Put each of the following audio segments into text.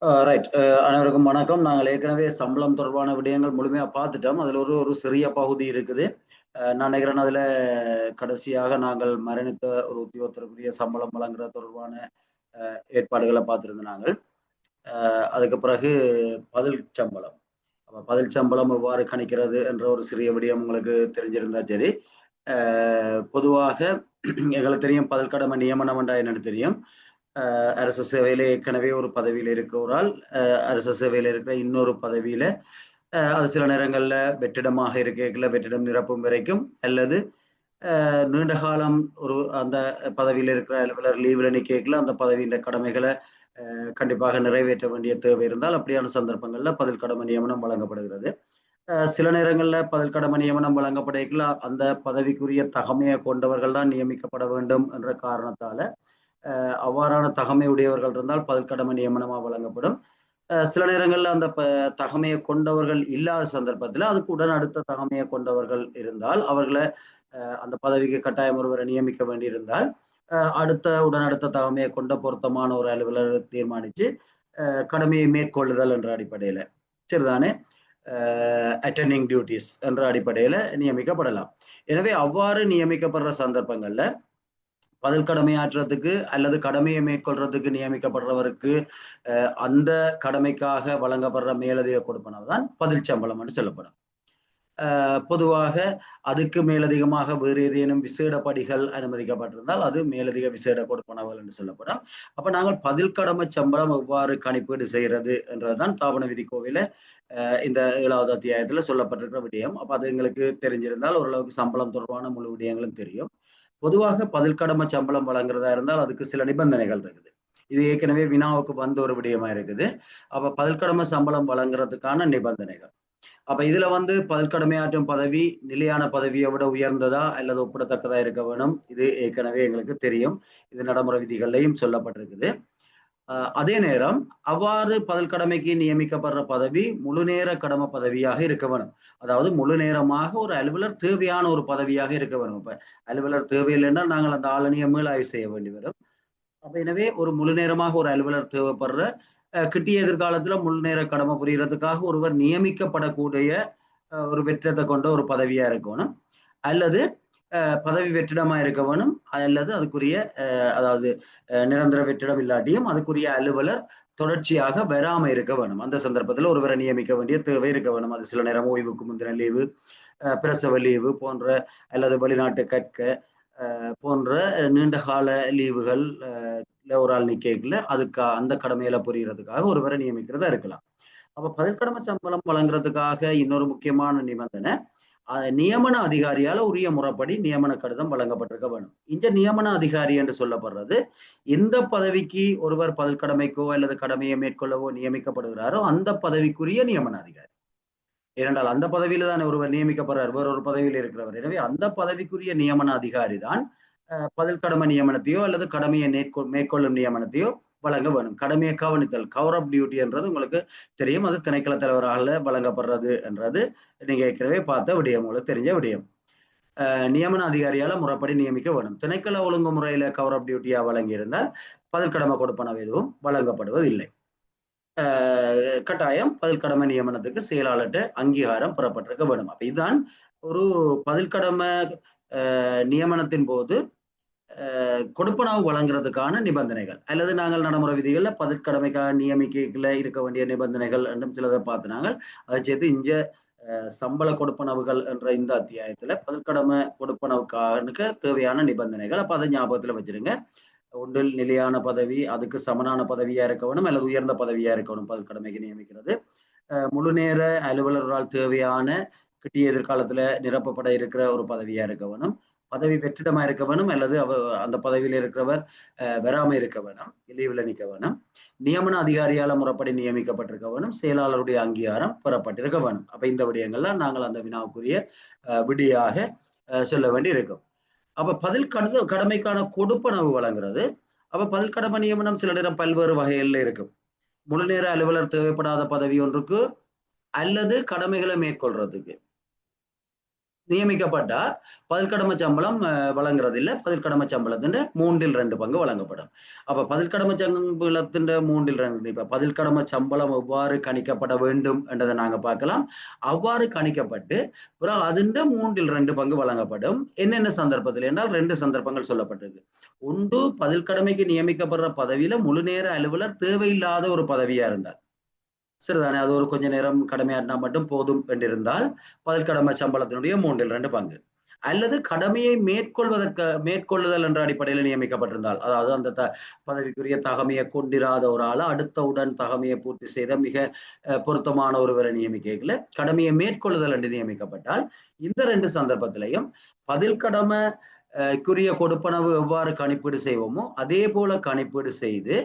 Right. அனைவருக்கும் வணக்கம். நாங்கள் ஏற்கனவே சம்பளம் தொடர்பான விடயங்கள் முழுமையா பார்த்துட்டோம். அதுல ஒரு ஒரு சிறிய பகுதி இருக்குது. நான் நினைக்கிறேன் அதுல கடைசியாக நாங்கள் மரணித்த ஒரு உத்தியோகத்தருக்குரிய சம்பளம் வழங்குறது தொடர்பான ஏற்பாடுகள பார்த்திருந்தோம் நாங்கள். அதுக்கு பிறகு பதில் சம்பளம். அப்ப பதில் சம்பளம் எவ்வாறு கணிக்கிறது என்ற ஒரு சிறிய விடயம் உங்களுக்கு தெரிஞ்சிருந்தா சரி. பொதுவாக எங்களுக்கு தெரியும் பதில் கடமை நியமனம் என்றா என்னன்னு தெரியும். அரசு சேவையில ஏற்கனவே ஒரு பதவியில இருக்கிறவரால், அரசு சேவையில இருக்கிற இன்னொரு பதவியில, அது சில நேரங்கள்ல வெற்றிடமாக இருக்கைகள்ல வெற்றிடம் நிரப்பும் வரைக்கும், அல்லது நீண்ட காலம் ஒரு அந்த பதவியில இருக்கிற அலுவலர் லீவ்ல நிக்கைகள்ல அந்த பதவியின் கடமைகள கண்டிப்பாக நிறைவேற்ற வேண்டிய தேவை இருந்தால், அப்படியான சந்தர்ப்பங்கள்ல பதில் கடமை நியமனம் வழங்கப்படுகிறது. சில நேரங்கள்ல பதில் கடமை நியமனம் வழங்கப்படைக்கல அந்த பதவிக்குரிய தகமைய கொண்டவர்கள் தான் நியமிக்கப்பட வேண்டும் என்ற காரணத்தால, அவ்வாறான தகமை உடையவர்கள் இருந்தால் பதில் கடமை நியமனமா வழங்கப்படும். சில நேரங்கள்ல அந்த தகமைய கொண்டவர்கள் இல்லாத சந்தர்ப்பத்துல, அதுக்கு உடன் அடுத்த தகமைய கொண்டவர்கள் இருந்தால், அவர்கள அந்த பதவிக்கு கட்டாயம் ஒருவரை நியமிக்க வேண்டியிருந்தால், உடன் அடுத்த தகமைய கொண்ட பொருத்தமான ஒரு அலுவலர் தீர்மானிச்சு, கடமையை மேற்கொள்ளுதல் என்ற அடிப்படையில. சரிதானே? அட்டெண்டிங் டியூட்டீஸ் என்ற அடிப்படையில நியமிக்கப்படலாம். எனவே அவ்வாறு நியமிக்கப்படுற சந்தர்ப்பங்கள்ல பதில் கடமையாற்றுறதுக்கு அல்லது கடமையை மேற்கொள்றதுக்கு நியமிக்கப்படுறவருக்கு அந்த கடமைக்காக வழங்கப்படுற மேலதிக கொடுப்பனவு தான் பதில் சம்பளம் என்று சொல்லப்படும். பொதுவாக அதுக்கு மேலதிகமாக வேறு ஏதேனும் விசேட படிகள் அனுமதிக்கப்பட்டிருந்தால் அது மேலதிக விசேட கொடுப்பனவுகள் என்று சொல்லப்படும். அப்ப நாங்கள் பதில் கடமை சம்பளம் எவ்வாறு கணிப்பீடு செய்யறது என்றதுதான் தாபன விதிக்கோவையில இந்த 7வது அத்தியாயத்துல சொல்லப்பட்டிருக்கிற விடயம். அப்ப அது எங்களுக்கு தெரிஞ்சிருந்தால் ஓரளவுக்கு சம்பளம் தொடர்பான முழு விடயங்களும் தெரியும். பொதுவாக பதில் கடமை சம்பளம் வழங்குறதா இருந்தால் அதுக்கு சில நிபந்தனைகள் இருக்குது. இது ஏற்கனவே வினாவுக்கு வந்த ஒரு விடயமா இருக்குது. அப்ப பதில் கடமை சம்பளம் வழங்குறதுக்கான நிபந்தனைகள். அப்ப இதுல பதில் கடமையாற்றும் பதவி நிலையான பதவியை விட உயர்ந்ததா அல்லது ஒப்பிடத்தக்கதா இருக்க வேணும். இது ஏற்கனவே எங்களுக்கு தெரியும். இது நடைமுறை விதிகள்லையும் சொல்லப்பட்டிருக்குது. அதே நேரம் அவ்வாறு பதில் கடமைக்கு நியமிக்கப்படுற பதவி முழு நேர கடமை பதவியாக இருக்க வேணும். அதாவது முழு நேரமாக ஒரு அலுவலர் தேவையான ஒரு பதவியாக இருக்க வேணும். இப்ப அலுவலர் தேவையில்லைன்னா நாங்கள் அந்த ஆளணியை மீளாய்வு செய்ய வேண்டி வரும். அப்ப எனவே ஒரு முழு நேரமாக ஒரு அலுவலர் தேவைப்படுற கிட்டிய எதிர்காலத்துல முழு நேர கடமை புரியறதுக்காக ஒருவர் நியமிக்கப்படக்கூடிய ஒரு வெற்றிடத்தை கொண்ட ஒரு பதவியா இருக்கணும். அல்லது பதவி வெற்றிடமா இருக்க வேணும். அல்லது அதுக்குரிய அதாவது நிரந்தர வெற்றிடம் இல்லாட்டியும் அதுக்குரிய அலுவலர் தொடர்ச்சியாக வராம இருக்க வேணும். அந்த சந்தர்ப்பத்துல ஒருவரை நியமிக்க வேண்டிய தேவை இருக்க வேணும். அது சில நேரம் ஓய்வுக்கு முந்தின லீவு, பிரசவ லீவு போன்ற அல்லது வெளிநாட்டு கற்க போன்ற நீண்ட கால லீவுகள் ஒரு ஆள் நிக்கல அதுக்கு அந்த கடமையில புரியறதுக்காக ஒருவரை நியமிக்கிறதா இருக்கலாம். அப்ப பதிற்கடமை சம்பளம் வழங்குறதுக்காக இன்னொரு முக்கியமான நிபந்தனை நியமன அதிகாரியால உரிய முறைப்படி நியமன கடிதம் வழங்கப்பட்டிருக்க வேணும். இந்த நியமன அதிகாரி என்று சொல்லப்படுறது எந்த பதவிக்கு ஒருவர் பதில் கடமைக்கோ அல்லது கடமையை மேற்கொள்ளவோ நியமிக்கப்படுகிறாரோ அந்த பதவிக்குரிய நியமன அதிகாரி. ஏனென்றால் அந்த பதவியில தான் ஒருவர் நியமிக்கப்படுறார், வேறொரு பதவியில் இருக்கிறவர். எனவே அந்த பதவிக்குரிய நியமன அதிகாரி தான் பதில் கடமை நியமனத்தையோ அல்லது கடமையை மேற்கொள்ளும் நியமனத்தையோ வழங்க வேணும். கடமையை கவனித்தல் கவர் ஆஃப் டியூட்டி என்றது உங்களுக்கு தெரியும். அது திணைக்கள தலைவரால் வழங்கப்படுறது என்றது நீங்க ஏற்கனவே பார்த்த விடயம், உங்களுக்கு தெரிஞ்ச விடயம். நியமன அதிகாரியால முறைப்படி நியமிக்க வேணும். திணைக்கள ஒழுங்குமுறையில கவர் ஆஃப் டியூட்டியா வழங்கியிருந்தால் பதில் கடமை கொடுப்பனவு எதுவும் வழங்கப்படுவதில்லை. கட்டாயம் பதில் கடமை நியமனத்துக்கு செயலாளர்கிட்ட அங்கீகாரம் பெறப்பட்டிருக்க வேணும். அப்ப இதுதான் ஒரு பதில் கடமை நியமனத்தின் போது கொடுப்பனவு வழங்குறதுக்கான நிபந்தனைகள் அல்லது நாங்கள் நடைமுறை விதிகள்ல பதிற்கடமைக்காக நியமிக்கல இருக்க வேண்டிய நிபந்தனைகள் என்றும் சிலதை பார்த்து நாங்கள் அதை சேர்த்து இஞ்ச சம்பள கொடுப்பனவுகள் என்ற இந்த அத்தியாயத்துல பதிற்கடமை கொடுப்பனவுக்காக தேவையான நிபந்தனைகள். அப்ப அதை ஞாபகத்துல வச்சிருங்க. ஒன்றில் நிலையான பதவி, அதுக்கு சமனான பதவியா இருக்க வேணும் அல்லது உயர்ந்த பதவியா இருக்கணும் பதிற்கடமைக்கு நியமிக்கிறது. முழு நேர அலுவலர்களால் தேவையான கிட்டிய எதிர்காலத்துல நிரப்பப்பட இருக்கிற ஒரு பதவியா இருக்க வேணும். பதவி வெற்றிடமா இருக்க வேணும் அல்லது அந்த பதவியில் இருக்கிறவர் வராம இருக்க வேணும், லீவ்ல நிக்க வேணும். நியமன அதிகாரியால முறைப்படி நியமிக்கப்பட்டிருக்க வேணும். செயலாளருடைய அங்கீகாரம் பெறப்பட்டிருக்க வேணும். அப்ப இந்த விடயங்கள்லாம் நாங்கள் அந்த வினாவுக்குரிய விடியாக சொல்ல வேண்டி இருக்கும். அப்ப பதில் கடமைக்கான கொடுப்பனவு வழங்குறது. அப்ப பதில் கடமை நியமனம் சில நேரம் பல்வேறு வகைகள்ல இருக்கும். முழு நேர அலுவலர் தேவைப்படாத பதவி ஒன்றுக்கு அல்லது கடமைகளை மேற்கொள்றதுக்கு. நியமிக்கப்பட்டா பதில் கடமை சம்பளம் வழங்குறது இல்லை. பதில் கடமை சம்பளத்தின் 2/3 பங்கு வழங்கப்படும். அப்ப பதில் கடமை சம்பளத்தின் 2/3 இப்ப பதில் கடமை சம்பளம் எவ்வாறு கணிக்கப்பட வேண்டும் என்றதை நாங்க பார்க்கலாம். அவ்வாறு கணிக்கப்பட்டு பிறகு அதிண்ட 2/3 பங்கு வழங்கப்படும். என்னென்ன சந்தர்ப்பத்தில் என்றால் 2 சந்தர்ப்பங்கள் சொல்லப்பட்டிருக்கு. ஒன்று, பதில் கடமைக்கு நியமிக்கப்படுற பதவியில முழு நேர அலுவலர் தேவையில்லாத ஒரு பதவியா இருந்தார். சரிதானே, அது ஒரு கொஞ்ச நேரம் கடமையாற்றினா மட்டும் போதும் என்றிருந்தால் பதில் கடமை சம்பளத்தினுடைய 3/2 பங்கு. அல்லது கடமையை மேற்கொள்ளுதல் என்ற அடிப்படையில் நியமிக்கப்பட்டிருந்தால், அதாவது அந்த பதவிக்குரிய தகமையை கொண்டிராத ஒரு ஆளை அடுத்தவுடன் தகமையை பூர்த்தி செய்த மிக பொருத்தமான ஒருவரை நியமிக்கல கடமையை மேற்கொள்ளுதல் என்று நியமிக்கப்பட்டால், இந்த 2 சந்தர்ப்பத்திலையும் பதில் கடமை க்குரிய கொடுப்பனவு எவ்வாறு கணிப்பீடு செய்வோமோ அதே போல கணிப்பீடு செய்து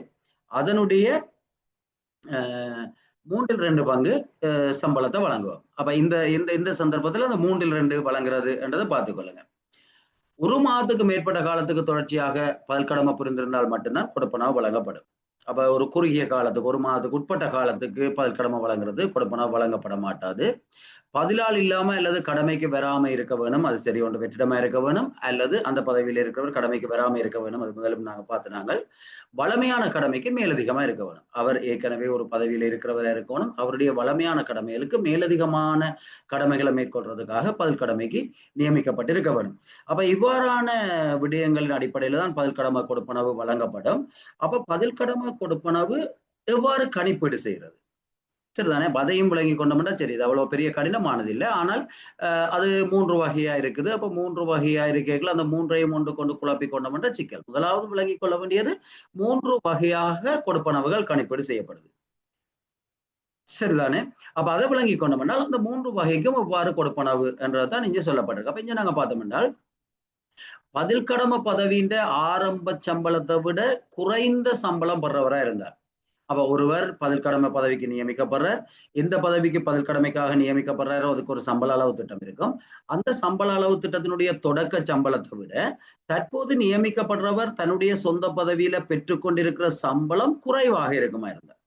அதனுடைய 3/2 பங்கு சம்பளத்தை வழங்குவோம். அப்ப இந்த சந்தர்ப்பத்தில் அந்த 3/2 வழங்குறது என்றதை பார்த்துக்கொள்ளுங்க. 1 மாதத்துக்கு மேற்பட்ட காலத்துக்கு தொடர்ச்சியாக பதில் கடமை புரிந்திருந்தால் மட்டும்தான் கொடுப்பனவு வழங்கப்படும். அப்ப ஒரு குறுகிய காலத்துக்கு 1 மாதத்துக்கு உட்பட்ட காலத்துக்கு பதில் கடமை வழங்குறது கொடுப்பனவு வழங்கப்பட மாட்டாது. பதிலால் இல்லாம அல்லது கடமைக்கு வராம இருக்க வேணும், அது சரி ஒன்று வெற்றிடமா இருக்க வேணும், அல்லது அந்த பதவியில் இருக்கிறவர் கடமைக்கு வராம இருக்க வேணும். அது முதலும் நாங்க பார்த்து நாங்கள் வளமையான கடமைக்கு மேலதிகமா இருக்க வேணும். அவர் ஏற்கனவே ஒரு பதவியில இருக்கிறவரா இருக்கணும். அவருடைய வளமையான கடமைகளுக்கு மேலதிகமான கடமைகளை மேற்கொள்றதுக்காக பதில் கடமைக்கு நியமிக்கப்பட்டிருக்க வேணும். அப்ப இவ்வாறான விடயங்களின் அடிப்படையில தான் பதில் கடமை கொடுப்பனவு வழங்கப்படும். அப்ப பதில் கடமை கொடுப்பனவு எவ்வாறு கணிப்பீடு செய்யறது? சரிதானே, அதையும் விளங்கி கொண்டோம்னா சரி, இது அவ்வளவு பெரிய கடினமானது இல்லை. ஆனால் அது 3 வகையா இருக்குது. அப்ப 3 வகையா இருக்கல அந்த 3ஐயும் ஒன்று கொண்டு குழப்பி கொண்டோம்னா சிக்கல். முதலாவது விளங்கி கொள்ள வேண்டியது 3 வகையாக கொடுப்பனவுகள் கணிப்பீடு செய்யப்படுது. சரிதானே, அப்ப அதை விளங்கி கொண்டோம்னா அந்த 3 வகைக்கும் எவ்வாறு கொடுப்பனவு என்றதான் இங்க சொல்லப்பட்டிருக்கு. அப்ப இங்க நாங்க பார்த்தோம் என்றால் பதில் கடமை பதவியின் ஆரம்ப சம்பளத்தை விட குறைந்த சம்பளம் பெறவரா இருந்தார். அப்ப ஒருவர் பதில் கடமை பதவிக்கு நியமிக்கப்படுறார். எந்த பதவிக்கு பதில் கடமைக்காக நியமிக்கப்படுறாரோ அதுக்கு ஒரு சம்பள அளவு திட்டம் இருக்கும். அந்த சம்பள அளவு திட்டத்தினுடைய தொடக்க சம்பளத்தை விட தற்போது நியமிக்கப்படுறவர் தன்னுடைய சொந்த பதவியில பெற்றுக்கொண்டிருக்கிற சம்பளம் குறைவாக இருக்குமா இருந்தார்.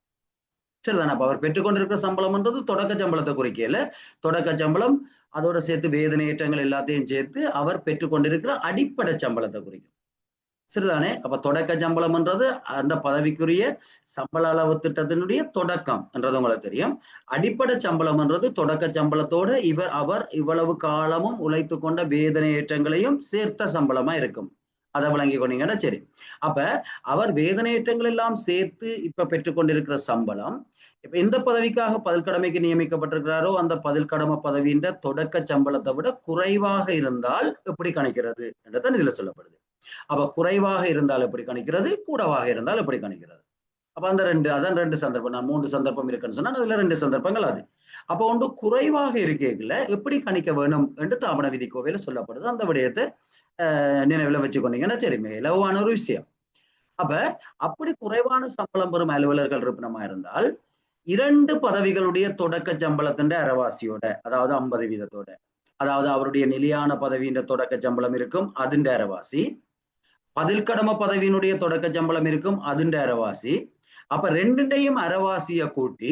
சரிதானே, அப்ப அவர் பெற்றுக்கொண்டிருக்கிற சம்பளம்ன்றது தொடக்க சம்பளத்தை குறிக்கல. தொடக்க சம்பளம் அதோட சேர்த்து வேதனையேற்றங்கள் எல்லாத்தையும் சேர்த்து அவர் பெற்றுக்கொண்டிருக்கிற அடிப்படை சம்பளத்தை குறிக்கும். சரிதானே, அப்ப தொடக்க சம்பளம்ன்றது அந்த பதவிக்குரிய சம்பள அளவு திட்டத்தினுடைய தொடக்கம் என்றது உங்களுக்கு தெரியும். அடிப்படை சம்பளம்ன்றது தொடக்க சம்பளத்தோட அவர் இவ்வளவு காலமும் உழைத்து கொண்ட வேதனை ஏற்றங்களையும் சேர்த்த சம்பளமா இருக்கும். அதை விளங்கி கொண்டீங்கன்னா சரி. அப்ப அவர் வேதனையேற்றங்கள் எல்லாம் சேர்த்து இப்ப பெற்றுக்கொண்டிருக்கிற சம்பளம் இப்ப எந்த பதவிக்காக பதில் கடமைக்கு நியமிக்கப்பட்டிருக்கிறாரோ அந்த பதில் கடமை பதவியின் தொடக்க சம்பளத்தை விட குறைவாக இருந்தால் எப்படி கணிக்கிறது என்றதான் இதுல சொல்லப்படுது. அப்ப குறைவாக இருந்தால் எப்படி கணிக்கிறது, கூடவாக இருந்தால் எப்படி கணிக்கிறது? அப்ப அதான் 2 சந்தர்ப்பம். நான் 3 சந்தர்ப்பம் இருக்குன்னு சொன்னா அதுல 2 சந்தர்ப்பங்கள் அது. அப்ப ஒன்று குறைவாக இருக்கல எப்படி கணிக்க வேணும் என்று தாபன விதி கோவையில சொல்லப்படுது. அந்த விடயத்தை நினைவுல வச்சுக்கொண்டீங்கன்னா சரி, இலவான ஒரு விஷயம். அப்ப அப்படி குறைவான சம்பளம் பெறும் அலுவலர்கள் இருப்பினமா இருந்தால் 2 பதவிகளுடைய தொடக்க சம்பளத்தின் அரைவாசியோட, அதாவது 50%, அதாவது அவருடைய நிலையான பதவியின் தொடக்க சம்பளம் இருக்கும் அதிண்ட அரைவாசி, பதில் கடமை பதவியினுடைய தொடக்க சம்பளம் இருக்கும் அதிண்ட அரைவாசி. அப்ப 2ண்டையும் அரைவாசிய கூட்டி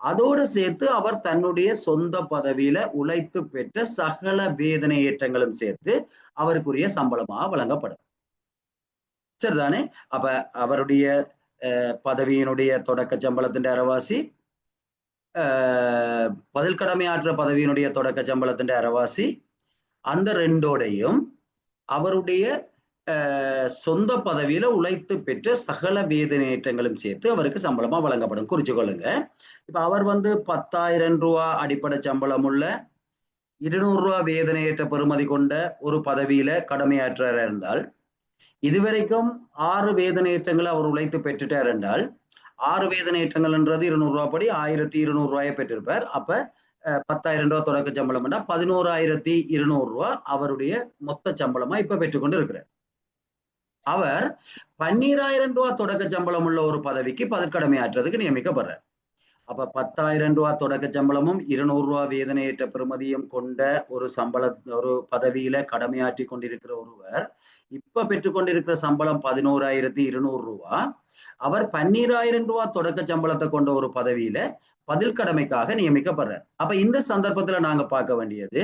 அதோடு சேர்த்து அவர் தன்னுடைய சொந்த பதவியில உழைத்து பெற்ற சகல வேதனை ஏற்றங்களும் சேர்த்து அவருக்குரிய சம்பளமாக வழங்கப்படும். சரிதானே, அப்ப அவருடைய பதவியினுடைய தொடக்க சம்பளத்தின் அரைவாசி, பதில் கடமை ஆற்ற பதவியினுடைய தொடக்க சம்பளத்தின் அரைவாசி, அந்த 2ஓடையும் அவருடைய சொந்த பதவியில உழைத்து பெற்ற சகல வேதனையேற்றங்களும் சேர்த்து அவருக்கு சம்பளமா வழங்கப்படும். குறிச்சு கொள்ளுங்க. இப்ப அவர் 10,000 ரூபா அடிப்படை சம்பளம் உள்ள 200 ரூபா வேதனையேற்ற பெறுமதி கொண்ட ஒரு பதவியில கடமையாற்றார் இருந்தால், இதுவரைக்கும் 6 வேதனையேற்றங்களை அவர் உழைத்து பெற்றுட்டார் என்றால் 6 வேதனையேற்றங்கள்ன்றது 200 ரூபா படி 1200 ரூபாயை பெற்றிருப்பார். அப்ப 10,000 ரூபாய் தொடக்க சம்பளம் என்றால் 11,200 ரூபாய் அவருடைய மொத்த சம்பளமா இப்ப பெற்றுக்கொண்டு இருக்கிறார். அவர் 12,000 ரூபாய் தொடக்க சம்பளம் உள்ள ஒரு பதவிக்கு பதிற்கடமையாற்றுறதுக்கு நியமிக்கப்படுறார். அப்ப 10,000 ரூபாய் தொடக்க சம்பளமும் 200 ரூபாய் வேதனையேற்ற பெறுமதியும் கொண்ட ஒரு பதவியில கடமையாற்றி கொண்டிருக்கிற ஒருவர் இப்ப பெற்றுக்கொண்டிருக்கிற சம்பளம் 11,200 ரூபாய். அவர் 12,000 ரூபாய் தொடக்க சம்பளத்தை கொண்ட ஒரு பதவியில பதில் கடமைக்காக நியமிக்கப்படுறார். அப்ப இந்த சந்தர்ப்பத்துல நாங்க பார்க்க வேண்டியது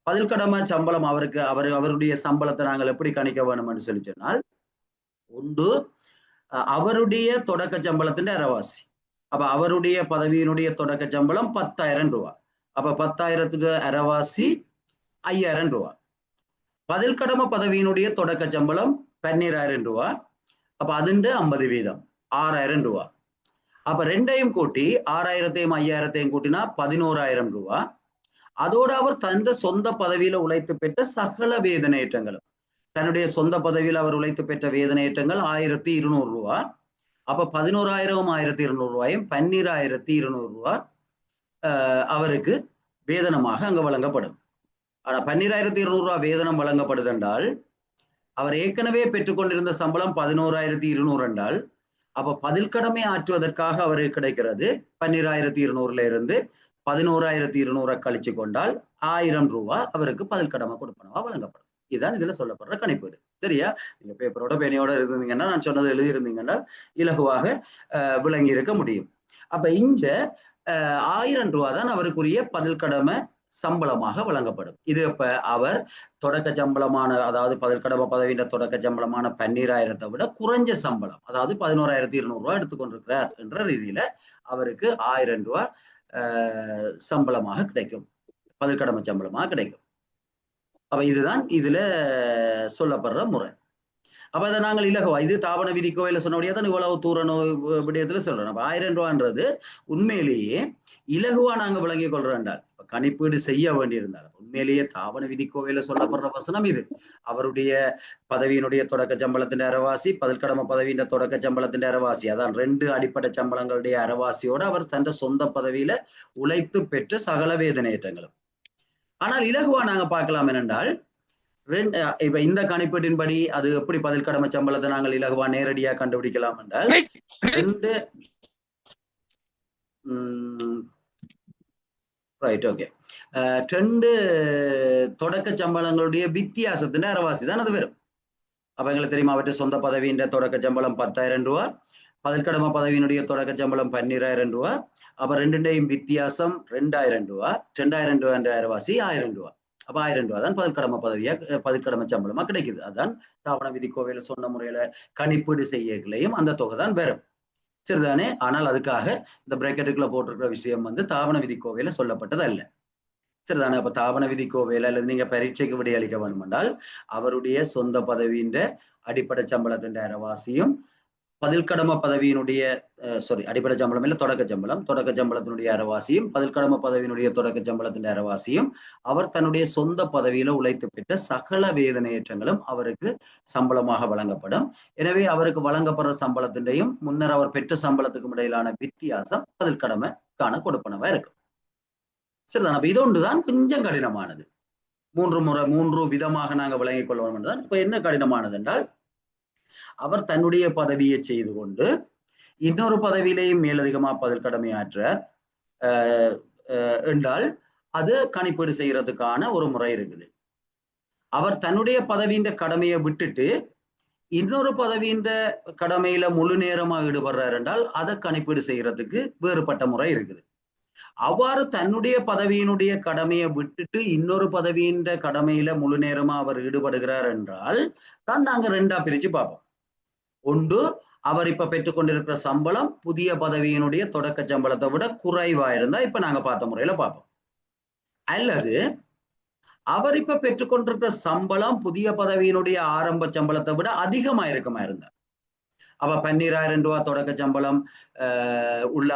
பதில் கடமை சம்பளம் அவருடைய சம்பளத்தை நாங்கள் எப்படி கணிக்க வேணும்னு சொல்லி சொன்னால், ஒன்று அவருடைய தொடக்க சம்பளத்தின் அரைவாசி. அப்ப அவருடைய பதவியினுடைய தொடக்க சம்பளம் 10,000 ரூபாய். அப்ப 10,000 அரைவாசி 5,000 ரூபாய். பதில் கடமை பதவியினுடைய தொடக்க சம்பளம் 12,000 ரூபாய். அப்ப അതിന്റെ 50% 6,000 ரூபாய். அப்ப ரெண்டையும் கூட்டி 6,000த்தையும் 5,000த்தையும் கூட்டினா 11,000 ரூபாய். அதோடு அவர் தன் சொந்த பதவியில உழைத்து பெற்ற சகல வேதனையேற்றங்களும், தன்னுடைய சொந்த பதவியில் அவர் உழைத்து பெற்ற வேதனையேற்றங்கள் 1,200 ரூபாய். அப்ப 11,000 1,200 ரூபாயும் 12,200 ரூபாய் அவருக்கு வேதனமாக அங்க வழங்கப்படும். ஆனா 12,200 ரூபாய் வேதனம் வழங்கப்படுது என்றால், அவர் ஏற்கனவே பெற்றுக்கொண்டிருந்த சம்பளம் 11,200 என்றால், அப்ப பதில் கடமை ஆற்றுவதற்காக அவருக்கு கிடைக்கிறது 12,200ல இருந்து 11,200 கழிச்சு கொண்டால் 1,000 ரூபாய் அவருக்கு பதில் கடமை கொடுப்பனவா வழங்கப்படும். இதுதான் இதுல சொல்லப்படுற கணிப்பீடு. சரியா? நீங்க பேப்பரோட பேனையோட இருந்தீங்கன்னா, நான் சொன்னது எழுதி இருந்தீங்கன்னா இலகுவாக விளங்கி இருக்க முடியும். அப்ப இங்க 1,000 ரூபாய் தான் அவருக்குரிய பதில் கடமை சம்பளமாக வழங்கப்படும். இது இப்ப அவர் தொடக்க சம்பளமான, அதாவது பதில் கடமை பதவியின் தொடக்க சம்பளமான 12,000 விட குறைஞ்ச சம்பளம், அதாவது 11,200 ரூபாய் எடுத்துக்கொண்டிருக்கிறார் என்ற ரீதியில அவருக்கு 1,000 ரூபாய் சம்பளமாக கிடைக்கும், பதில் கடமை சம்பளமாக கிடைக்கும். அப்ப இதுதான் இதுல சொல்லப்படுற முறை. அப்ப அதை நாங்கள் இலகுவா, இது தாபன விதிக்கோவையில சொன்னபடியா தான் இவ்வளவு தூர விடயத்துல சொல்றோம். அப்ப 1,000 ரூபான்றது உண்மையிலேயே இலகுவா நாங்க விளங்கிக் கொள்றோம் என்றால், கணிப்பீடு செய்ய வேண்டியிருந்தால் உண்மையிலேயே தாபன விதிக்கோவையில சொல்லப்படுற வசனம் இது. அவருடைய பதவியினுடைய தொடக்க சம்பளத்தின் அரைவாசி, பதில் கடமை பதவியின் தொடக்க சம்பளத்தின் அரைவாசி, அதான் 2 அடிப்படை சம்பளங்களுடைய அரைவாசியோடு அவர் தன் சொந்த பதவியில உழைத்து பெற்ற சகல வேதனையேற்றங்களும். ஆனால் இலகுவா நாங்க பார்க்கலாம் என்னென்றால், இப்ப இந்த கணிப்பீட்டின்படி அது எப்படி பதில் கடமை சம்பளத்தை நாங்கள் இலகுவா நேரடியா கண்டுபிடிக்கலாம் என்றால், 2 தொடக்க சம்பளங்களுடைய வித்தியாசத்தின் அரைவாசி தான் அது வரும். அப்ப எங்களுக்கு தெரியுமா, அவற்றை சொந்த பதவியின் தொடக்க சம்பளம் 10,000 ரூபாய், பதில் கடமை பதவியினுடைய தொடக்க சம்பளம் 12,000 ரூபாய். அப்ப ரெண்டுடையும் வித்தியாசம் 2,000 ரூபாய். 2,000 ரூபாய் அரைவாசி 1,000 ரூபாய். அப்ப 1,000 ரூபாய் தான் பதில் கடமை பதவியா, பதில் கடமை சம்பளமா கிடைக்குது. அதான் தாபன விதிக்கோவையில சொன்ன முறையில கணிப்பீடு செய்யலையும் அந்த தொகை தான் வரும். சரிதானே? ஆனால் அதுக்காக இந்த பிரேக்கெட்டுக்குள்ள போட்டிருக்கிற விஷயம் தாபன விதிக்கோவையில சொல்லப்பட்டது அல்ல. சரிதானே? அப்ப தாபன விதிக்கோவையில அல்லது நீங்க பரீட்சைக்கு விடையளிக்க வேண்டும் என்றால், அவருடைய சொந்த பதவியின் அடிப்படை சம்பளத்தின் அரைவாசியும், பதில் கடமை பதவியினுடைய அடிப்படை சம்பளம் இல்ல, தொடக்க சம்பளத்தினுடைய அரைவாசியும், பதில் கடமை பதவியினுடைய தொடக்க சம்பளத்தின் அரைவாசியும், அவர் தன்னுடைய சொந்த பதவியில உழைத்து பெற்ற சகல வேதனையேற்றங்களும் அவருக்கு சம்பளமாக வழங்கப்படும். எனவே அவருக்கு வழங்கப்படுற சம்பளத்தின்றையும் முன்னர் அவர் பெற்ற சம்பளத்துக்கும் இடையிலான வித்தியாசம் பதில் கடமைக்கான கொடுப்பனவா இருக்கும். சரிதான்? அப்ப இது ஒன்றுதான் கொஞ்சம் கடினமானது. 3 விதமாக நாங்க விளங்கிக் கொள்ளணும் என்றுதான். இப்ப என்ன கடினமானது என்றால், அவர் தன்னுடைய பதவியை செய்து கொண்டு இன்னொரு பதவியிலேயும் மேலதிகமா பதில் கடமையாற்றார் என்றால் அது கணிப்பீடு செய்யறதுக்கான ஒரு முறை இருக்குது. அவர் தன்னுடைய பதவியின் கடமையை விட்டுட்டு இன்னொரு பதவியின் கடமையில முழு நேரமா ஈடுபடுறார் என்றால் அதை கணிப்பீடு செய்யறதுக்கு வேறுபட்ட முறை இருக்குது. அவ்வாறு தன்னுடைய பதவியினுடைய கடமையை விட்டுட்டு இன்னொரு பதவியின் கடமையில முழு நேரமா அவர் ஈடுபடுகிறார் என்றால் தான் நாங்க 2ஆ பிரிச்சு பார்ப்போம். ஒன்று, அவர் இப்ப பெற்றுக்கொண்டிருக்கிற சம்பளம் புதிய பதவியினுடைய தொடக்க சம்பளத்தை விட குறைவா இருந்தா இப்ப நாங்க பார்த்த முறையில பார்ப்போம். அல்லது அவர் இப்ப பெற்றுக்கொண்டிருக்கிற சம்பளம் புதிய பதவியினுடைய ஆரம்ப சம்பளத்தை விட அதிகமா இருக்குமா இருந்தா, அப்ப 12,000 ரூபாய் தொடக்க சம்பளம் உள்ள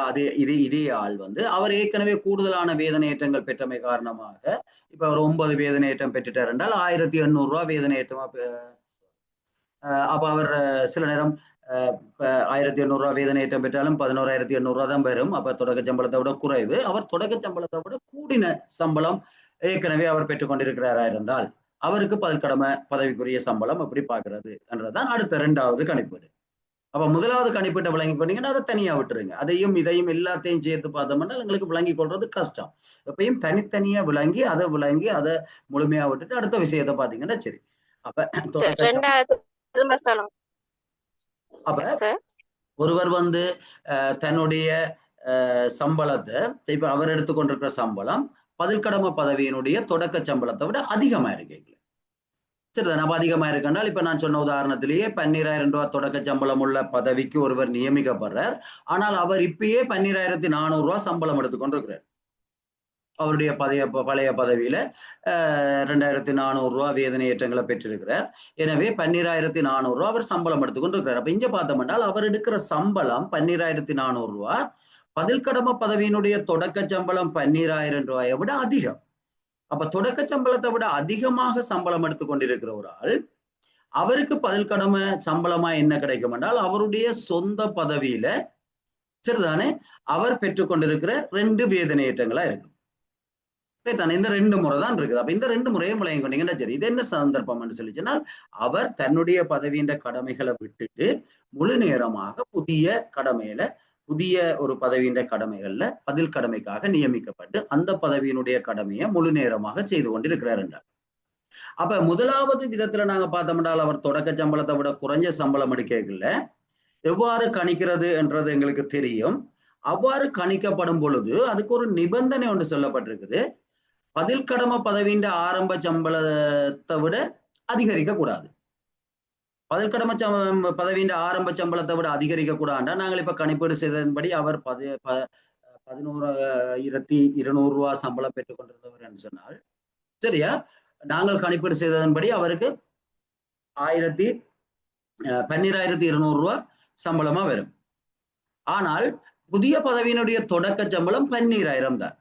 இதே ஆள் அவர் ஏற்கனவே கூடுதலான வேதனையேற்றங்கள் பெற்றமை காரணமாக இப்ப அவர் 9 வேதனையேற்றம் பெற்றுட்டார் என்றால் 1,800 ரூபாய் வேதனையேற்றமா, அப்ப அவர் சில நேரம் 1,800 ரூபாய் வேதனையேற்றம் பெற்றாலும் 11,800 ரூபாய் தான் வரும். அப்ப தொடக்க சம்பளத்தை விட குறைவு. அவர் தொடக்க சம்பளத்தை விட கூடின சம்பளம் ஏற்கனவே அவர் பெற்றுக்கொண்டிருக்கிறாரா இருந்தால் அவருக்கு பதில் கடமை பதவிக்குரிய சம்பளம் எப்படி பார்க்கிறது என்றதான் அடுத்த 2வது கணிப்பீடு. அப்ப 1வது கணிப்பீட்டை விளங்கி கொண்டீங்கன்னா அதை தனியா விட்டுருங்க. அதையும் இதையும் எல்லாத்தையும் சேர்த்து பார்த்தோம்னா எங்களுக்கு விளங்கி கொள்றது கஷ்டம். எப்பயும் தனித்தனியா விளங்கி அதை முழுமையா விட்டுட்டு அடுத்த விஷயத்தை பாத்தீங்கன்னா சரி. அப்ப ஒருவர் தன்னுடைய சம்பளத்தை இப்ப அவர் எடுத்துக்கொண்டிருக்கிற சம்பளம் பதில் கடமை பதவியினுடைய தொடக்க சம்பளத்தை விட அதிகமா இருக்கு. சரிதான், அப்ப அதிகமா இருக்குன்றால் இப்ப நான் சொன்ன உதாரணத்திலேயே 12,000 ரூபாய் தொடக்க சம்பளம் உள்ள பதவிக்கு ஒருவர் நியமிக்கப்படுறார். ஆனால் அவர் இப்பயே 12,400 ரூபாய் சம்பளம் எடுத்துக்கொண்டிருக்கிறார். அவருடைய பழைய பதவியில 2,400 ரூபாய் வேதனை ஏற்றங்களை பெற்றிருக்கிறார். எனவே 12,400 ரூபாய் அவர் சம்பளம் எடுத்துக்கொண்டிருக்கிறார். அப்ப இங்க பார்த்தோம்னால் அவர் எடுக்கிற சம்பளம் 12,400 ரூபாய் பதில் கடமை பதவியினுடைய தொடக்க சம்பளம் 12,000 ரூபாயை விட அதிகம். அப்ப தொடக்க சம்பளத்தை விட அதிகமாக சம்பளம் எடுத்துக்கொண்டிருக்கிற ஒரு ஆள், அவருக்கு பதில் கடமை சம்பளமா என்ன கிடைக்கும் என்றால் அவருடைய சொந்த பதவியில சரிதானே அவர் பெற்றுக்கொண்டிருக்கிற 2 வேதனையேற்றங்களா இருக்கும். இந்த 2 முறை தான் இருக்குது. அப்ப இந்த 2 முறையும் விளங்கி கொண்டீங்கன்னா சரி, இது என்ன சந்தர்ப்பம் சொல்லி சொன்னால் அவர் தன்னுடைய பதவியின் கடமைகளை விட்டுட்டு முழு நேரமாக புதிய ஒரு பதவியின் கடமைகள்ல பதில் கடமைக்காக நியமிக்கப்பட்டு அந்த பதவியினுடைய கடமையை முழு நேரமாக செய்து கொண்டிருக்கிறார் என்றார். அப்ப முதலாவது விதத்துல நாங்க பார்த்தோம்னால் அவர் தொடக்க சம்பளத்தை விட குறைஞ்ச சம்பளம் எடுக்கல. எவ்வாறு கணிக்கிறது என்றது எங்களுக்கு தெரியும். அவ்வாறு கணிக்கப்படும் பொழுது அதுக்கு ஒரு நிபந்தனை ஒன்று சொல்லப்பட்டிருக்குது. பதில் கடமை பதவியின் ஆரம்ப சம்பளத்தை விட அதிகரிக்க கூடாது. பதில் கடமை பதவியின் ஆரம்ப சம்பளத்தை விட அதிகரிக்க கூடாதுன்னா நாங்கள் இப்ப கணிப்பீடு செய்ததன்படி அவர் 11,200 ரூபாய் சம்பளம் பெற்றுக் கொண்டிருந்தவர் என்று சொன்னால் சரியா, நாங்கள் கணிப்பீடு செய்ததன்படி அவருக்கு 12,200 ரூபாய் சம்பளமா வரும். ஆனால் புதிய பதவியினுடைய தொடக்க சம்பளம் 12,000 தான்.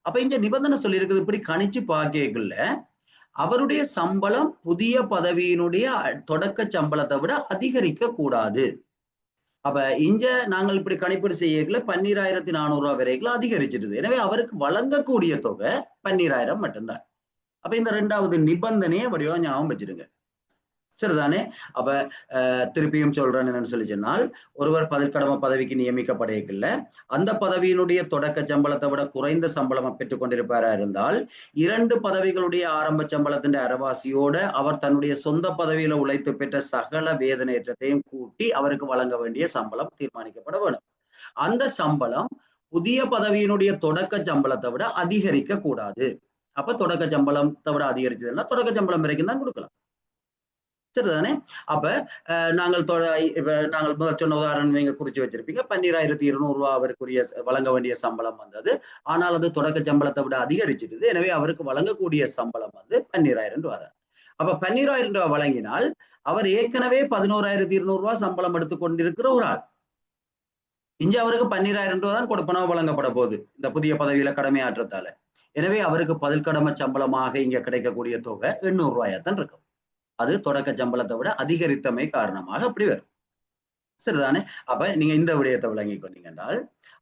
அப்ப இங்க நிபந்தனை சொல்லி இருக்குது, இப்படி கணிச்சு பார்க்கல அவருடைய சம்பளம் புதிய பதவியினுடைய தொடக்க சம்பளத்தை விட அதிகரிக்க கூடாது. அப்ப இங்க நாங்கள் இப்படி கணிப்பீடு செய்யல 12,400 ரூபாய் வரைக்கும் அதிகரிச்சிருது. எனவே அவருக்கு வழங்கக்கூடிய தொகை 12,000 மட்டும்தான். அப்ப இந்த 2வது நிபந்தனையை வடிவா ஞாபகம் வச்சிருங்க. சரிதானே. அப்ப திருப்பியும் சொல்றேன் என்னன்னு சொல்லி சொன்னால் ஒருவர் பதில் கடமை பதவிக்கு நியமிக்கப்படையல அந்த பதவியினுடைய தொடக்க சம்பளத்தை விட குறைந்த சம்பளம் பெற்றுக் கொண்டிருப்பாரா இருந்தால் 2 பதவிகளுடைய ஆரம்ப சம்பளத்தின் அரைவாசியோட அவர் தன்னுடைய சொந்த பதவியில உழைத்து பெற்ற சகல வேதனையேற்றத்தையும் கூட்டி அவருக்கு வழங்க வேண்டிய சம்பளம் தீர்மானிக்கப்பட வேண்டும். அந்த சம்பளம் புதிய பதவியினுடைய தொடக்க சம்பளத்தை விட அதிகரிக்க கூடாது. அப்ப தொடக்க சம்பளத்தை விட அதிகரிச்சதுன்னா தொடக்க சம்பளம் வரைக்கும் தான் கொடுக்கலாம். சரிதானே. அப்ப நாங்கள் முதல் சொன்ன உதாரணம் நீங்க குறிச்சு வச்சிருப்பீங்க. 12,200 ரூபாய் அவருக்குரிய வழங்க வேண்டிய சம்பளம் வந்தது. ஆனால் அது தொடக்க சம்பளத்தை விட அதிகரிச்சிருது. எனவே அவருக்கு வழங்கக்கூடிய சம்பளம் 12,000 ரூபாய் தான். அப்ப 12,000 ரூபாய் வழங்கினால் அவர் ஏற்கனவே 11,200 ரூபாய் சம்பளம் எடுத்துக்கொண்டிருக்கிற ஒரு ஆள். இங்க அவருக்கு 12,000 ரூபாய் தான் கொடுப்பனவு வழங்கப்பட போகுது இந்த புதிய பதவியில கடமையாற்றத்தால. எனவே அவருக்கு பதில் கடமை சம்பளமாக இங்க கிடைக்கக்கூடிய தொகை 800 ரூபாயாத்தான் இருக்கும். அது தொடக்க சம்பளத்தை விட அதிகரித்தமை காரணமாக அப்படி வரும். சரிதானே. அப்ப நீங்க இந்த விடயத்தை விளங்கி கொண்டீங்க என்றால்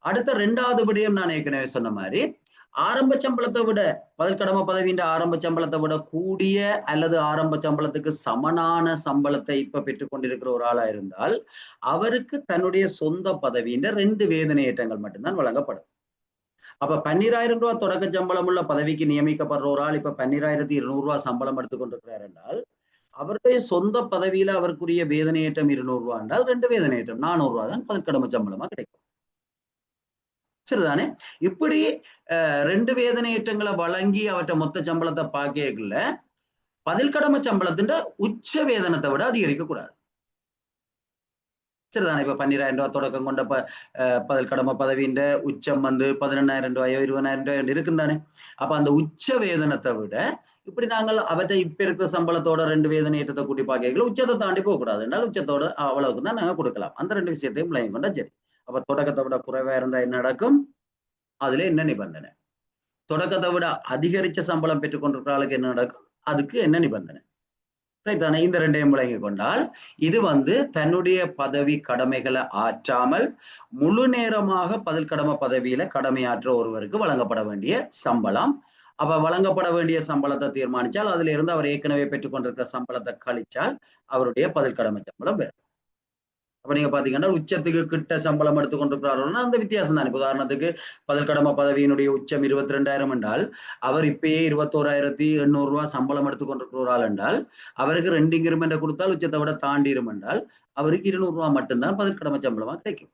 அடுத்த 2வது விடயம் நான் ஏற்கனவே சொன்ன மாதிரி ஆரம்ப சம்பளத்தை விட பதில் கடமை பதவியின் ஆரம்ப சம்பளத்தை விட கூடிய அல்லது ஆரம்ப சம்பளத்துக்கு சமனான சம்பளத்தை இப்ப பெற்றுக் கொண்டிருக்கிற ஒரு ஆளா இருந்தால் அவருக்கு தன்னுடைய சொந்த பதவியின் 2 வேதனையேற்றங்கள் மட்டும்தான் வழங்கப்படும். அப்ப 12,000 ரூபாய் தொடக்க சம்பளம் உள்ள பதவிக்கு நியமிக்கப்படுற ஒரு ஆள் இப்ப 12,200 ரூபாய் சம்பளம் எடுத்துக்கொண்டிருக்கிறார் என்றால் அவருடைய சொந்த பதவியில அவருக்குரிய வேதனையேற்றம் 200 ரூபாய் என்றால் 2 வேதனையேற்றம் 400 ரூபாய் தான் பதில் கடமை சம்பளமா கிடைக்கும். சரிதானே. இப்படி 2 வேதனையேற்றங்களை வழங்கி அவற்றை மொத்த சம்பளத்தை பார்க்கல பதில் கடமை சம்பளத்தின் உச்ச வேதனத்தை விட அதிகரிக்க கூடாது. சரிதானே. இப்ப 12,000 ரூபாய் தொடக்கம் கொண்ட பதில் கடமை பதவியின் உச்சம் 11,000 ரூபாயோ 20,000 ரூபாயோ இருக்கும் தானே. அப்ப அந்த உச்ச வேதனத்தை விட இப்படி நாங்கள் அவற்றை இப்ப இருக்கிற சம்பளத்தோட 2 வேதனையேற்றத்தை கூட்டி பார்க்கல உச்சத்தை தாண்டி போக கூடாது என்றால் உச்சத்தோட அவ்வளவுக்கு தான் நாங்க கொடுக்கலாம். அந்த 2 விஷயத்தையும் விளங்கி கொண்டா சரி. அப்ப தொடக்கத்தை விட குறைவா இருந்தா என்ன நடக்கும், அதுல என்ன நிபந்தனை, தொடக்கத்தை விட அதிகரிச்ச சம்பளம் பெற்றுக் கொண்டிருக்கிற என்ன நடக்கும், அதுக்கு என்ன நிபந்தனை. தானே. இந்த 2ஐயும் விளங்கி கொண்டால் இது தன்னுடைய பதவி கடமைகளை ஆற்றாமல் முழு நேரமாக பதில் கடமை பதவியில கடமையாற்ற ஒருவருக்கு வழங்கப்பட வேண்டிய சம்பளம். அப்ப வழங்கப்பட வேண்டிய சம்பளத்தை தீர்மானிச்சால் அதுல இருந்து அவர் ஏற்கனவே பெற்றுக்கொண்டிருக்கிற சம்பளத்தை கழிச்சால் அவருடைய பதில் கடமை சம்பளம் பெறும். அப்ப நீங்க பாத்தீங்கன்னா உச்சத்துக்கு கிட்ட சம்பளம் எடுத்துக்கொண்டிருக்கிறார்கள் அந்த வித்தியாசம் தான். உதாரணத்துக்கு பதில் கடமை பதவியினுடைய உச்சம் 22,000 என்றால் அவர் இப்பயே 21,800 ரூபாய் சம்பளம் எடுத்துக்கொண்டிருக்கிறார் என்றால் அவருக்கு 2 இன்கிரிமெண்ட் கொடுத்தால் உச்சத்தை விட தாண்டிடும் என்றால் அவருக்கு 200 ரூபாய் மட்டும்தான் பதில் கடமை சம்பளமா கிடைக்கும்.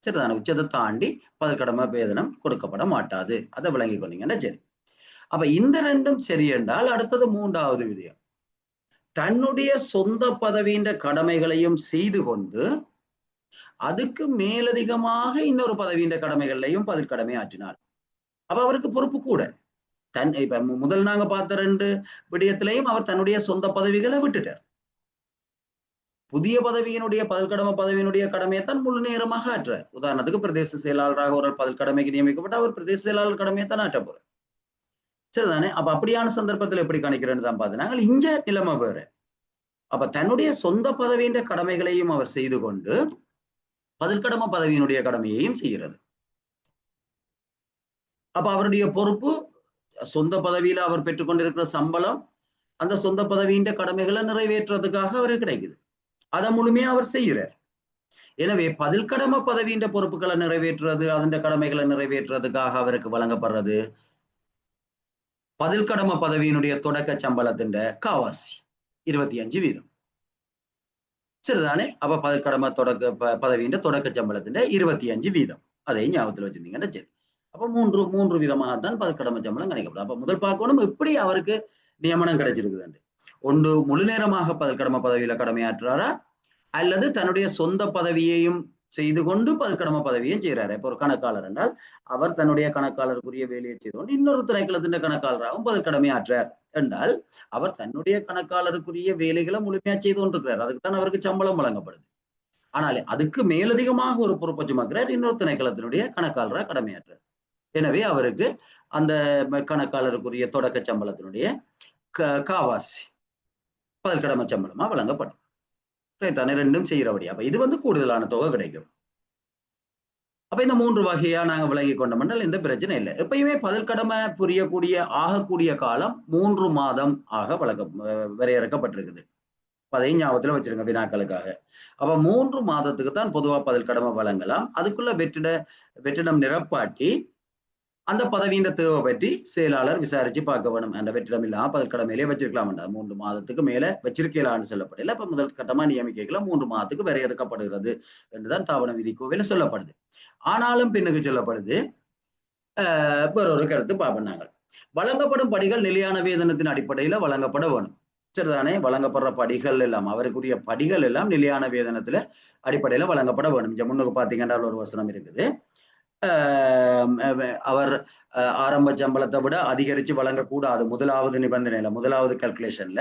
சரிதானே, உச்சத்தை தாண்டி பதற்கடமை வேதனம் கொடுக்கப்பட மாட்டாது. அதை விளங்கி கொண்டீங்கன்னா சரி. அப்ப இந்த ரெண்டும் சரி என்றால் அடுத்தது மூன்றாவது விடயம், தன்னுடைய சொந்த பதவியின் கடமைகளையும் செய்து கொண்டு அதுக்கு மேலதிகமாக இன்னொரு பதவியின் கடமைகளையும் பதில் ஆற்றினார். அப்ப அவருக்கு பொறுப்பு கூட. இப்ப முதல் நாங்க பார்த்த 2 விடயத்திலையும் அவர் தன்னுடைய சொந்த பதவிகளை விட்டுட்டார். புதிய பதவியினுடைய பதில்கடமை பதவியினுடைய கடமையை தான் முழு நேரமாக ஆற்றார். உதாரணத்துக்கு பிரதேச செயலாளராக ஒரு பதில்கடமைக்கு நியமிக்கப்பட்ட அவர் பிரதேச செயலாளர் கடமையை தான் ஆற்ற போறார். சரிதானே. அப்ப அப்படியான சந்தர்ப்பத்தில் எப்படி கணிக்கிறேன்னு தான் பார்த்தீங்கன்னா இங்க நிலைமை வேற. அப்ப தன்னுடைய சொந்த பதவியின் கடமைகளையும் அவர் செய்து கொண்டு பதில்கடமை பதவியினுடைய கடமையையும் செய்கிறது. அப்ப அவருடைய பொறுப்பு சொந்த பதவியில அவர் பெற்றுக்கொண்டிருக்கிற சம்பளம் அந்த சொந்த பதவியின் கடமைகளை நிறைவேற்றுறதுக்காக அவருக்கு கிடைக்குது. அதை முழுமையா அவர் செய்கிறார். எனவே பதில்கடமை பதவியின் பொறுப்புகளை நிறைவேற்றுறது, அதன் கடமைகளை நிறைவேற்றுறதுக்காக அவருக்கு வழங்கப்படுறது பதில்கடமை பதவியினுடைய தொடக்க சம்பளத்தின் காவாசி 25%. சரிதானே. அப்ப பதில்கடமை பதவியின் தொடக்க சம்பளத்தின் 25%. அதை ஞாபகத்தில் வச்சிருந்தீங்கன்னா சரி. அப்ப மூன்று விதமாகத்தான் பதில்கடமை சம்பளம் கிடைக்கப்படும். அப்ப முதல் பார்க்கணும் எப்படி அவருக்கு நியமனம் கிடைச்சிருக்குது. ஒன்று முழு நேரமாக பதில்கடமை பதவியில கடமையாற்றுறாரா, அல்லது தன்னுடைய சொந்த பதவியையும் செய்து கொண்டு பதில்கடமை பதவியும் செய்யறாரு. இப்போ ஒரு கணக்காளர் என்றால் அவர் தன்னுடைய கணக்காளருக்குரிய வேலையை செய்து கொண்டு இன்னொரு திணைக்களத்தின் கணக்காளராகவும் பதில்கடமை ஆற்றார் என்றால் அவர் தன்னுடைய கணக்காளருக்குரிய வேலைகளை முழுமையா செய்து கொண்டிருக்கிறார். அதுக்குத்தான் அவருக்கு சம்பளம் வழங்கப்படுது. ஆனால் அதுக்கு மேலதிகமாக ஒரு பொறுப்பை சுமக்கிறார், இன்னொரு திணைக்களத்தினுடைய கணக்காளராக கடமையாற்றார். எனவே அவருக்கு அந்த கணக்காளருக்குரிய தொடக்க சம்பளத்தினுடைய காவாசி பதில்கடமை சம்பளமா வழங்கப்படும். தானே, ரெண்டும் செய்யறபடி. அப்ப இது கூடுதலான தொகை கிடைக்கும். அப்ப இந்த 3 வகையா நாங்க விளங்கி கொண்டோம் என்றால் எந்த பிரச்சனை இல்லை. எப்பயுமே பதில்கடமை புரியக்கூடிய ஆகக்கூடிய காலம் 3 மாதம் ஆக வரையறுக்கப்பட்டிருக்குது. அதையும் ஞாபகத்துல வச்சிருங்க வினாக்களுக்காக. அப்ப 3 மாதத்துக்கு தான் பொதுவா பதில்கடமை வழங்கலாம். அதுக்குள்ள வெற்றிடம் நிரப்பாட்டி அந்த பதவியின் தேவை பற்றி செயலாளர் விசாரிச்சு பார்க்க வேணும். அந்த வெற்றிடம் இல்லாம பதில்கடமையிலே வச்சிருக்கலாம். 3 மாதத்துக்கு மேல வச்சிருக்கலான்னு சொல்லப்படல. அப்ப முதல் கட்டமா நியமிக்கலாம் 3 மாதத்துக்கு வரையறுக்கப்படுகிறது என்றுதான் தாவன விதிக்கோவையில சொல்லப்படுது. ஆனாலும் பின்னுக்கு சொல்லப்படுது வேறொரு கருத்து பாப்பனாங்க. வழங்கப்படும் படிகள் நிலையான வேதனத்தின் அடிப்படையில வழங்கப்பட வேணும். சரிதானே. வழங்கப்படுற படிகள் எல்லாம் அவருக்குரிய படிகள் எல்லாம் நிலையான வேதனத்துல அடிப்படையில வழங்கப்பட வேணும். இங்க முன்னுக்கு பாத்தீங்கன்னா ஒரு வசனம் இருக்குது, அவர் ஆரம்ப சம்பளத்தை விட அதிகரிச்சு வழங்கக்கூடாது முதலாவது நிபந்தனையில, முதலாவது கல்குலேஷன்ல.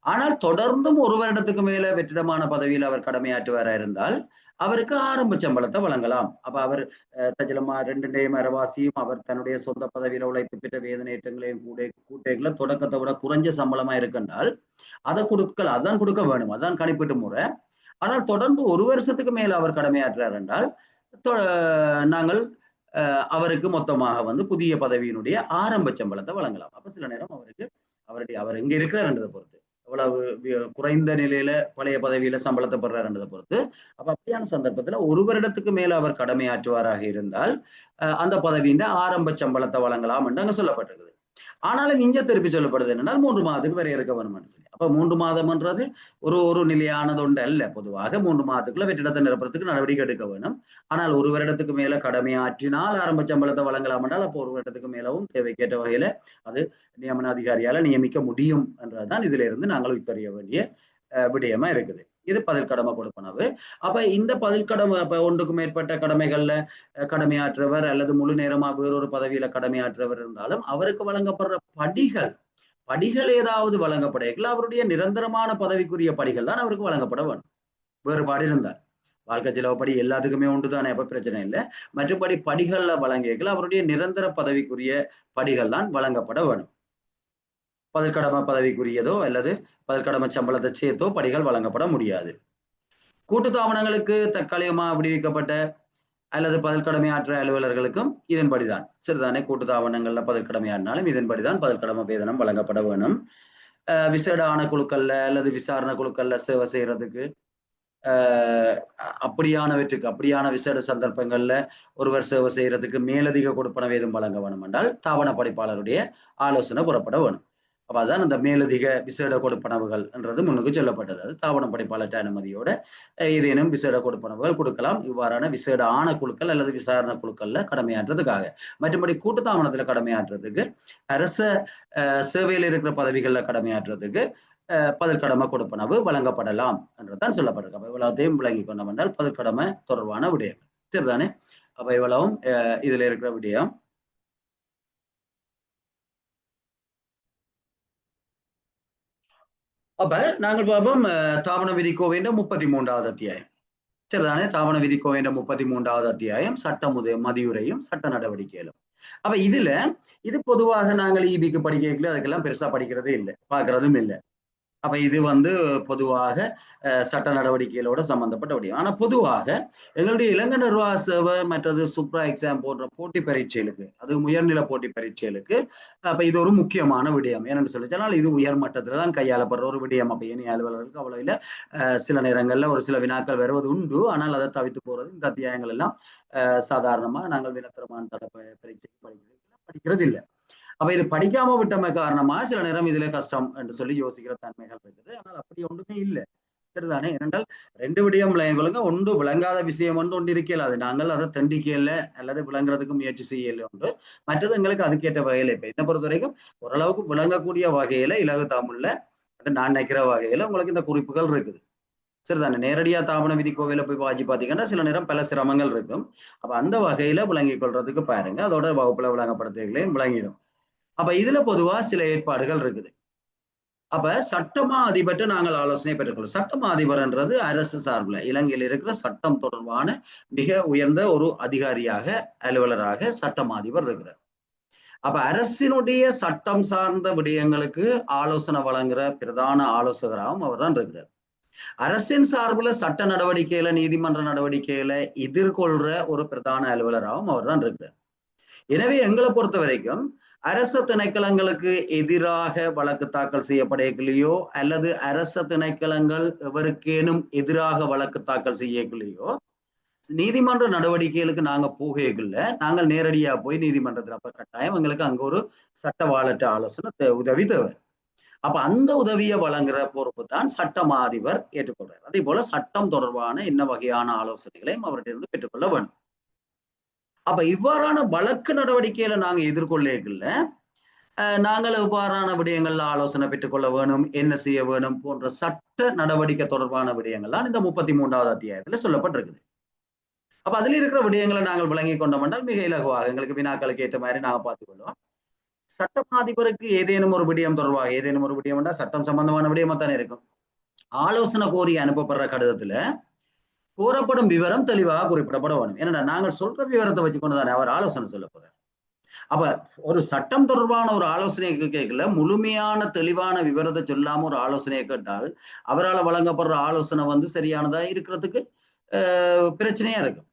ஆனால் தொடர்ந்தும் 1 வருடத்துக்கு மேல வெற்றிடமான பதவியில் அவர் கடமையாற்றுவாரா இருந்தால் அவருக்கு ஆரம்ப சம்பளத்தை வழங்கலாம். அப்ப அவர் தஜலமா 2 மரவாசியும் அவர் தன்னுடைய சொந்த பதவியில உழைப்பு பெற்ற வேதனேற்றங்களையும் கூட்டைகளை தொடக்கத்தை விட குறைஞ்ச சம்பளமா இருக்கின்றால் அதை கொடுக்கலாம். அதான் கொடுக்க வேணும். அதான் கணிப்பீட்டு முறை. ஆனால் தொடர்ந்து 1 வருஷத்துக்கு மேல அவர் கடமையாற்றார் என்றால் நாங்கள் அவருக்கு மொத்தமாக புதிய பதவியினுடைய ஆரம்ப சம்பளத்தை வழங்கலாம். அப்ப சில நேரம் அவர் எங்க இருக்கிறார்ன்றதை பொறுத்து, எவ்வளவு குறைந்த நிலையில பழைய பதவியில சம்பளத்தை பெறாருன்றதை பொறுத்து, அப்ப அப்படியான சந்தர்ப்பத்துல 1 வருடத்துக்கு மேல அவர் கடமையாற்றுவாராக இருந்தால் அந்த பதவியின் ஆரம்ப சம்பளத்தை வழங்கலாம் என்று அங்க சொல்லப்பட்டிருக்குது. ஆனாலும் இங்க திருப்பி சொல்லப்படுது என்னன்னா 3 மாதத்துக்கு வரையறுக்க வேணும்னு சொல்லி. அப்ப 3 மாதம்ன்றது ஒரு நிலையானது ஒன்று அல்ல. பொதுவாக 3 மாதத்துக்குள்ள வெற்றிடத்தை நிரப்புறதுக்கு நடவடிக்கை எடுக்க வேணும். ஆனால் 1 வருடத்துக்கு மேல கடமையாற்றினால் ஆரம்ப சம்பளத்தை வழங்கலாம் என்றால் அப்போ 1 வருடத்துக்கு மேலவும் தேவைக்கேற்ற வகையில அது நியமன அதிகாரியால நியமிக்க முடியும் என்றதுதான் இதுல இருந்து நாங்கள் தெரிய வேண்டிய விடயமா இருக்குது. இது பதில்கடமை கொடுப்பனவு. அப்ப இந்த பதில்கடமை ஒன்றுக்கு மேற்பட்ட கடமைகள்ல கடமையாற்றவர் அல்லது முழு நேரமா வேறொரு பதவியில கடமையாற்றவர் இருந்தாலும் அவருக்கு வழங்கப்படுற படிகள் ஏதாவது வழங்கப்படையல அவருடைய நிரந்தரமான பதவிக்குரிய படிகள் தான் அவருக்கு வழங்கப்பட வேணும். வேறுபாடு இருந்தால் வாழ்க்கை செலவுப்படி எல்லாத்துக்குமே உண்டுதானே, அப்ப பிரச்சனை இல்லை. மற்றபடி படிகள்ல வழங்கியல அவருடைய நிரந்தர பதவிக்குரிய படிகள் தான் வழங்கப்பட வேணும். பதில்கடமை பதவிக்குரியதோ அல்லது பதில்கடமை சம்பளத்தை சேர்த்தோ படிகள் வழங்கப்பட முடியாது. கூட்டுத்தாபனங்களுக்கு தற்காலிகமா விடுவிக்கப்பட்ட அல்லது பதில்கடமையாற்ற அலுவலர்களுக்கும் இதன்படிதான். சரிதானே. கூட்டுத்தாபனங்கள்ல பதில்கடமையாடினாலும் இதன்படிதான் பதில்கடமை வேதனம் வழங்கப்பட வேணும். விசேட ஆணைக்குழுக்கள்ல அல்லது விசாரணை குழுக்கள்ல சேவை செய்யறதுக்கு அப்படியான விசேட சந்தர்ப்பங்கள்ல ஒருவர் சேவை செய்யறதுக்கு மேலதிக கொடுப்பனவு ஏதும் வழங்க வேணும் என்றால் தாவன படிப்பாளருடைய ஆலோசனை புறப்பட வேணும். அப்ப அதான் அந்த மேலதிக விசேட கொடுப்பனவுகள் என்றது முன்னுக்கு சொல்லப்பட்டது. அது தாபன படைப்பாளர் அனுமதியோட ஏதேனும் விசேட கொடுப்பனவுகள் கொடுக்கலாம். இவ்வாறான விசேட ஆணைக்குழுக்கள் அல்லது விசாரணை குழுக்கள்ல கடமையாற்றுறதுக்காக. மற்றபடி கூட்டுத்தாபனத்துல கடமையாற்றுறதுக்கு அரச சேவையில் இருக்கிற பதவிகள்ல கடமையாற்றுறதுக்கு பதிற்கடமை கொடுப்பனவு வழங்கப்படலாம் என்றுதான் சொல்லப்பட்டிருக்கு. அப்ப இவ்வளவுத்தையும் விளங்கி கொண்டோம் என்றால் பதிற்கடமை தொடர்பான விடயங்கள் சரிதானே. அப்ப இவ்வளவும் இதுல இருக்கிற விடயம். அப்ப நாங்கள் பார்ப்போம் தாபன விதிக்கோவையின் 33வது அத்தியாயம் சரிதானே. தாபன விதிக்கோவையின் 33வது அத்தியாயம் சட்ட மதியுரையும் சட்ட நடவடிக்கைகளும். அப்ப இதுல இது பொதுவாக நாங்கள் ஈபிக்கு படிக்கல அதுக்கெல்லாம் பெருசா படிக்கிறதே இல்லை, பார்க்கறதும் இல்லை. அப்ப இது பொதுவாக சட்ட நடவடிக்கைகளோட சம்பந்தப்பட்ட விடயம். ஆனா பொதுவாக எங்களுடைய இலங்கை நிர்வாக சேவை மற்றது சுப்ரா எக்ஸாம் போன்ற போட்டி பரீட்சைகளுக்கு, அது உயர்நிலை போட்டி பரீட்சைகளுக்கு அப்ப இது ஒரு முக்கியமான விடயம். ஏன்னு சொல்லிச்சால் இது உயர் மட்டத்துல தான் கையாளப்படுற ஒரு விடயம். அப்ப இனி அலுவலர்களுக்கு அவ்வளவு சில நேரங்கள்ல ஒரு சில வினாக்கள் வருவது உண்டு. ஆனால் அதை தவிர்த்து போறது இந்த அத்தியாயங்கள் எல்லாம் சாதாரணமா நாங்கள் வினத்திரமான தட பரீட்சைக்கு படிக்கிறது இல்லை. அப்ப இது படிக்காம விட்டமை காரணமா சில நேரம் இதுல கஷ்டம் என்று சொல்லி யோசிக்கிற தன்மைகள் இருக்குது. ஆனால் அப்படி ஒன்றுமே இல்லை சரிதானே. ஏனென்றால் ரெண்டு விடயம் விளங்க ஒன்று விளங்காத விஷயம் ஒன்று இருக்கல, அது நாங்கள் அதை தண்டிக்கல அல்லது விளங்குறதுக்கு முயற்சி செய்யல ஒன்று. மற்றது எங்களுக்கு அதுக்கேற்ற வகையில இப்ப என்னை பொறுத்த வரைக்கும் ஓரளவுக்கு விளங்கக்கூடிய வகையில இலகு தமிழ்ல நான் நினைக்கிற வகையில உங்களுக்கு இந்த குறிப்புகள் இருக்குது சரிதானே. நேரடியா தாபன விதிக்கோவையில போய் வாசி பாத்தீங்கன்னா சில நேரம் பல சிரமங்கள் இருக்கும். அப்ப அந்த வகையில விளங்கிக் கொள்றதுக்கு பாருங்க, அதோட வகுப்புல விளங்கப்படுத்துகளையும் விளங்கிடும். அப்ப இதுல பொதுவா சில ஏற்பாடுகள் இருக்குது. அப்ப சட்டமா அதிபர்கிட்ட நாங்கள் ஆலோசனை பெற்றுக்கொள்ளும். சட்டமா அதிபர்ன்றது அரசு சார்பில் இலங்கையில் இருக்கிற சட்டம் தொடர்பான மிக உயர்ந்த ஒரு அதிகாரியாக அலுவலராக சட்டமா அதிபர் இருக்கிறார். அப்ப அரசினுடைய சட்டம் சார்ந்த விடயங்களுக்கு ஆலோசனை வழங்குற பிரதான ஆலோசகராகவும் அவர் தான் இருக்கிறார். அரசின் சார்பில் சட்ட நடவடிக்கையில நீதிமன்ற நடவடிக்கையில எதிர்கொள்ற ஒரு பிரதான அலுவலராகவும் அவர் தான் இருக்கிறார். எனவே எங்களை பொறுத்த வரைக்கும் அரச திணைக்களங்களுக்கு எதிராக வழக்கு தாக்கல் செய்யப்படலையோ அல்லது அரச திணைக்களங்கள் எவருக்கேனும் எதிராக வழக்கு தாக்கல் செய்யலையோ நீதிமன்ற நடவடிக்கைகளுக்கு நாங்க போகல, நாங்கள் நேரடியா போய் நீதிமன்றத்தில் அப்ப கட்டாயம் எங்களுக்கு அங்க ஒரு சட்ட வாழற்ற ஆலோசனை உதவி தேவை. அப்ப அந்த உதவியை வழங்குற பொறுப்பு தான் சட்டமா அதிபர் ஏற்றுக்கொள்றார். அதே போல சட்டம் தொடர்பான என்ன வகையான ஆலோசனைகளையும் அவர்கிட்ட பெற்றுக்கொள்ள வேண்டும். அப்ப இவ்வாறான வழக்கு நடவடிக்கையில நாங்க எதிர்கொள்ளல நாங்கள் எவ்வாறான விடயங்கள்ல ஆலோசனை பெற்றுக்கொள்ள வேணும், என்ன செய்ய வேணும் போன்ற சட்ட நடவடிக்கை தொடர்பான விடயங்கள்லாம் இந்த 33வது அத்தியாயத்துல சொல்லப்பட்டிருக்குது. அப்ப அதுல இருக்கிற விடயங்களை நாங்கள் விளங்கி கொண்டோம் என்றால் மிக இலகுவாக எங்களுக்கு வினாக்களுக்கு ஏற்ற மாதிரி நாங்க பார்த்துக்கொள்வோம். சட்டமாதிபருக்கு ஏதேனும் ஒரு விடயம் தொடர்பாக ஏதேனும் ஒரு விடயம் என்றால் சட்டம் சம்பந்தமான விடயமா தானே இருக்கும். ஆலோசனை கோரி அனுப்பப்படுற கடிதத்துல கோரப்படும் விவரம் தெளிவாக குறிப்பிடப்பட வேணும். ஏன்னா நாங்கள் சொல்ற விவரத்தை வச்சுக்கொண்டுதானே அவர் ஆலோசனை சொல்ல போறார். அப்ப ஒரு சட்டம் தொடர்பான ஒரு ஆலோசனையை கேட்கல முழுமையான தெளிவான விவரத்தை சொல்லாம ஒரு ஆலோசனையை கேட்டால் அவரால் வழங்கப்படுற ஆலோசனை சரியானதா இருக்கிறதுக்கு பிரச்சனையா இருக்கும்.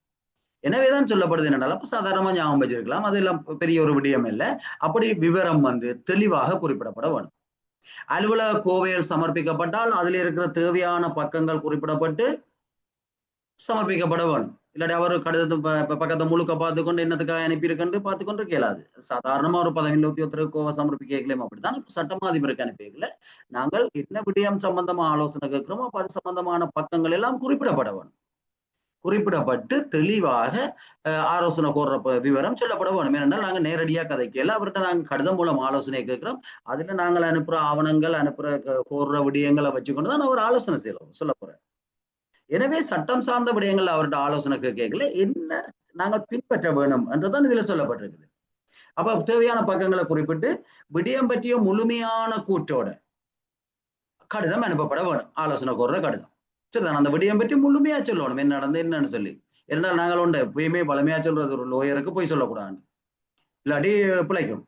எனவேதான் சொல்லப்படுது என்னென்றால் அப்ப சாதாரணமா ஞாபகம் வச்சிருக்கலாம், அதெல்லாம் பெரிய ஒரு விடயம் இல்லை. அப்படி விவரம் தெளிவாக குறிப்பிடப்பட வேணும். அலுவலக கோவையில் சமர்ப்பிக்கப்பட்டால் அதுல இருக்கிற தேவையான பக்கங்கள் குறிப்பிடப்பட்டு சமர்ப்பிக்கப்பட வேணும். இல்லாட்டி அவர் கடிதத்தை பக்கத்தை முழுக்க பார்த்துக்கொண்டு என்னத்துக்காக அனுப்பியிருக்கேன் பார்த்துக்கொண்டு கேளாது. சாதாரணமா ஒரு பதவியில் உத்தியோகத்திற்கு கோவை சமர்ப்பிக்கலாம். அப்படித்தான் இப்ப சட்டமாதிபருக்கு அனுப்பிக்கல நாங்கள் என்ன விடயம் சம்பந்தமா ஆலோசனை கேட்கிறோமோ அப்ப அது சம்பந்தமான பக்கங்கள் எல்லாம் குறிப்பிடப்பட வேணும். குறிப்பிடப்பட்டு தெளிவாக ஆலோசனை கோர்ற விவரம் சொல்லப்பட வேணும். ஏனென்றால் நாங்கள் நேரடியாக கதைக்கல, அவர்கிட்ட நாங்கள் கடிதம் மூலம் ஆலோசனை கேட்கிறோம். அதுல நாங்கள் அனுப்புற ஆவணங்கள் அனுப்புற கோர்ற விடயங்களை வச்சுக்கொண்டு தான் அவர் ஆலோசனை சொல்ல போறார். எனவே சட்டம் சார்ந்த விடயங்கள் அவர்கிட்ட ஆலோசனை கேட்கல என்ன நாங்கள் பின்பற்ற வேணும் என்றுதான் இதுல சொல்லப்பட்டிருக்குது. அப்ப தேவையான பக்கங்களை குறிப்பிட்டு விடயம் பற்றிய முழுமையான கூற்றோட கடிதம் அனுப்பப்பட வேணும். ஆலோசனை கோர்ற கடிதம் சரிதான். அந்த விடயம் பற்றி முழுமையா சொல்லணும் என்ன நடந்து என்னன்னு சொல்லி. இருந்தால் நாங்கள் உண்டு எப்பயுமே பழமையா சொல்றது ஒரு லோயருக்கு போய் சொல்லக்கூடாது, இல்லாட்டி பிழைக்கும்.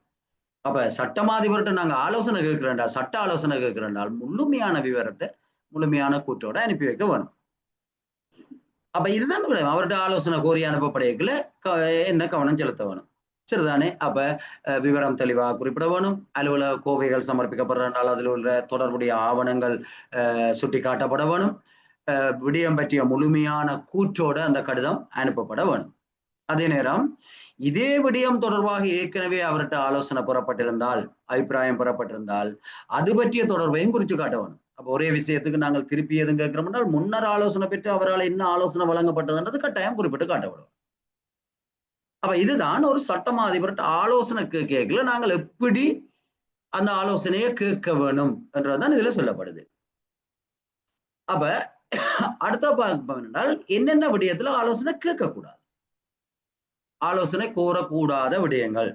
அப்ப சட்டமாதிபர்கிட்ட நாங்க ஆலோசனை கேட்கிறேன்டா சட்ட ஆலோசனை கேட்கிறேன்டால் முழுமையான விவரத்தை முழுமையான கூற்றோட அனுப்பி வைக்க வேணும். அப்ப இதுதான் அவர்கிட்ட ஆலோசனை கோரி அனுப்பப்படையக்குள்ள என்ன கவனம் செலுத்த வேணும் சரிதானே. அப்ப விவரம் தெளிவாக குறிப்பிட வேணும். அலுவலக கோவைகள் சமர்ப்பிக்கப்படுறதால் அதில் உள்ள தொடர்புடைய ஆவணங்கள் சுட்டி காட்டப்பட வேணும். விடயம் பற்றிய முழுமையான கூற்றோட அந்த கடிதம் அனுப்பப்பட வேணும். அதே நேரம் இதே விடயம் தொடர்பாக ஏற்கனவே அவர்கிட்ட ஆலோசனை பெறப்பட்டிருந்தால், அபிப்பிராயம் பெறப்பட்டிருந்தால், அது பற்றிய தொடர்பையும் குறித்து காட்டணும். அப்ப ஒரே விஷயத்துக்கு நாங்கள் திருப்பி எதுவும் கேட்கிறோம் என்றால், முன்னர் ஆலோசனை பெற்று அவரால் என்ன ஆலோசனை வழங்கப்பட்டதுன்றது கட்டாயம் குறிப்பிட்டு காட்டப்படும். அப்ப இதுதான் ஒரு சட்டமா அதிபர்கிட்ட ஆலோசனை கேட்கல நாங்கள் எப்படி அந்த ஆலோசனையை கேட்க வேணும் என்றதுதான் இதுல சொல்லப்படுது. அப்ப அடுத்த பார்ப்போம் என்றால் என்னென்ன விடயத்துல ஆலோசனை கேட்கக்கூடாது, ஆலோசனை கோரக்கூடாத விடயங்கள்.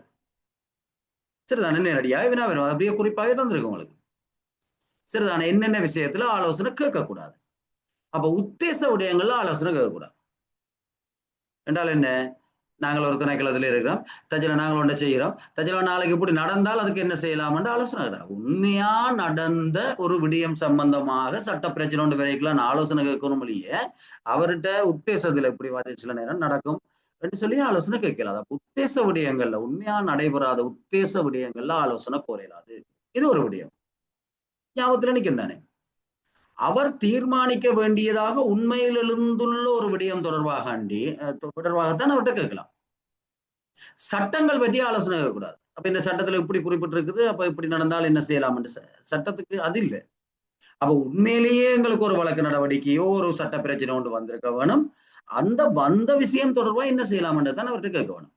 சரிதானே? நேரடியாக வினா வரும், அப்படியே குறிப்பாகவே தந்திருக்கு உங்களுக்கு. சரிதானே? என்னென்ன விஷயத்துல ஆலோசனை கேட்கக்கூடாது. அப்ப உத்தேச விடயங்கள்ல ஆலோசனை கேட்கக்கூடாது என்றால் என்ன? நாங்கள் ஒரு திணைக்களத்துல இருக்கிறோம், தஜில நாங்கள் ஒன்றை செய்கிறோம், தஜில நாளைக்கு இப்படி நடந்தால் அதுக்கு என்ன செய்யலாம்னு ஆலோசனை கிடையாது. உண்மையா நடந்த ஒரு விடயம் சம்பந்தமாக சட்ட பிரச்சனை ஒன்று வரைக்கலாம் ஆலோசனை கேட்கணும் இல்லையே, அவர்கிட்ட உத்தேசத்துல இப்படி வர சில நேரம் நடக்கும் என்று சொல்லி ஆலோசனை கேட்கலாது. உத்தேச விடயங்கள்ல, உண்மையா நடைபெறாத உத்தேச விடயங்கள்ல ஆலோசனை கோரலாது. இது ஒரு விடயம் ஞாபகத்துல நிற்கும் தானே. அவர் தீர்மானிக்க வேண்டியதாக உண்மையில் எழுந்துள்ள ஒரு விடயம் தொடர்பாகத்தான் அவர்கிட்ட கேட்கலாம். சட்டங்கள் பற்றி ஆலோசனை கேட்கக்கூடாது. அப்ப இந்த சட்டத்துல இப்படி குறிப்பிட்டிருக்குது, அப்ப இப்படி நடந்தால் என்ன செய்யலாம் என்று சட்டத்துக்கு அது இல்லை. அப்ப உண்மையிலேயே எங்களுக்கு ஒரு வழக்கு நடவடிக்கையோ ஒரு சட்ட பிரச்சனை ஒன்று வந்திருக்க வேணும், அந்த வந்த விஷயம் தொடர்பா என்ன செய்யலாம் என்றுதான் அவர்கிட்ட கேட்க வேணும்.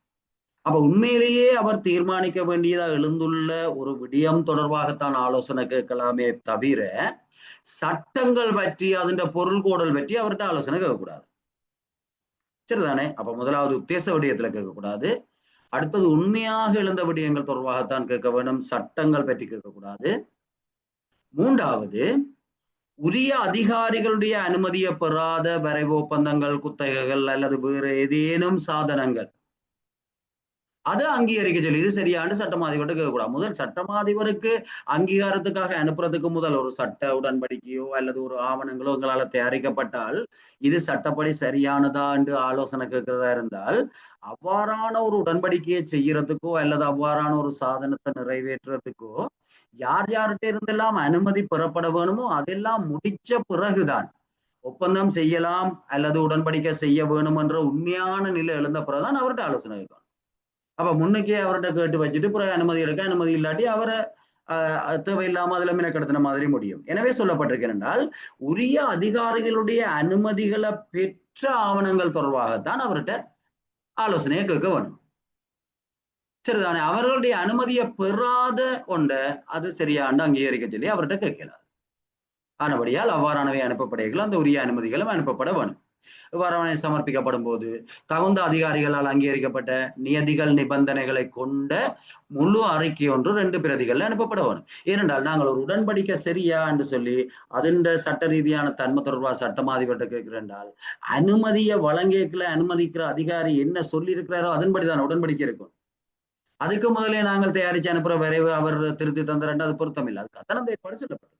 அப்ப உண்மையிலேயே அவர் தீர்மானிக்க வேண்டியதாக எழுந்துள்ள ஒரு விடயம் தொடர்பாகத்தான் ஆலோசனை கேட்கலாமே தவிர சட்டங்கள் பற்றி அதன் பொருள் கோடல் பற்றி அவர்கிட்ட ஆலோசனை கேட்கக்கூடாது. சரிதானே? அப்ப முதலாவது உத்தேச விடயத்துல கேட்கக்கூடாது, அடுத்தது உண்மையாக எழுந்த விடயங்கள் தொடர்பாகத்தான் கேட்க வேண்டும், சட்டங்கள் பற்றி கேட்கக்கூடாது. மூன்றாவது, உரிய அதிகாரிகளுடைய அனுமதியை பெறாத வரைவு ஒப்பந்தங்கள், குத்தகைகள் அல்லது வேறு ஏதேனும் சாதனங்கள் அதை அங்கீகரிக்க சொல்லி, இது சரியான சட்டமாதிபர்கிட்ட கேட்கக்கூடாது. முதல் சட்டமாதிபருக்கு அங்கீகாரத்துக்காக அனுப்புறதுக்கு முதல் ஒரு சட்ட உடன்படிக்கையோ அல்லது ஒரு ஆவணங்களோ உங்களால தயாரிக்கப்பட்டால் இது சட்டப்படி சரியானதா என்று ஆலோசனை கேட்கிறதா இருந்தால் அவ்வாறான ஒரு உடன்படிக்கையை செய்யறதுக்கோ அல்லது அவ்வாறான ஒரு சாதனத்தை நிறைவேற்றுறதுக்கோ யார் யார்கிட்ட இருந்தெல்லாம் அனுமதி பெறப்பட வேணுமோ அதெல்லாம் முடிச்ச பிறகுதான் ஒப்பந்தம் செய்யலாம் அல்லது உடன்படிக்கை செய்ய வேணும் என்ற உண்மையான நிலை எழுந்த பிறகுதான் அவர்கிட்ட ஆலோசனை கேட்கணும். அப்ப முன்னுக்கே அவர்கிட்ட கேட்டு வச்சுட்டு பிறகு அனுமதி எடுக்க, அனுமதி இல்லாட்டி அவரை தேவையில்லாம அதுல மினக்கெடுத்தின மாதிரி முடியும். எனவே சொல்லப்பட்டிருக்கிறேன் என்றால் உரிய அதிகாரிகளுடைய அனுமதிகளை பெற்ற ஆவணங்கள் தொடர்பாகத்தான் அவர்கிட்ட ஆலோசனையை கேட்க வேணும். சரிதானே? அவர்களுடைய அனுமதியை பெறாத கொண்ட அது சரியாண்டு அங்கீகரிக்க சொல்லி அவர்கிட்ட கேட்கலாம். ஆனபடியால் அவ்வாறானவை அனுப்பப்படைகள் அந்த உரிய அனுமதிகளும் அனுப்பப்பட வேணும். வரவணை சமர்ப்பிக்கப்படும் போது தகுந்த அதிகாரிகளால் அங்கீகரிக்கப்பட்ட நியதிகள் நிபந்தனைகளை கொண்ட முழு அறிக்கை ஒன்று 2 பிரதிகள் அனுப்பப்பட வேணும். ஏனென்றால் நாங்கள் ஒரு உடன்படிக்கை சரியா என்று சொல்லி அதன் சட்ட ரீதியான தன்மை தொடர்பாக சட்டமாதிபர்கிட்ட கேட்கிறேன்றால் அனுமதியை வழங்கிக்கல அனுமதிக்கிற அதிகாரி என்ன சொல்லி இருக்கிறாரோ அதன்படிதான் உடன்படிக்கை இருக்கும். அதுக்கு முதலே நாங்கள் தயாரிச்சு அனுப்புற விரைவு அவர் திருத்தி தந்துறேன், அது பொருத்தம் இல்லை. அதுக்கு அத்தனை அந்த ஏற்பாடு சொல்லப்பட்டது.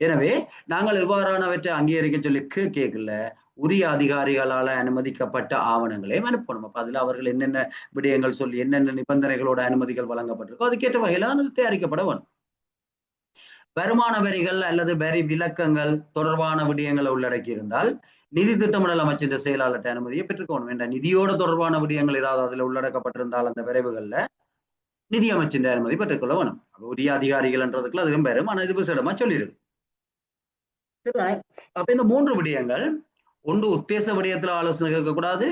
எனவே நாங்கள் எவ்வாறானவற்றை அங்கீகரிக்க சொல்லி கேட்கல உரிய அதிகாரிகளால் அனுமதிக்கப்பட்ட ஆவணங்களையும் அனுப்பணும். அப்ப அதுல அவர்கள் என்னென்ன விடயங்கள் சொல்லி என்னென்ன நிபந்தனைகளோட அனுமதிகள் வழங்கப்பட்டிருக்கோ அதுக்கேற்ற வகையில அது தயாரிக்கப்பட வேணும். வருமான வரிகள் அல்லது வரி விலக்கங்கள் தொடர்பான விடயங்களை உள்ளடக்கி இருந்தால் நிதி திட்டமிடல் அமைச்சின் செயலாளர்கிட்ட அனுமதியை பெற்றுக்கணும். என்ற நிதியோட தொடர்பான விடயங்கள் ஏதாவது அதுல உள்ளடக்கப்பட்டிருந்தால் அந்த விரைவுகள்ல நிதி அமைச்சின் அனுமதி பெற்றுக்கொள்ள வேணும். உரிய அதிகாரிகள் என்றதுக்குள்ள அதுவும் பெறும், ஆனா இது விசேடமா சொல்லியிருக்கு. அப்ப இந்த 3 விடயங்கள், ஒன்று உத்தேச விடயத்துல ஆலோசனை கேட்கக்கூடாது,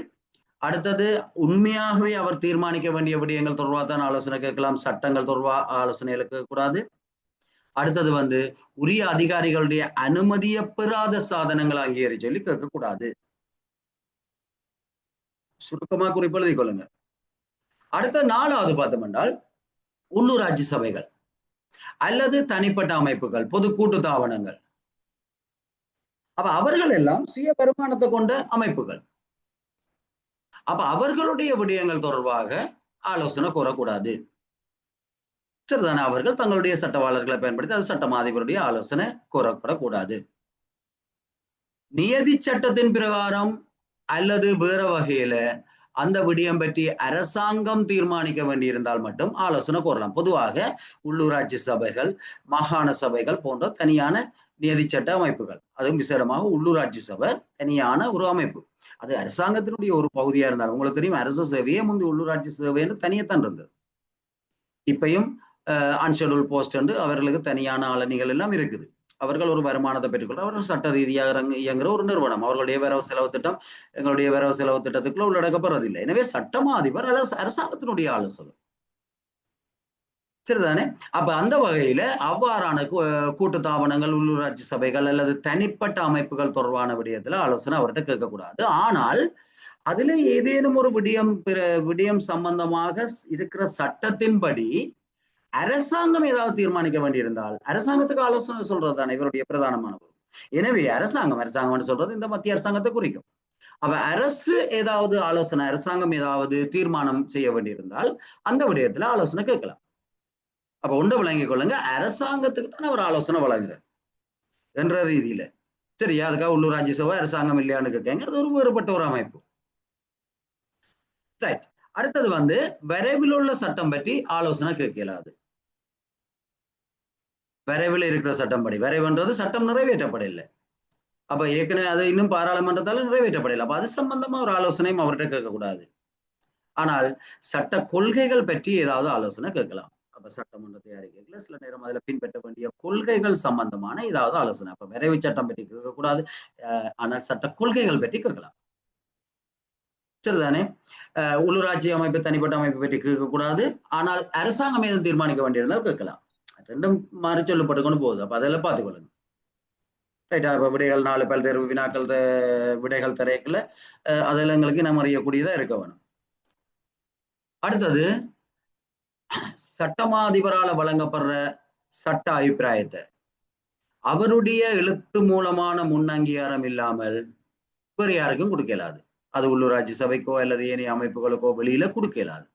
அடுத்தது உண்மையாகவே அவர் தீர்மானிக்க வேண்டிய விடயங்கள் தொடர்பாக தான் ஆலோசனை கேட்கலாம், சட்டங்கள் தொடர்பாக ஆலோசனைகளை கேட்கக்கூடாது. அடுத்தது உரிய அதிகாரிகளுடைய அனுமதியை பெறாத சாதனங்கள் அங்கீகரி சொல்லி கேட்கக்கூடாது. சுருக்கமா குறிப்பு எழுதி கொள்ளுங்க. அடுத்த 4வது பார்த்தோம் என்றால் உள்ளூராட்சி சபைகள் அல்லது தனிப்பட்ட அமைப்புகள், பொது கூட்டு தாவனங்கள். அப்ப அவர்கள் எல்லாம் சுய வருமானத்தை கொண்ட அமைப்புகள். அப்ப அவர்களுடைய விடயங்கள் தொடர்பாக ஆலோசனை கூறக்கூடாது. சரிதானே? அவர்கள் தங்களுடைய சட்டவாளர்களை பயன்படுத்தி அது சட்ட அதிபருடைய ஆலோசனை கூறப்படக்கூடாது. நியதி சட்டத்தின் பிரகாரம் அல்லது வேற வகையில அந்த விடயம் பற்றி அரசாங்கம் தீர்மானிக்க வேண்டியிருந்தால் மட்டும் ஆலோசனை கூறலாம். பொதுவாக உள்ளூராட்சி சபைகள், மாகாண சபைகள் போன்ற தனியான நியதி சட்ட அமைப்புகள், அதுவும் விசேடமாக உள்ளூராட்சி சபை தனியான ஒரு அமைப்பு. அது அரசாங்கத்தினுடைய ஒரு பகுதியா இருந்தாலும் உங்களுக்கு தெரியும், அரசு சேவையே முந்தி உள்ளூராட்சி சேவைன்னு தனியத்தான் இருந்தது. இப்பயும் அன்ஷெடியூல் போஸ்ட் என்று அவர்களுக்கு தனியான ஆளணிகள் எல்லாம் இருக்குது. அவர்கள் ஒரு வருமானத்தை பெற்றுக்கொள்ள அவர்கள் சட்ட ரீதியாக இயங்குகிற ஒரு நிறுவனம். அவர்களுடைய வரவு செலவு திட்டம் எங்களுடைய வரவு செலவு திட்டத்துக்குள்ள உள்ளடக்கப்படுறதில்லை. எனவே சட்டமா அதிபர் அரசாங்கத்தினுடைய ஆலோசகர், சரிதானே? அப்ப அந்த வகையில அவ்வாறான கூட்டு தாபனங்கள், உள்ளூராட்சி சபைகள் அல்லது தனிப்பட்ட அமைப்புகள் தொடர்பான விடயத்துல ஆலோசனை அவர்கிட்ட கேட்கக்கூடாது. ஆனால் அதுல ஏதேனும் ஒரு விடயம் சம்பந்தமாக இருக்கிற சட்டத்தின்படி அரசாங்கம் ஏதாவது தீர்மானிக்க வேண்டியிருந்தால் அரசாங்கத்துக்கு ஆலோசனை சொல்றது தானே இவருடைய பிரதானமான பொறுப்பு. எனவே அரசாங்கம் சொல்றது இந்த மத்திய அரசாங்கத்தை குறிக்கும். அப்ப அரசு ஏதாவது அரசாங்கம் ஏதாவது தீர்மானம் செய்ய வேண்டியிருந்தால் அந்த விடயத்துல ஆலோசனை கேட்கலாம். அப்ப ஒன்றை விளங்கிக் கொள்ளுங்க, அரசாங்கத்துக்கு தான் அவர் ஆலோசனை வழங்குறார் என்ற ரீதியில. சரியா? அதுக்காக உள்ளூராட்சி சபை அரசாங்கம் இல்லையான்னு கேட்காங்க, அது ஒரு வேறுபட்ட ஒரு அமைப்பு. ரைட். அடுத்தது விரைவில் உள்ள சட்டம் பற்றி ஆலோசனை கேட்கலாது. விரைவில் இருக்கிற சட்டம் படி, விரைவுன்றது சட்டம் நிறைவேற்றப்படவில்லை. அப்ப ஏற்கனவே அது இன்னும் பாராளுமன்றத்தால நிறைவேற்றப்படலை. அப்ப அது சம்பந்தமா ஒரு ஆலோசனையும் அவர்கிட்ட கேட்கக்கூடாது. ஆனால் சட்ட கொள்கைகள் பற்றி ஏதாவது ஆலோசனை கேட்கலாம். அப்ப சட்டமன்ற தயாரிக்கல சில நேரம் அதுல பின்பற்ற வேண்டிய கொள்கைகள் சம்பந்தமான ஏதாவது ஆலோசனை. அப்ப விரைவு சட்டம் பற்றி கேட்கக்கூடாது, ஆனால் சட்ட கொள்கைகள் பற்றி கேட்கலாம். சரிதானே? உள்ளூராட்சி அமைப்பு, தனிப்பட்ட அமைப்பு பற்றி கேட்கக்கூடாது, ஆனால் அரசாங்கம் எதுவும் தீர்மானிக்க வேண்டியிருந்தால் கேட்கலாம். ரெண்டும் மாறி சொல்லப்பட்டு கொண்டு போகுது. அப்ப அதெல்லாம் பார்த்துக்கொள்ளுங்க. ரைட்டா? இப்ப விடைகள் 4 பல் தேர்வு வினாக்கள் விடைகள் தரைக்கல அதெல்லாம் எங்களுக்கு நம்ம அறியக்கூடியதா இருக்க வேணும். அடுத்தது சட்டமா அதிபரால வழங்கப்படுற சட்ட அபிப்பிராயத்தை அவருடைய எழுத்து மூலமான முன் அங்கீகாரம் இல்லாமல் வேறு யாருக்கும் கொடுக்கலாது. அது உள்ளூராட்சி சபைக்கோ அல்லது ஏனைய அமைப்புகளுக்கோ வெளியில கொடுக்கலாது.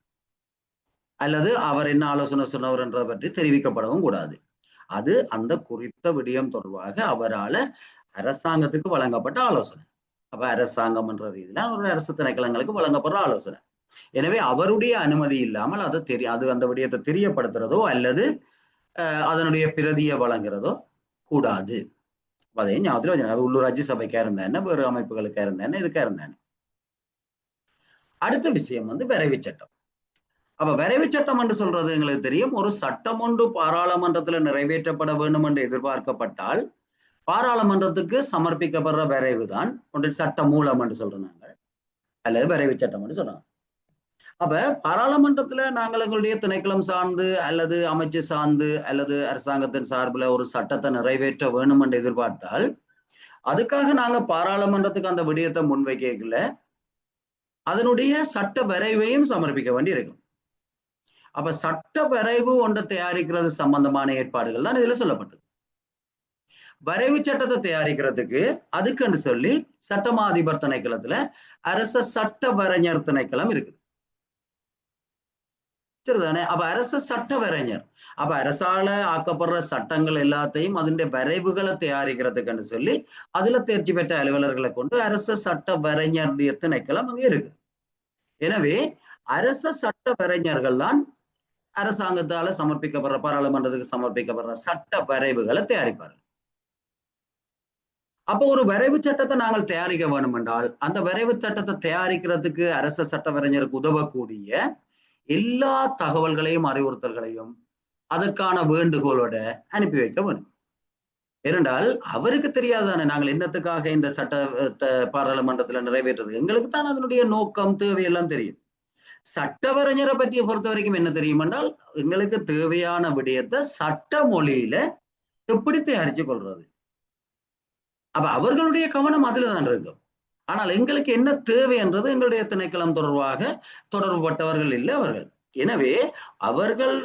அல்லது அவர் என்ன ஆலோசனை சொன்னவர் என்றதை பற்றி தெரிவிக்கப்படவும் கூடாது. அது அந்த குறித்த விடயம் தொடர்பாக அவரால் அரசாங்கத்துக்கு வழங்கப்பட்ட ஆலோசனை. அப்ப அரசாங்கம் என்ற ரீதியில ஒரு அரசு திணைக்களங்களுக்கு வழங்கப்படுற ஆலோசனை. எனவே அவருடைய அனுமதி இல்லாமல் அது அந்த விடயத்தை தெரியப்படுத்துறதோ அல்லது அதனுடைய பிரதியை வழங்குறதோ கூடாது. அதே ஞாபகத்தில் வச்சுக்கணும். அது உள்ளூராட்சி சபைக்கா இருந்தா என்ன, வேறு அமைப்புகளுக்கா இருந்தா என்ன, இதுக்கா இருந்தா என்ன. அடுத்த விஷயம் விரைவு சட்டம். அப்ப விரைவு சட்டம் என்று சொல்றது எங்களுக்கு தெரியும், ஒரு சட்டம் ஒன்று பாராளுமன்றத்துல நிறைவேற்றப்பட வேண்டும் என்று எதிர்பார்க்கப்பட்டால் பாராளுமன்றத்துக்கு சமர்ப்பிக்கப்படுற விரைவு தான் ஒன்று சட்ட மூலம் என்று சொல்றோம் நாங்கள், அல்லது விரைவு சட்டம் என்று சொல்றோம். அப்ப பாராளுமன்றத்துல நாங்கள் எங்களுடைய திணைக்களம் சார்ந்து அல்லது அமைச்சு சார்ந்து அல்லது அரசாங்கத்தின் சார்பில் ஒரு சட்டத்தை நிறைவேற்ற வேணும் என்று எதிர்பார்த்தால் அதுக்காக நாங்க பாராளுமன்றத்துக்கு அந்த விடயத்தை முன்வைக்கல அதனுடைய சட்ட வரைவையும் சமர்ப்பிக்க வேண்டி இருக்கும். அப்ப சட்ட வரைவு ஒன்றை தயாரிக்கிறது சம்பந்தமான ஏற்பாடுகள் தான் இதுல சொல்லப்பட்டது. வரைவு சட்டத்தை தயாரிக்கிறதுக்கு அதுக்குன்னு சொல்லி சட்டமா அதிபர் திணைக்களத்துல அரச சட்ட வரைஞர் திணைக்களம் இருக்குது. சரிதானே? அப்ப அரச சட்ட வரைஞர், அப்ப அரசால ஆக்கப்படுற சட்டங்கள் எல்லாத்தையும் அதனுடைய வரைவுகளை தயாரிக்கிறதுக்குன்னு சொல்லி அதுல தேர்ச்சி பெற்ற அலுவலர்களை கொண்டு அரச சட்ட வரைஞருடைய திணைக்களம் அங்கே இருக்கு. எனவே அரச சட்ட வரைஞர்கள் தான் அரசாங்கத்தால சமர்ப்பிக்கப்படுற பாராளுமன்றத்துக்கு சமர்ப்பிக்கப்படுற சட்ட வரைவுகளை தயாரிப்பார்கள். அப்போ ஒரு வரைவு சட்டத்தை நாங்கள் தயாரிக்க வேண்டும் என்றால் அந்த வரைவு சட்டத்தை தயாரிக்கிறதுக்கு அரச சட்ட வரைஞருக்கு உதவக்கூடிய எல்லா தகவல்களையும் அறிவுறுத்தல்களையும் அதற்கான வேண்டுகோளோட அனுப்பி வைக்க வேண்டும். ஏனென்றால் அவருக்கு தெரியாதானே நாங்கள் என்னத்துக்காக இந்த சட்ட பாராளுமன்றத்துல நிறைவேற்றுறது, எங்களுக்கு தான் அதனுடைய நோக்கம் தேவையெல்லாம் தெரியும். சட்டவரைஞரை பற்றிய பொறுத்த வரைக்கும் என்ன தெரியும் என்றால் எங்களுக்கு தேவையான விடயத்தை சட்ட மொழியில எப்படி தயாரிச்சு கொள்றது. அப்ப அவர்களுடைய கவனம் அதுல தான் இருக்கும். ஆனால் எங்களுக்கு என்ன தேவை என்றது எங்களுடைய திணைக்களம் தொடர்பாக தொடர்புபட்டவர்கள் இல்லை அவர்கள். எனவே அவர்கள்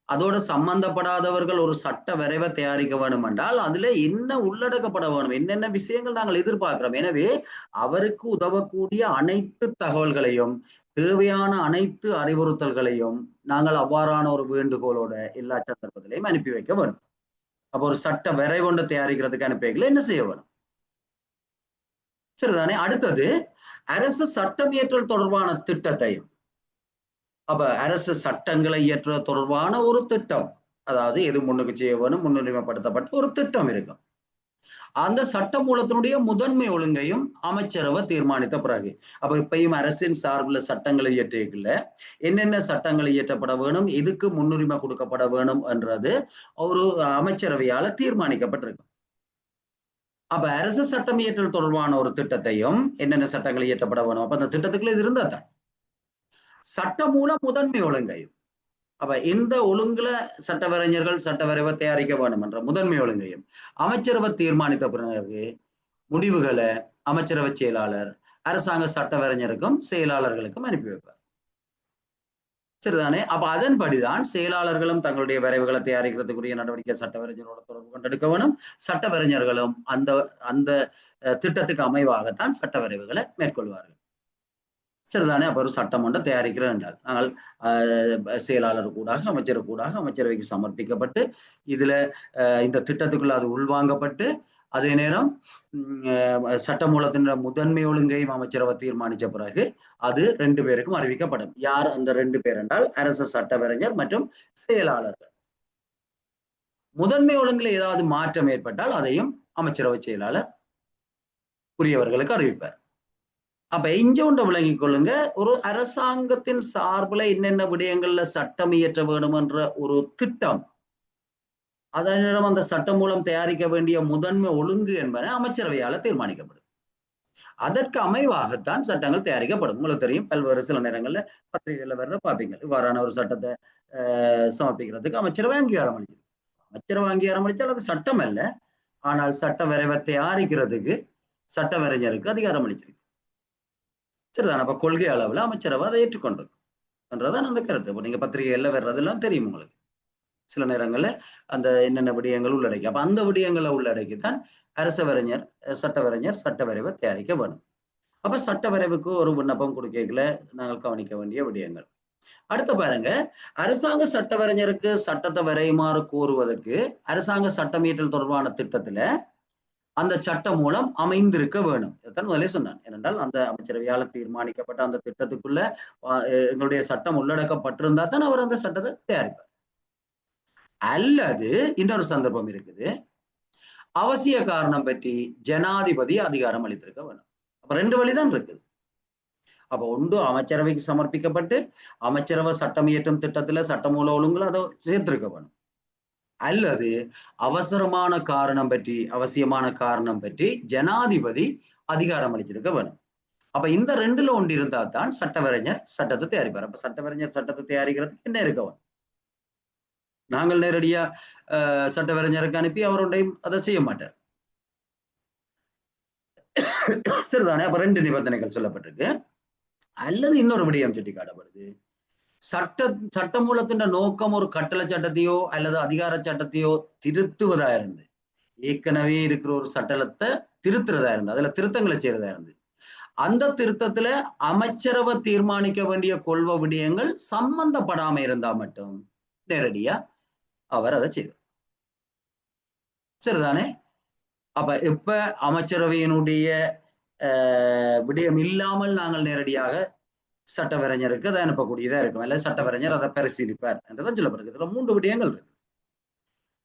அதோட சம்பந்தப்படாதவர்கள் ஒரு சட்ட வரைவை தயாரிக்க வேண்டும் என்றால் அதுல என்ன உள்ளடக்கப்பட வேணும், என்னென்ன விஷயங்கள் நாங்கள் எதிர்பார்க்கிறோம். எனவே அவருக்கு உதவக்கூடிய அனைத்து தகவல்களையும் தேவையான அனைத்து அறிவுறுத்தல்களையும் நாங்கள் அவ்வாறான ஒரு வேண்டுகோளோட எல்லா சந்தர்ப்பத்திலையும் அனுப்பி வைக்க வேணும். அப்போ ஒரு சட்ட வரைவொன்றை தயாரிக்கிறதுக்கு அனுப்பி வைக்கல என்ன செய்ய வேணும். சரிதானே? அடுத்தது அரசு சட்டம் இயற்றல் தொடர்பான திட்டத்தையும், அப்ப அரசு சட்டங்களை இயற்ற தொடர்பான ஒரு திட்டம், அதாவது எது முன்னுக்கு செய்ய வேணும் முன்னுரிமைப்படுத்தப்பட்ட ஒரு திட்டம் இருக்கும். அந்த சட்ட மூலத்தினுடைய முதன்மை ஒழுங்கையும் அமைச்சரவை தீர்மானித்த பிறகு. அப்ப இப்பயும் அரசின் சார்பில் சட்டங்களை இயற்றிக்கல என்னென்ன சட்டங்கள் இயற்றப்பட வேணும், எதுக்கு முன்னுரிமை கொடுக்கப்பட வேணும் என்றது ஒரு அமைச்சரவையால தீர்மானிக்கப்பட்டிருக்கு. அப்ப அரசு சட்டம் இயற்றல் தொடர்பான ஒரு திட்டத்தையும் என்னென்ன சட்டங்கள் இயற்றப்பட வேணும், அப்ப அந்த திட்டத்துக்குள்ள இது இருந்தா தான் சட்ட மூலம் முதன்மை ஒழுங்கையும். அப்ப இந்த ஒழுங்குல சட்டவரைஞர்கள் சட்டவரைவை தயாரிக்க வேண்டும் என்ற முதன்மை ஒழுங்கையும் அமைச்சரவை தீர்மானித்த பிறகு முடிவுகளை அமைச்சரவை செயலாளர் அரசாங்க சட்டவரைஞருக்கும் செயலாளர்களுக்கும் அனுப்பி வைப்பார். சரிதானே? அப்ப அதன்படிதான் செயலாளர்களும் தங்களுடைய வரைவுகளை தயாரிக்கிறதுக்குரிய நடவடிக்கை சட்டவரைஞரோட தொடர்பு கொண்டெடுக்க வேணும். சட்டவரைஞர்களும் அந்த அந்த திட்டத்துக்கு அமைவாகத்தான் சட்ட வரைவுகளை மேற்கொள்வார்கள். சரிதானே? அப்ப ஒரு சட்டம் ஒன்றை தயாரிக்கிறோம் என்றால் நாங்கள் செயலாளர் கூடாக அமைச்சர் கூடாக அமைச்சரவைக்கு சமர்ப்பிக்கப்பட்டு இதுல இந்த திட்டத்துக்குள்ள அது உள்வாங்கப்பட்டு அதே நேரம் சட்டமூலத்தின் முதன்மை ஒழுங்கையும் அமைச்சரவை தீர்மானிச்ச பிறகு அது 2 பேருக்கும் அறிவிக்கப்படும். யார் அந்த 2 பேர் என்றால் அரசு சட்டவரைஞர் மற்றும் செயலாளர்கள். முதன்மை ஒழுங்குல ஏதாவது மாற்றம் ஏற்பட்டால் அதையும் அமைச்சரவை செயலாளர் உரியவர்களுக்கு அறிவிப்பார். அப்ப இங்க ஒன்றை விளங்கிக் கொள்ளுங்க, ஒரு அரசாங்கத்தின் சார்பில் என்னென்ன விடயங்கள்ல சட்டம் இயற்ற வேண்டும் என்ற ஒரு திட்டம், அதே நேரம் அந்த சட்டம் மூலம் தயாரிக்க வேண்டிய முதன்மை ஒழுங்கு என்பன அமைச்சரவையால தீர்மானிக்கப்படும். அதற்கு அமைவாகத்தான் சட்டங்கள் தயாரிக்கப்படும். உங்களுக்கு தெரியும், பல்வேறு சில நேரங்கள்ல பத்திரிகைகள்ல வர்ற பார்ப்பீங்க, இவ்வாறான ஒரு சட்டத்தை சமர்ப்பிக்கிறதுக்கு அமைச்சரவை அங்கீகாரம் அளிச்சு. அமைச்சரவை அங்கீகாரம் அளிச்சால் அது சட்டம் அல்ல, ஆனால் சட்ட வரைவை தயாரிக்கிறதுக்கு சட்டவரைஞருக்கு அதிகாரம் அளிச்சிருக்கு. சரிதான். அப்ப கொள்கை அளவுல அமைச்சரவை அதை ஏற்றுக்கொண்டிருக்கு என்றதான் அந்த கருத்து. இப்போ நீங்க பத்திரிகைகள்ல வர்றதெல்லாம் தெரியும் உங்களுக்கு. சில நேரங்கள்ல அந்த என்னென்ன விடயங்கள் உள்ளடக்கி, அப்ப அந்த விடயங்களை உள்ளடக்கித்தான் அரசவரைஞர் சட்டவரைஞர் சட்ட வரைவை தயாரிக்க வேணும். அப்ப சட்ட வரைவுக்கு ஒரு விண்ணப்பம் கொடுக்கல நாங்கள் கவனிக்க வேண்டிய விடயங்கள். அடுத்த பாருங்க, அரசாங்க சட்டவரைஞருக்கு சட்டத்தை வரையுமாறு கோருவதற்கு அரசாங்க சட்டம் இயற்றல் தொடர்பான திட்டத்துல அந்த சட்டம் மூலம் அமைந்திருக்க வேணும். இதைத்தான் முதலே சொன்னான். ஏனென்றால் அந்த அமைச்சரவையால் தீர்மானிக்கப்பட்ட அந்த திட்டத்துக்குள்ள எங்களுடைய சட்டம் உள்ளடக்கப்பட்டிருந்தா தான் அவர் அந்த சட்டத்தை தயாரிப்பார். அல்லது இன்னொரு சந்தர்ப்பம் இருக்குது, அவசிய காரணம் பற்றி ஜனாதிபதி அதிகாரம் அளித்திருக்க வேணும். அப்ப 2 வழிதான் இருக்குது. அப்ப ஒன்று அமைச்சரவைக்கு சமர்ப்பிக்கப்பட்டு அமைச்சரவை சட்டம் இயற்றும் திட்டத்துல சட்டமூல ஒழுங்குல அதை சேர்த்திருக்க வேணும். அல்லது அவசரமான காரணம் பற்றி அவசியமான காரணம் பற்றி ஜனாதிபதி அதிகாரம் அளிச்சிருக்க வேணும். அப்ப இந்த 2ல ஒன்று இருந்தா தான் சட்டவரைஞர் சட்டத்தை தயாரிப்பார். அப்ப சட்டவரைஞர் சட்டத்தை தயாரிக்கிறதுக்கு என்ன இருக்க வேணும்? நாங்கள் நேரடியா சட்டவரைஞருக்கு அனுப்பி அவருடையும் அதை செய்ய மாட்டார். சரிதானே? அப்ப 2 நிபந்தனைகள் சொல்லப்பட்டிருக்கு. அல்லது இன்னொரு விடயம் சுட்டி காட்டப்படுது, சட்டமூலத்தின் நோக்கம் ஒரு கட்டளை சட்டத்தையோ அல்லது அதிகார சட்டத்தையோ திருத்துவதா இருந்து, ஏற்கனவே இருக்கிற ஒரு சட்டத்தை திருத்துறதா இருந்து, அதுல திருத்தங்களை செய்யறதா இருந்து, அந்த திருத்தத்துல அமைச்சரவை தீர்மானிக்க வேண்டிய கொள்வ விடயங்கள் சம்பந்தப்படாம இருந்தா மட்டும் நேரடியா அவர் அதை செய்வார். சரிதானே? அப்ப இப்ப அமைச்சரவையினுடைய விடயம் இல்லாமல் நாங்கள் நேரடியாக சட்டவரைஞருக்கு அதை அனுப்பக்கூடியதா இருக்கும், அல்ல சட்டவரைஞர் அதை பரிசீலிப்பார் என்றுதான் சொல்லப்படுது. இதுல 3 விடயங்கள் இருக்கு.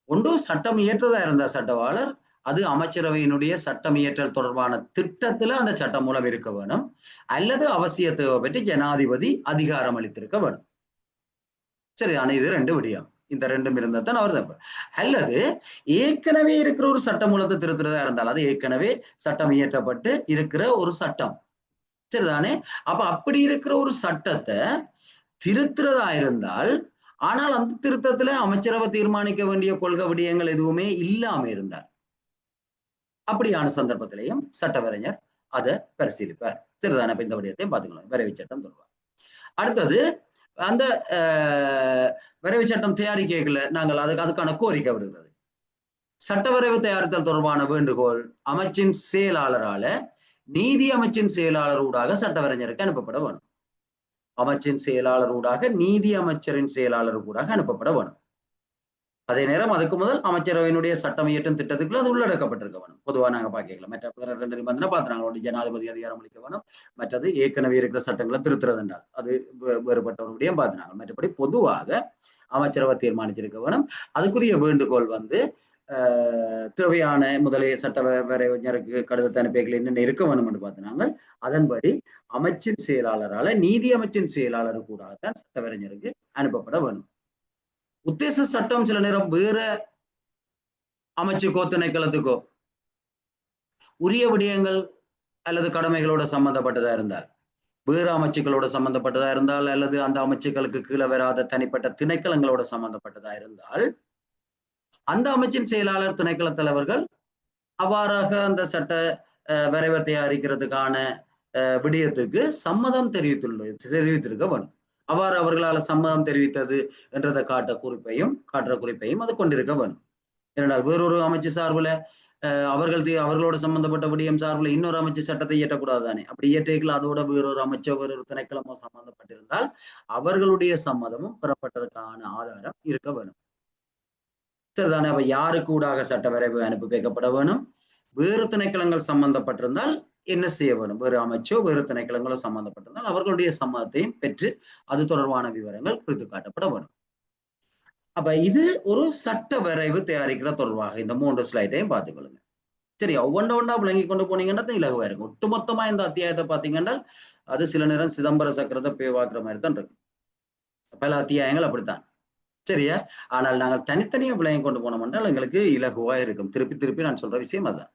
ஒன்று, சட்டம் இயற்றதா இருந்த சட்டவாளர் அது அமைச்சரவையினுடைய சட்டம் இயற்றல் தொடர்பான திட்டத்துல அந்த சட்டம் மூலம் இருக்க வேணும், அல்லது அவசிய தேவை பற்றி ஜனாதிபதி அதிகாரம் அளித்திருக்க வேணும். சரிதானே? இது 2 விடயம். இந்த 2ம் இருந்தா தான் அவர் தப்பு. அல்லது ஏற்கனவே இருக்கிற ஒரு சட்ட மூலத்தை திருத்துறதா இருந்தால், அது ஏற்கனவே சட்டம் இயற்றப்பட்டு இருக்கிற ஒரு சட்டம். சரிதானே? அப்ப அப்படி இருக்கிற ஒரு சட்டத்தை திருத்துறதா இருந்தால், ஆனால் அந்த திருத்தத்துல அமைச்சரவை தீர்மானிக்க வேண்டிய கொள்கை விடயங்கள் எதுவுமே இல்லாம இருந்தார், அப்படியான சந்தர்ப்பத்திலையும் சட்டவரைஞர் அதை பரிசீலிப்பார். சரிதானே? இப்ப இந்த விடயத்தையும் பார்த்துக்கலாம். வரைவு சட்டம் தொடர்பாக. அடுத்தது, அந்த வரைவு சட்டம் தயாரிக்கல நாங்கள் அதுக்கான கோரிக்கை விடுகிறது. சட்டவரைவு தயாரித்தல் தொடர்பான வேண்டுகோள் அமைச்சின் செயலாளரால நீதி அமைச்சின் செயலாளர் ஊடாக சட்டவரைஞருக்கு அனுப்பப்பட வேணும். அமைச்சின் செயலாளர் ஊடாக நீதி அமைச்சரின் செயலாளர் ஊடாக அனுப்பப்பட வேணும். அதே நேரம் அதுக்கு முதல் அமைச்சரவையினுடைய சட்டம் இயற்றும் திட்டத்துக்குள்ள அது உள்ளடக்கப்பட்டிருக்க வேணும். பொதுவாக நாங்க பார்க்கலாம். மற்ற 2 நிபந்தனை பார்த்து ஜனாதிபதி அதிகாரம் அளிக்க வேணும், மற்றது ஏற்கனவே இருக்கிற சட்டங்களை திருத்துறது என்றால் அது வேறுபட்ட ஒரு விடயம் பார்த்துனாங்க. மற்றபடி பொதுவாக அமைச்சரவை தீர்மானிச்சிருக்க வேணும். அதுக்குரிய வேண்டுகோள் தேவையான முதலிய சட்ட வரைஞருக்கு கடிதத்தை அனுப்பிகள் என்னென்ன இருக்க வேணும் என்று பார்த்தினாங்க. அதன்படி அமைச்சின் செயலாளரால நீதி அமைச்சின் செயலாளர் கூட தான் சட்டவரைஞருக்கு அனுப்பப்பட வேணும். உத்தேச சட்டம் சில நேரம் வேற அமைச்சுக்கோ திணைக்களத்துக்கோ உரிய விடயங்கள் அல்லது கடமைகளோட சம்பந்தப்பட்டதா இருந்தால், வேறு அமைச்சுக்களோட சம்பந்தப்பட்டதா இருந்தால், அல்லது அந்த அமைச்சுக்களுக்கு கீழே வராத தனிப்பட்ட திணைக்களங்களோட சம்பந்தப்பட்டதா இருந்தால், அந்த அமைச்சின் செயலாளர் திணைக்கள தலைவர்கள் அவ்வாறாக அந்த சட்ட வரைவை தயாரிக்கிறதுக்கான விடயத்துக்கு சம்மதம் தெரிவித்திருக்க வேணும். அவ்வாறு அவர்களால் சம்மதம் தெரிவித்தது என்றதை காட்டுற குறிப்பையும் அது கொண்டிருக்க வேணும். ஏனென்றால் வேறொரு அமைச்சு சார்பில் அவர்களோட சம்பந்தப்பட்ட விடயம் சார்பில் இன்னொரு அமைச்சு சட்டத்தை இயற்றக்கூடாது தானே. அப்படி இயற்றிக்கல அதோட வேறொரு அமைச்சோ வேறொரு திணைக்களமோ சம்பந்தப்பட்டிருந்தால் அவர்களுடைய சம்மதமும் பெறப்பட்டதுக்கான ஆதாரம் இருக்க வேணும். சரிதானே. அப்ப யாருக்கு ஊடாக சட்ட வரைவு அனுப்பி வைக்கப்பட வேணும்? வேறு திணைக்களங்கள் சம்பந்தப்பட்டிருந்தால் என்ன செய்ய வேணும்? வேறு அமைச்சோ வேறு திணைக்களங்களோ சம்பந்தப்பட்டிருந்தால் அவர்களுடைய சம்மதத்தையும் பெற்று அது தொடர்பான விவரங்கள் குறித்து காட்டப்பட வேணும். அப்ப இது ஒரு சட்ட வரைவு தயாரிக்கிற தொடர்பாக இந்த 3 ஸ்லைடையும் பார்த்துக்கொள்ளுங்க. சரி, ஒவ்வொன்றா விளங்கி கொண்டு போனீங்கன்னா தான் இலகுவா இருக்கும். ஒட்டுமொத்தமா இந்த அத்தியாயத்தை பார்த்தீங்கன்னா அது சில நேரம் சிதம்பர சக்கரத்தை பேவாக்குற மாதிரி தான் இருக்கும். பல அத்தியாயங்கள் அப்படித்தான். சரியா? ஆனால் நாங்கள் தனித்தனியா விளங்கி கொண்டு போனோம் என்றால் எங்களுக்கு இலகுவா இருக்கும். திருப்பி நான் சொல்ற விஷயம் அதுதான்.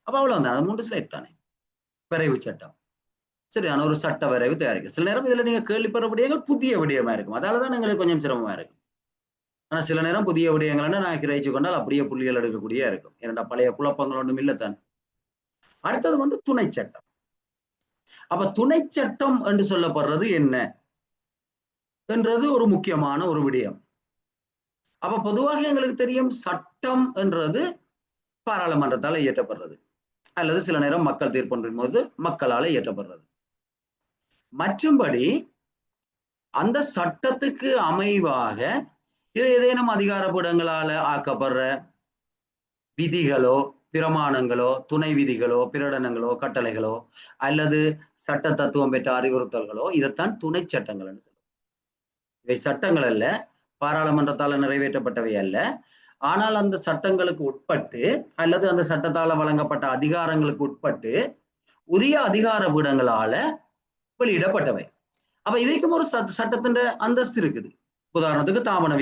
அப்ப அவ்வளவுதான். அது 3 ஸ்லைட் தானே. வரைவு சட்டம். சரியான ஒரு சட்ட வரைவு தயாரிக்க சில நேரம் இதுல நீங்க கேள்விப்படுற விடயங்கள் புதிய விடயமா இருக்கும். அதாலதான் எங்களுக்கு கொஞ்சம் சிரமமா இருக்கும். ஆனா சில நேரம் புதிய விடயங்கள்னா நான் கிரகிச்சு கொண்டால் அப்படியே புள்ளிகள் எடுக்கக்கூடிய இருக்கும். ஏன்னா பழைய குழப்பங்கள் ஒன்றும் இல்லைத்தான். அடுத்தது துணை சட்டம். அப்ப துணை சட்டம் என்று சொல்லப்படுறது என்ன என்றது ஒரு முக்கியமான ஒரு விடயம். அப்ப பொதுவாக எங்களுக்கு தெரியும் சட்டம் என்றது பாராளுமன்றத்தால் இயற்றப்படுறது அல்லது சில நேரம் மக்கள் தீர்ப்பொன்றின் போது மக்களால் இயற்றப்படுறது. மற்றும்படி அந்த சட்டத்துக்கு அமைவாக ஏதேனும் அதிகாரப்பீடங்களால ஆக்கப்படுற விதிகளோ பிரமாணங்களோ துணை விதிகளோ பிரடனங்களோ கட்டளைகளோ அல்லது சட்ட தத்துவம் பெற்ற அறிவுறுத்தல்களோ இதைத்தான் துணை சட்டங்கள் என்று சொல்லுவோம். இவை சட்டங்கள் அல்ல, பாராளுமன்றத்தால் நிறைவேற்றப்பட்டவை அல்ல. ஆனால் அந்த சட்டங்களுக்கு உட்பட்டு அல்லது அந்த சட்டத்தால வழங்கப்பட்ட அதிகாரங்களுக்கு உட்பட்டு உரிய அதிகார பீடங்களால வெளியிடப்பட்டவை. அப்ப இதைக்கும் ஒரு சட்டத்தின் அந்தஸ்து இருக்குது. உதாரணத்துக்கு தாவன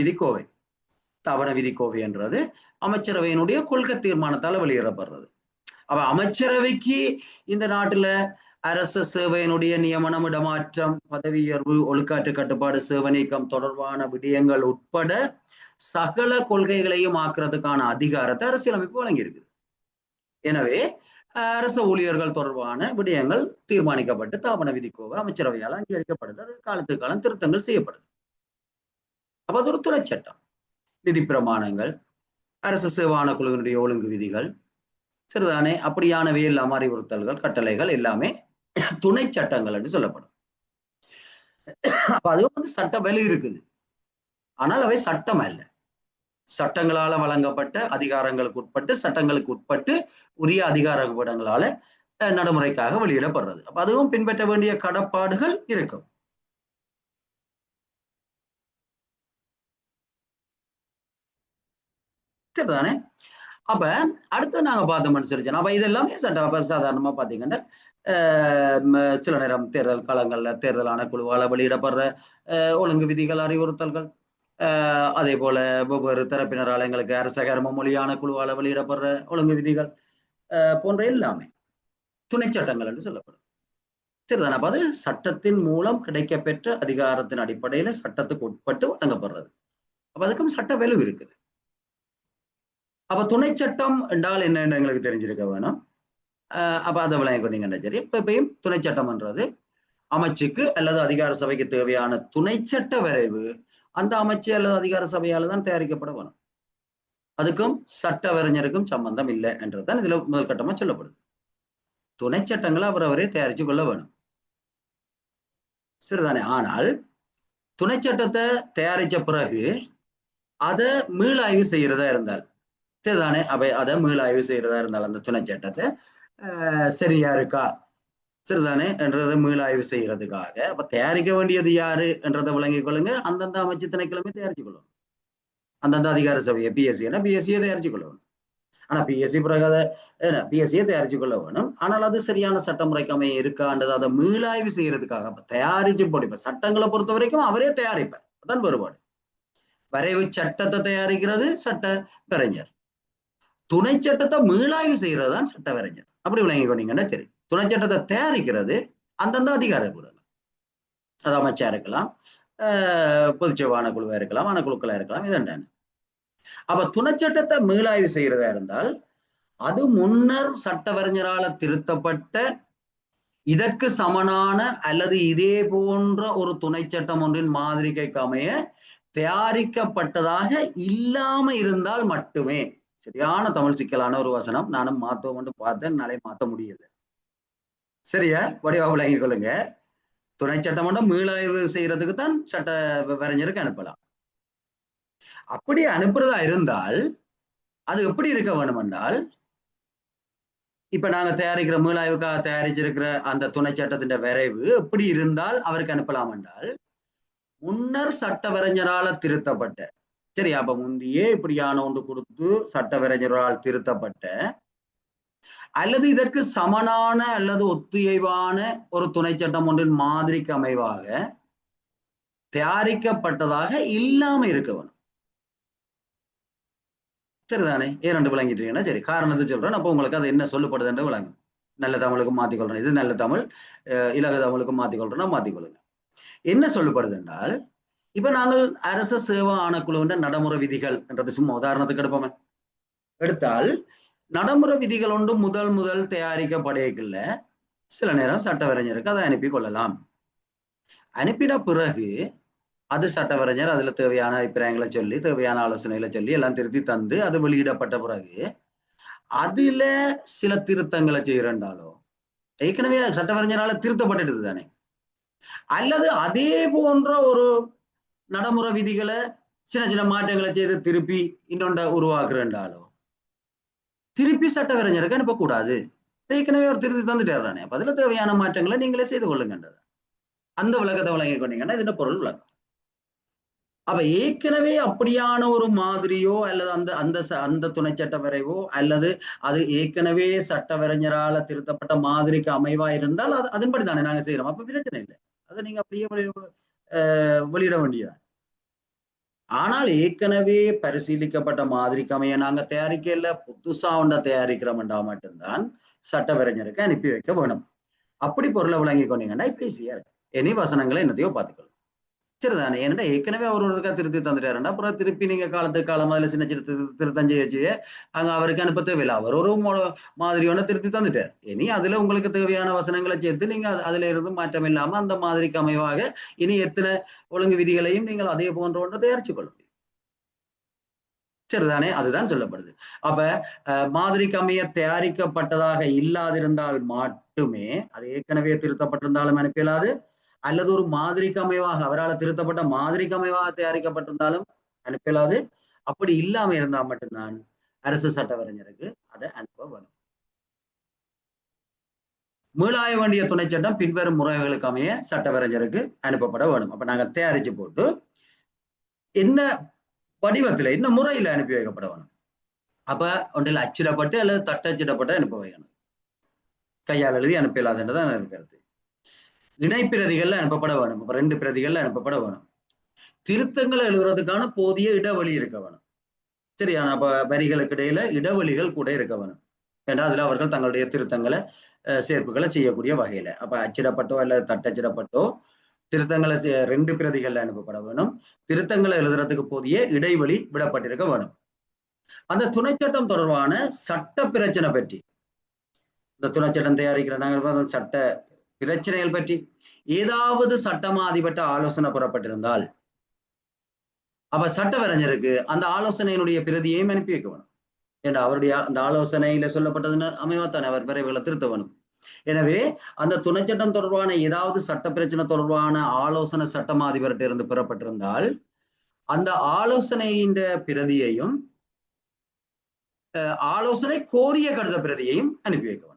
விதிக்கோவை என்றது அமைச்சரவையினுடைய கொள்கை தீர்மானத்தால வெளியிடப்படுறது. அப்ப அமைச்சரவைக்கு இந்த நாட்டுல அரச சேவையினுடைய நியமனம், இடமாற்றம், பதவி உயர்வு, ஒழுக்காற்று கட்டுப்பாடு, சேவை நீக்கம் தொடர்பான விடயங்கள் உட்பட சகல கொள்கைகளையும் ஆக்குறதுக்கான அதிகாரத்தை அரசியலமைப்பு வழங்கியிருக்கு. எனவே அரச ஊழியர்கள் தொடர்பான விடயங்கள் தீர்மானிக்கப்பட்டு தாபன விதிக்கோவை அமைச்சரவையால் அங்கீகரிக்கப்படுது. அது காலத்துக்கு காலம் திருத்தங்கள் செய்யப்படுது. அப்ப அது ஒரு துணை சட்டம். விதி பிரமாணங்கள், அரசு சேவான குழுவினுடைய ஒழுங்கு விதிகள், சரிதானே, அப்படியானவை எல்லாம் அறிவுறுத்தல்கள், கட்டளைகள் எல்லாமே துணை சட்டங்கள் என்று சொல்லப்படும். அப்ப அது சட்ட வலு இருக்குது. ஆனால் அவை சட்டம் அல்ல. சட்டங்களால வழங்கப்பட்ட அதிகாரங்களுக்கு உட்பட்டு சட்டங்களுக்கு உட்பட்டு உரிய அதிகார பீடங்களால நடைமுறைக்காக வெளியிடப்படுறது. அப்ப அதுவும் பின்பற்ற வேண்டிய கடப்பாடுகள் இருக்கும். சரிதானே. அப்ப அடுத்து நாங்க பார்த்தோம்னு சொல்லிச்சோம். அப்ப இதெல்லாமே சட்ட சாதாரணமா பாத்தீங்கன்னா சில நேரம் தேர்தல் காலங்கள்ல தேர்தல் ஆணைக்குழுவால வெளியிடப்படுற ஒழுங்கு விதிகள், அறிவுறுத்தல்கள், அதே போல ஒவ்வொரு தரப்பினரால் எங்களுக்கு அரச கர்ம மொழியான குழுவால வெளியிடப்படுற ஒழுங்கு விதிகள் போன்ற எல்லாமே துணை சட்டங்கள் என்று சொல்லப்படும். சரிதானே. அப்ப அது சட்டத்தின் மூலம் கிடைக்கப்பெற்ற அதிகாரத்தின் அடிப்படையில சட்டத்துக்கு உட்பட்டு வழங்கப்படுறது. அப்ப அதுக்கும் சட்ட வலு இருக்குது. அப்ப துணை சட்டம் என்றால் என்னன்னு எங்களுக்கு தெரிஞ்சிருக்க வேணும். அப்ப அதை விளங்கி கொண்டீங்கன்னா சரி. இப்பயும் துணை சட்டம்ன்றது அமைச்சுக்கு அல்லது அதிகார சபைக்கு தேவையான துணை சட்ட வரைவு அந்த அமைச்சு அல்லது அதிகார சபையால தான் தயாரிக்கப்பட வேணும். அதுக்கும் சட்டவரைஞருக்கும் சம்பந்தம் இல்லை என்றுதான் இதுல முதல் கட்டமா சொல்லப்படுது. துணை சட்டங்களை அவரவரே தயாரிச்சு கொள்ள வேணும். சரிதானே. ஆனால் துணை சட்டத்தை தயாரிச்ச பிறகு அதை மீளாய்வு செய்யறதா இருந்தால், சரிதானே, அதை மீளாய்வு செய்யறதா இருந்தால் அந்த துணை சட்டத்தை சரியா இருக்கா, சரிதானே என்றதை மீளாய்வு செய்யறதுக்காக அப்ப தயாரிக்க வேண்டியது யாரு என்றதை விளங்கிக் கொள்ளுங்க. அந்தந்த அமைச்சு திணைக்கிழமை தயாரிச்சு கொள்ளணும். அந்தந்த அதிகார சபையை பிஎஸ்சியை தயாரிச்சு கொள்ளணும். ஆனா பிஎஸ்சி பிறகு பிஎஸ்சியை தயாரிச்சு கொள்ள வேணும். ஆனால் அது சரியான சட்டமுறைக்கு அமைய இருக்கான்றது அதை மீளாய்வு செய்யறதுக்காக தயாரிச்சு போடிப்ப சட்டங்களை பொறுத்த வரைக்கும் அவரே தயாரிப்பார். அதான் வேறுபாடு. வரைவு சட்டத்தை தயாரிக்கிறது சட்ட வரைஞர், துணை சட்டத்தை மீளாய்வு செய்யறது தான் சட்ட வரைஞர். அப்படி விளங்கிக்கொண்டீங்கன்னா சரி. துணை சட்டத்தை தயாரிக்கிறது அந்தந்த அதிகார கூடலாம், அது அமைச்சா இருக்கலாம், பொதுச்சேவான குழுவா இருக்கலாம், ஆணைக்குழுக்களா இருக்கலாம், இதென்ன. அப்ப துணை சட்டத்தை மீளாய்வு செய்யறதா இருந்தால் அது முன்னர் சட்டவரைஞரால திருத்தப்பட்ட இதற்கு சமனான அல்லது இதே போன்ற ஒரு துணை சட்டம் ஒன்றின் மாதிரிகைக்கு அமைய தயாரிக்கப்பட்டதாக இல்லாம இருந்தால் மட்டுமே. சரியான தமிழ் சிக்கலான ஒரு வசனம், நானும் மாத்தோம் பார்த்தேன், நாளை மாத்த முடியல. சரியா வடிவா விளங்கிக் கொள்ளுங்க. துணை சட்டம் ஒன்றை மீளாய்வு செய்யறதுக்கு தான் சட்ட வரைஞருக்கு அனுப்பலாம். அப்படி அனுப்புறதா இருந்தால் அது எப்படி இருக்க வேணும் என்றால், இப்ப நாங்க தயாரிக்கிற மீளாய்வுக்காக தயாரிச்சிருக்கிற அந்த துணை சட்டத்தின் வரைவு எப்படி இருந்தால் அவருக்கு அனுப்பலாம் என்றால், முன்னர் சட்ட வரைஞரால திருத்தப்பட்ட, சரி அப்ப முந்தையே இப்படியான ஒன்று கொடுத்து சட்ட வரைஞரால் திருத்தப்பட்ட அல்லது இதற்கு சமனான அல்லது ஒத்தியைவான ஒரு துணை சட்டம் ஒன்றின் மாதிரிக்கு அமைவாக தயாரிக்கப்பட்டதாக இல்லாம இருக்க வேணும். சரிதானே? இரண்டு விளங்கிட்டீங்கன்னா சரி. காரணத்தை சொல்றேன், அப்போ உங்களுக்கு அது என்ன சொல்லப்படுதுன்ற விளங்கும். நல்ல தமிழுக்கு மாத்திக்கொள்றேன், இது நல்ல தமிழ், இலக தமிழுக்கு மாத்திக்கொள்றேன்னா மாத்திக்கொள்ளுங்க. என்ன சொல்லப்படுது என்றால், இப்ப நாங்கள் அரச சேவா ஆணைக்குழுவின் நடைமுறை விதிகள் என்றது சும்மா உதாரணத்துக்கு எடுப்போமே, எடுத்தால் நடைமுறை விதிகள் ஒன்று முதல் தயாரிக்கப்படையக்குள்ள சில நேரம் சட்டவரைஞருக்கு அதை அனுப்பி கொள்ளலாம். அனுப்பின பிறகு அது சட்டவரைஞர் அதுல தேவையான அபிப்பிராயங்களை சொல்லி தேவையான ஆலோசனைகளை சொல்லி எல்லாம் திருத்தி தந்து அது வெளியிடப்பட்ட பிறகு அதுல சில திருத்தங்களை செய்யறாலோ, ஏற்கனவே சட்டவரைஞரால திருத்தப்பட்டுது தானே, அல்லது அதே போன்ற ஒரு நடைமுறை விதிகளை சின்ன சின்ன மாற்றங்களை செய்து திருப்பி இன்னொண்ட உருவாக்குறாலோ திருப்பி சட்டவரைஞருக்கு அனுப்பக்கூடாது. ஏற்கனவே ஒரு திருத்தி தந்துட்டாரு, அப்ப அதுல தேவையான மாற்றங்களை நீங்களே செய்து கொள்ளுங்கன்றது. அந்த விளக்கத்தை வழங்கி கொண்டீங்கன்னா இதுல பொருள் விளக்கம். அப்ப ஏற்கனவே அப்படியான ஒரு மாதிரியோ அல்லது அந்த அந்த அந்த துணை சட்ட வரைவோ அல்லது அது ஏற்கனவே சட்டவரைஞரால திருத்தப்பட்ட மாதிரிக்கு அமைவா இருந்தால் அது அதன்படி தானே நாங்க செய்யறோம். அப்ப பிரச்சனை இல்லை, அதை நீங்க அப்படியே வெளியிட வேண்டியது. ஆனால் ஏற்கனவே பரிசீலிக்கப்பட்ட மாதிரிக்கு அமைய நாங்க தயாரிக்கல, புதுசா ஒன்றை தயாரிக்கிறோம்டா மட்டும்தான் சட்டவரைஞருக்கு அனுப்பி வைக்க வேணும். அப்படி பொருளை விளங்கி கொண்டீங்கன்னா இப்படி ஈஸியா இருக்கு. இனி வசனங்களை என்னத்தையோ பார்த்துக்கணும். சரிதானே? ஏன்னா ஏற்கனவே அவர் ஒருக்கா திருத்தி தந்துட்டாருன்னா அப்புறம் திருப்பி நீங்க காலத்துக்கு காலம் அதுல சின்ன சின்ன திருத்தம் வச்சு அங்க அவருக்கு அனுப்ப தேவையில்லை. அவர் ஒரு மாதிரியான திருத்தி தந்துட்டார். இனி அதுல உங்களுக்கு தேவையான வசனங்களை சேர்த்து நீங்க அதுல இருந்து மாற்றம் இல்லாம அந்த மாதிரிக்கு அமைவாக இனி எத்தனை ஒழுங்கு விதிகளையும் நீங்கள் அதே போன்ற ஒன்றை தயாரிச்சு கொள்ள முடியும். சரிதானே? அதுதான் சொல்லப்படுது. அப்ப மாதிரிக்கு அமைய தயாரிக்கப்பட்டதாக இல்லாதிருந்தால் மட்டுமே, அது ஏற்கனவே திருத்தப்பட்டிருந்தாலும் அனுப்பியலாது, அல்லது ஒரு மாதிரிக்கு அமைவாக அவரால் திருத்தப்பட்ட மாதிரிக்கு அமைவாக தயாரிக்கப்பட்டிருந்தாலும் அனுப்பலாது. அப்படி இல்லாம இருந்தா மட்டும்தான் அரசு சட்டவரைஞருக்கு அதை அனுப்ப வேணும். மீளாய வேண்டிய துணை சட்டம் பின்வரும் முறைகளுக்கு அமைய சட்டவரைஞருக்கு அனுப்பப்பட வேணும். அப்ப நாங்க தயாரிச்சு போட்டு என்ன வடிவத்துல என்ன முறையில அனுப்பி வைக்கப்பட வேணும். அப்ப ஒன்றில் அச்சிடப்பட்டு அல்லது தட்டச்சிடப்பட்டு அனுப்ப வைக்கணும். கையால் எழுதி அனுப்பலாதுன்றதான் இருக்கிறது. இணைப்பிரதிகள்ல அனுப்பப்பட வேணும். அப்ப 2 பிரதிகள்ல அனுப்பப்பட வேணும். திருத்தங்களை எழுதுறதுக்கான போதிய இடைவெளி இருக்க வேணும். சரியான அப்ப வரிகளுக்கு இடையில இடைவெளிகள் கூட இருக்க வேணும். ஏன்னா அதுல அவர்கள் தங்களுடைய திருத்தங்களை சேர்ப்புகளை செய்யக்கூடிய வகையில. அப்ப அச்சிடப்பட்டோ அல்லது தட்டச்சிடப்பட்டோ திருத்தங்களை 2 பிரதிகள்ல அனுப்பப்பட வேணும். திருத்தங்களை எழுதுறதுக்கு போதிய இடைவெளி விடப்பட்டிருக்க வேணும். அந்த துணை சட்டம் தொடர்பான சட்ட பிரச்சனை பற்றி, இந்த துணை சட்டம் தயாரிக்கிற நாங்கள் சட்ட பிரச்சனைகள் பற்றி ஏதாவது சட்டமாதிபட்ட ஆலோசனை பெறப்பட்டிருந்தால் அப்ப சட்டவரைஞருக்கு அந்த ஆலோசனையினுடைய பிரதியையும் அனுப்பி வைக்க வேணும். ஏன்னா அவருடைய அந்த ஆலோசனையில சொல்லப்பட்டதுன்னு அமைவாத்தானே அவர் விரைவுகளை திருத்த வேணும். எனவே அந்த துணை சட்டம் தொடர்பான ஏதாவது சட்ட பிரச்சனை தொடர்பான ஆலோசனை சட்டமாதிபர்கிட்ட இருந்து பெறப்பட்டிருந்தால் அந்த ஆலோசனையின் பிரதியையும் ஆலோசனை கோரிய கடித பிரதியையும் அனுப்பி வைக்க வேணும்.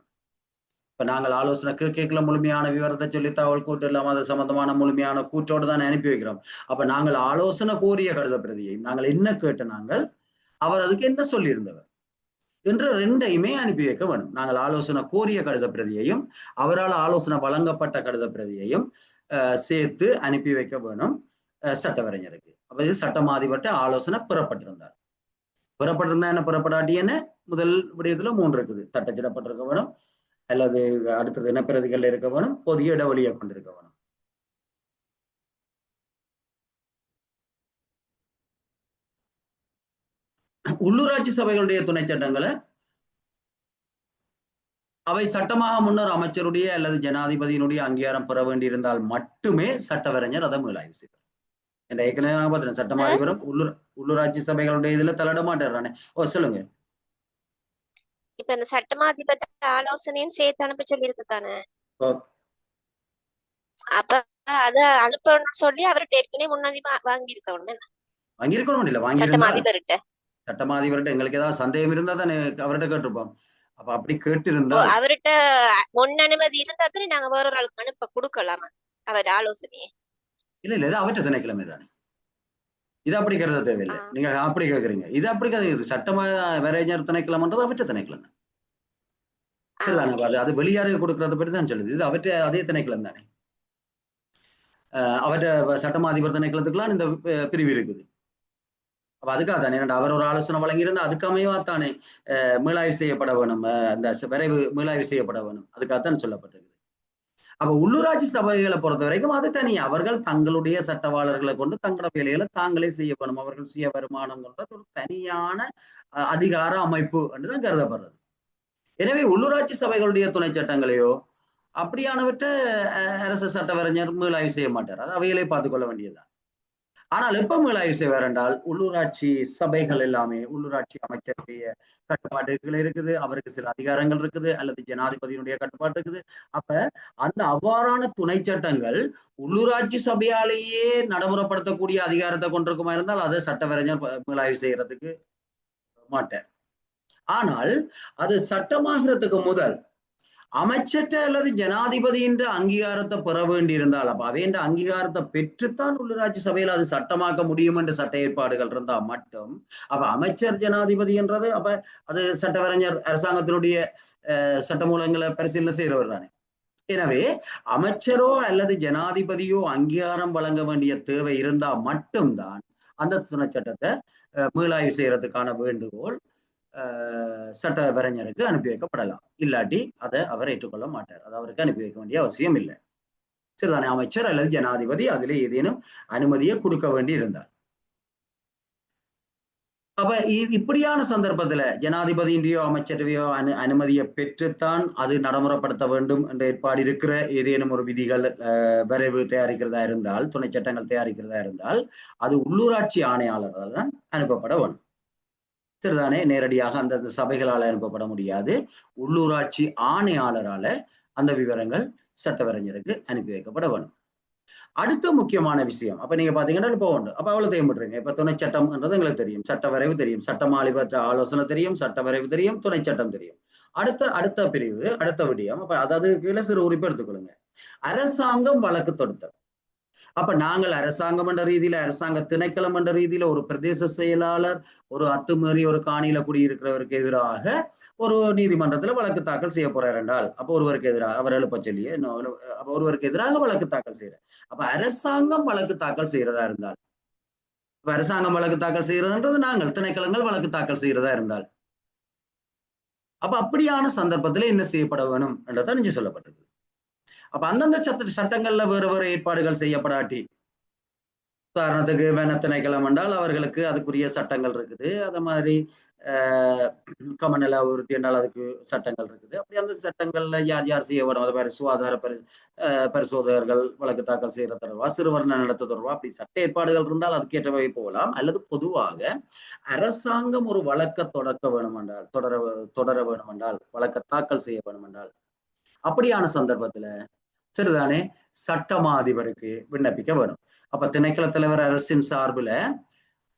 இப்ப நாங்கள் ஆலோசனை கேட்கல முழுமையான விவரத்தை சொல்லி தகவல் கூட்டு இல்லாம அது சம்பந்தமான முழுமையான கூற்றோடு தான் அனுப்பி வைக்கிறோம். அப்ப நாங்கள் ஆலோசனை கோரிய கடித பிரதியை நாங்கள் என்ன கேட்ட நாங்கள் அவர் அதுக்கு என்ன சொல்லியிருந்தவர், என்ற ரெண்டையுமே அனுப்பி வைக்க வேணும். நாங்கள் ஆலோசனை கோரிய கடித பிரதியையும் அவரால் ஆலோசனை வழங்கப்பட்ட கடித பிரதியையும் சேர்த்து அனுப்பி வைக்க வேணும் சட்டவரைஞருக்கு. அப்ப இது சட்டமாதிபர்கிட்ட ஆலோசனை பெறப்பட்டிருந்தார். பெறப்பட்டிருந்தா என்ன, பெறப்படாட்டி என்ன, முதல் விடயத்துல 3 இருக்குது. தட்டச்சிடப்பட்டிருக்க வேணும், அல்லது அடுத்தது என்ன பிரதிகள் இருக்க வேணும், போதிய இடைவெளியை கொண்டிருக்க வேணும். உள்ளூராட்சி சபைகளுடைய துணை சட்டங்களை அவை சட்டமாக முன்னர் அமைச்சருடைய அல்லது ஜனாதிபதியினுடைய அங்கீகாரம் பெற வேண்டியிருந்தால் மட்டுமே சட்டவரைஞர் அதை மீளாய்வு செய்வார். என்ற ஏற்கனவே பார்த்தேன், சட்டமாதிபரும் உள்ளூராட்சி சபைகளுடைய இதுல தலையிட மாட்டாரு. ஓ சொல்லுங்க. இப்ப இந்த சட்டமாதிபர் ஆலோசனையும் சேர்த்து அனுப்ப சொல்லி இருக்குதானே, அப்ப அத அனுப்பணும்னு சொல்லி அவர்கிட்ட ஏற்கனவே முன்னாடி வாங்கியிருக்கணும் இல்ல, வாங்கி சட்டமாதிபர்கிட்ட எங்களுக்கு ஏதாவது சந்தேகம் இருந்தா தானே அவர்கிட்ட கேட்டிருப்போம். அப்ப அப்படி கேட்டு இருந்தா அவர்கிட்ட முன் அனுமதி இருந்தா தானே நாங்க வேற ஒரு ஆளுக்கு அனுப்ப கொடுக்கலாம் அவர் ஆலோசனையே. இல்ல இது அவற்ற திணைக்கிழமை தானே, இது அப்படி கருத தேவையில்லை. நீங்க அப்படி கேக்குறீங்க, இது அப்படி கருது சட்டமா வரைஞர் திணைக்கிழமைன்றது அவற்ற திணைக்கிழமை சரிதானே. அது வெளியாறு கொடுக்கறத பற்றி தான் சொல்லுது. இது அவற்ற அதே திணைக்கிழமை தானே. அவற்ற சட்டமாதிபர் திணைக்களத்துக்குலாம் இந்த பிரிவு இருக்குது. அப்ப அதுக்காக தானே அவர் ஒரு ஆலோசனை வழங்கியிருந்தா அதுக்கு அமைவாத்தானே மீளாய்வு செய்யப்பட வேணும், அந்த விரைவு மீளாய்வு செய்யப்பட வேணும். அதுக்காகத்தான் சொல்லப்பட்டிருக்கு. அப்ப உள்ளூராட்சி சபைகளை பொறுத்த வரைக்கும் அது தனி, அவர்கள் தங்களுடைய சட்டவாளர்களை கொண்டு தங்களோட வேலைகளை தாங்களே செய்ய வேணும். அவர்கள் சுய வருமானம் கொண்டது ஒரு தனியான அதிகார அமைப்பு என்றுதான் கருதப்படுறது. எனவே உள்ளூராட்சி சபைகளுடைய துணை சட்டங்களையோ அப்படியானவற்றை அரசு சட்டவரைஞர் மீளாய்வு செய்ய மாட்டார். அது அவையிலே பார்த்துக்கொள்ள வேண்டியதுதான். ஆனால் எப்ப மீளாய்வு செய்வார் என்றால், உள்ளூராட்சி சபைகள் எல்லாமே உள்ளூராட்சி அமைச்சருடைய கட்டுப்பாட்டுகள் இருக்குது, அவருக்கு சில அதிகாரங்கள் இருக்குது, அல்லது ஜனாதிபதியினுடைய கட்டுப்பாடு இருக்குது. அப்ப அந்த அவ்வாறான துணை சட்டங்கள் உள்ளூராட்சி சபையாலேயே நடைமுறைப்படுத்தக்கூடிய அதிகாரத்தை கொண்டிருக்குமா இருந்தால் அதை சட்டவரைஞர் மீளாய்வு செய்யறதுக்கு மாட்டார். ஆனால் அது சட்டமாகிறதுக்கு முதல் அமைச்சர்கிட்ட அல்லது ஜனாதிபதியின் அங்கீகாரத்தை பெற வேண்டியிருந்தால், அப்ப அவையின் அங்கீகாரத்தை பெற்றுத்தான் உள்ளூராட்சி சபையில் அது சட்டமாக்க முடியும் என்ற சட்ட ஏற்பாடுகள் இருந்தா மட்டும், அப்ப அமைச்சர் ஜனாதிபதி என்றது அப்ப அது சட்டவரைஞர் அரசாங்கத்தினுடைய சட்டமூலங்களை பரிசீலனை செய்யறவர் தானே. எனவே அமைச்சரோ அல்லது ஜனாதிபதியோ அங்கீகாரம் வழங்க வேண்டிய தேவை இருந்தா மட்டும்தான் அந்த துணை சட்டத்தை மீளாய்வு செய்யறதுக்கான வேண்டுகோள் சட்டவரைஞருக்கு அனுப்பி வைக்கப்படலாம். இல்லாட்டி அதை அவர் ஏற்றுக்கொள்ள மாட்டார். அது அவருக்கு அனுப்பி வைக்க வேண்டிய அவசியம் இல்லை. சரிதானே. அமைச்சர் அல்லது ஜனாதிபதி அதிலே ஏதேனும் அனுமதியை கொடுக்க வேண்டி இருந்தார். அப்ப இப்படியான சந்தர்ப்பத்துல ஜனாதிபதியின்றையோ அமைச்சரவையோ அனுமதியை பெற்றுத்தான் அது நடைமுறைப்படுத்த வேண்டும் என்ற ஏற்பாடு இருக்கிற ஏதேனும் ஒரு விதிகள் வரைவு தயாரிக்கிறதா இருந்தால், துணை சட்டங்கள் தயாரிக்கிறதா இருந்தால், அது உள்ளூராட்சி ஆணையாளரால் தான் அனுப்பப்பட வேண்டும். சரிதானே. நேரடியாக அந்த சபைகளால் அனுப்பப்பட முடியாது. உள்ளூராட்சி ஆணையாளரால அந்த விவரங்கள் சட்டவரைஞருக்கு அனுப்பி வைக்கப்பட வேணும். அடுத்த முக்கியமான விஷயம், அப்ப நீங்க பாத்தீங்கன்னா இப்போ உண்டு, அப்ப அவ்வளவு தேவைப்படுறீங்க. இப்ப துணை சட்டம்ன்றது எங்களுக்கு தெரியும், சட்ட வரைவு தெரியும், சட்டமாளிபற்ற ஆலோசனை தெரியும், சட்ட வரைவு தெரியும், துணை சட்டம் தெரியும். அடுத்த பிரிவு, அடுத்த விடயம், அப்ப அதாவது கீழே சிறு உறுப்பு எடுத்துக்கொள்ளுங்க. அரசாங்கம் வழக்கு தொடுத்தல். அப்ப நாங்கள் அரசாங்கம் என்ற ரீதியில, அரசாங்க திணைக்களம் என்ற ரீதியில ஒரு பிரதேச செயலாளர் ஒரு அத்துமீறி ஒரு காணியில குடியிருக்கிறவருக்கு எதிராக ஒரு நீதிமன்றத்துல வழக்கு தாக்கல் செய்ய போறார் என்றால், அப்ப ஒருவருக்கு எதிராக அவர் எழுப்ப சொல்லியே அப்ப ஒருவருக்கு எதிராக வழக்கு தாக்கல் செய்யற, அப்ப அரசாங்கம் வழக்கு தாக்கல் செய்யறதா இருந்தால், இப்ப அரசாங்கம் வழக்கு தாக்கல் செய்யறதுன்றது நாங்கள் திணைக்களங்கள் வழக்கு தாக்கல் செய்யறதா இருந்தால், அப்ப அப்படியான சந்தர்ப்பத்துல என்ன செய்யப்பட வேணும் என்றதான் இங்கே சொல்லப்பட்டிருக்கு. அப்ப அந்தந்த சட்டங்கள்ல வேறு வேறு ஏற்பாடுகள் செய்யப்படாட்டி, உதாரணத்துக்கு வன திணைக்களம் என்றால் அவர்களுக்கு அதுக்குரிய சட்டங்கள் இருக்குது. அத மாதிரி கமநல அபிவிருத்தி என்றால் அதுக்கு சட்டங்கள் இருக்குது. அப்படி அந்த சட்டங்கள்ல யார் யார் செய்ய வேணும், அது மாதிரி சுகாதார பரிசோதகர்கள் வழக்கு தாக்கல் செய்யற தொடர்பா, சிறுவர்ண நடத்த தொடர்பா, அப்படி சட்ட ஏற்பாடுகள் இருந்தால் அதுக்கேற்றவை போகலாம். அல்லது பொதுவாக அரசாங்கம் ஒரு வழக்க தொடக்க வேணும் என்றால், தொடர வேணும் என்றால், வழக்க தாக்கல் செய்ய வேணும் என்றால், அப்படியான சந்தர்ப்பத்துல சரிதானே சட்டமா அதிபருக்கு விண்ணப்பிக்க வேணும். அப்ப திணைக்கள தலைவர் அரசின் சார்பில்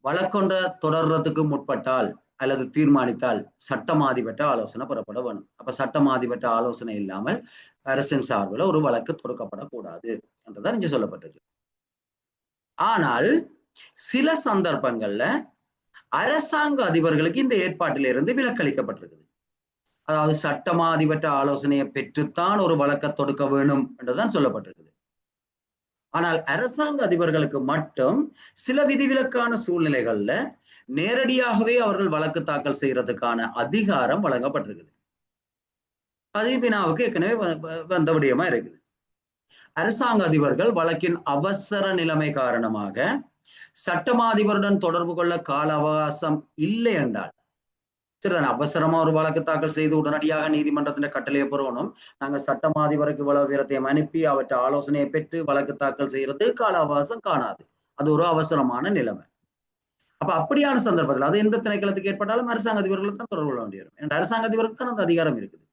வழக்கொண்ட தொடர்றதுக்கு முற்பட்டால் அல்லது தீர்மானித்தால் சட்டமாதிபற்ற ஆலோசனை பெறப்பட வேணும். அப்ப சட்டமாதிபற்ற ஆலோசனை இல்லாமல் அரசின் சார்பில் ஒரு வழக்கு தொடுக்கப்படக்கூடாது என்றுதான் இங்க சொல்லப்பட்டது. ஆனால் சில சந்தர்ப்பங்கள்ல அரசாங்க அதிபர்களுக்கு இந்த ஏற்பாட்டிலிருந்து விலக்களிக்கப்பட்டிருக்குது. அதாவது சட்டமா அதிபற்ற ஆலோசனையை பெற்றுத்தான் ஒரு வழக்கை தொடுக்க வேணும் என்றுதான் சொல்லப்பட்டிருக்குது. ஆனால் அரசாங்க அதிபர்களுக்கு மட்டும் சில விதிவிலக்கான சூழ்நிலைகள்ல நேரடியாகவே அவர்கள் வழக்கு தாக்கல் செய்யறதுக்கான அதிகாரம் வழங்கப்பட்டிருக்குது. அது வினாவுக்கு ஏற்கனவே வந்த விடயமா இருக்குது. அரசாங்க அதிபர்கள் வழக்கின் அவசர நிலைமை காரணமாக சட்டமா அதிபருடன் தொடர்பு கொள்ள கால அவகாசம் இல்லை என்றால், சரிதானே, அவசரமா ஒரு வழக்கு தாக்கல் செய்து உடனடியாக நீதிமன்றத்தின் கட்டளையை பெறணும், நாங்க சட்டமா அதிபருக்கு இவ்வளவு வீரத்தையும் அனுப்பி அவற்றை ஆலோசனையை பெற்று வழக்கு தாக்கல் செய்யறது கால அவகாசம் காணாது. அது ஒரு அவசரமான நிலைமை. அப்ப அப்படியான சந்தர்ப்பத்தில் அது எந்த திணைக்களத்துக்கு ஏற்பட்டாலும் அரசாங்க அதிபர்களுக்கு தான் தொடர்பு கொள்ள வேண்டியிருக்கும். என்ற அரசாங்க அதிபருக்கு தான் அந்த அதிகாரம் இருக்குது.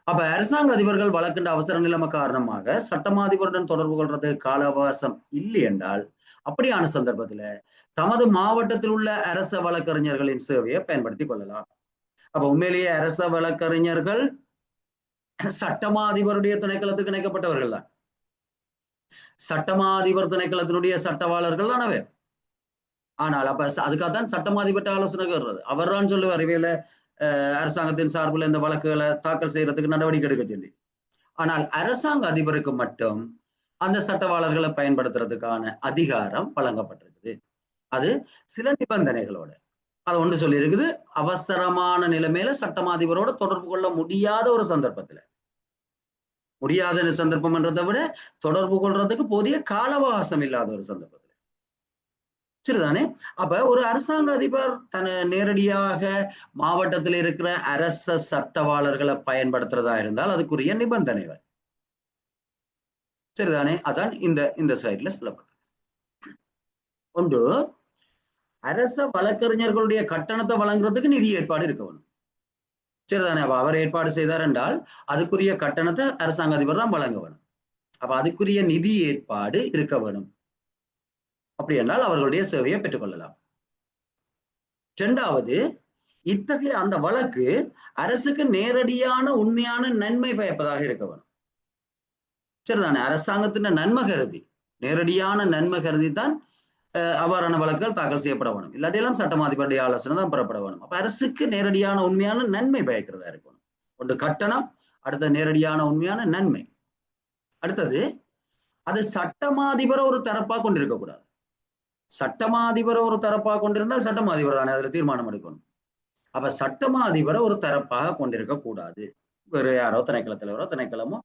அப்ப அரசாங்க அதிபர்கள் வழக்கின்ற அவசர நிலைமை காரணமாக சட்டமா அதிபருடன் தொடர்பு கொள்றது கால அவகாசம் இல்லை என்றால், அப்படியான சந்தர்ப்பத்துல தமது மாவட்டத்தில் உள்ள அரச வழக்கறிஞர்களின் சேவையை பயன்படுத்திக் கொள்ளலாம். அப்ப உண்மையிலேயே அரச வழக்கறிஞர்கள் சட்டமா அதிபருடைய திணைக்களத்துக்கு இணைக்கப்பட்டவர்கள் தான். சட்டமா அதிபர் திணைக்களத்தினுடைய சட்டவாளர்கள் தானவே. ஆனால் அப்ப அதுக்காகத்தான் சட்டமா அதிபர்கிட்ட ஆலோசனை வர்றது. அவர் தான் சொல்லுவார் இவையில அரசாங்கத்தின் சார்பில் இந்த வழக்குகளை தாக்கல் செய்யறதுக்கு நடவடிக்கை எடுக்க சொல்லி. ஆனால் அரசாங்க அதிபருக்கு மட்டும் அந்த சட்டவாளர்களை பயன்படுத்துறதுக்கான அதிகாரம் வழங்கப்பட்டிருக்குது. அது சில நிபந்தனைகளோட. அது ஒன்று சொல்லி இருக்குது, அவசரமான நிலைமையில சட்டமா அதிபரோட தொடர்பு கொள்ள முடியாத ஒரு சந்தர்ப்பத்துல, முடியாத சந்தர்ப்பம் என்றதை விட தொடர்பு கொள்றதுக்கு போதிய கால அவகாசம் இல்லாத ஒரு சந்தர்ப்பத்துல, சரிதானே. அப்ப ஒரு அரசாங்க அதிபர் நேரடியாக மாவட்டத்தில் இருக்கிற அரச சட்டவாளர்களை பயன்படுத்துறதா இருந்தால் அதுக்குரிய நிபந்தனைகள், சரிதானே, அதான் இந்த சைட்ல சொல்லப்பட்டது. ஒன்று, அரச வழக்கறிஞர்களுடைய கட்டணத்தை வழங்குறதுக்கு நிதி ஏற்பாடு இருக்க வேணும், சரிதானே. அப்ப அவர் ஏற்பாடு செய்தார் என்றால் அதுக்குரிய கட்டணத்தை அரசாங்க அதிபர் தான் வழங்க வேணும். அப்ப அதுக்குரிய நிதி ஏற்பாடு இருக்க வேணும். அப்படி என்றால் அவர்களுடைய சேவையை பெற்றுக்கொள்ளலாம். இரண்டாவது, இத்தகைய அந்த வழக்கு அரசுக்கு நேரடியான உண்மையான நன்மை பயப்பதாக இருக்க வேணும், சரிதானே. அரசாங்கத்தின் நன்மை கருதி, நேரடியான நன்மை கருதி தான் அவ்வாறான வழக்குகள் தாக்கல் செய்யப்பட வேணும். இல்லாட்டியெல்லாம் சட்டமா அதிபருடைய ஆலோசனை தான் பெறப்பட வேணும். அப்ப அரசுக்கு நேரடியான உண்மையான நன்மை பயக்கிறதா இருக்கணும். ஒன்று கட்டணம், அடுத்த நேரடியான உண்மையான நன்மை. அடுத்தது, அது சட்டமாதிபரை ஒரு தரப்பா கொண்டிருக்க கூடாது. சட்டமாதிபரை ஒரு தரப்பா கொண்டிருந்தால் சட்டமாதிபர் தானே அதுல தீர்மானம் எடுக்கணும். அப்ப சட்டமாதிபரை ஒரு தரப்பாக கொண்டிருக்க கூடாது. வேறு யாரோ திணைக்கள தலைவரோ திணைக்களமோ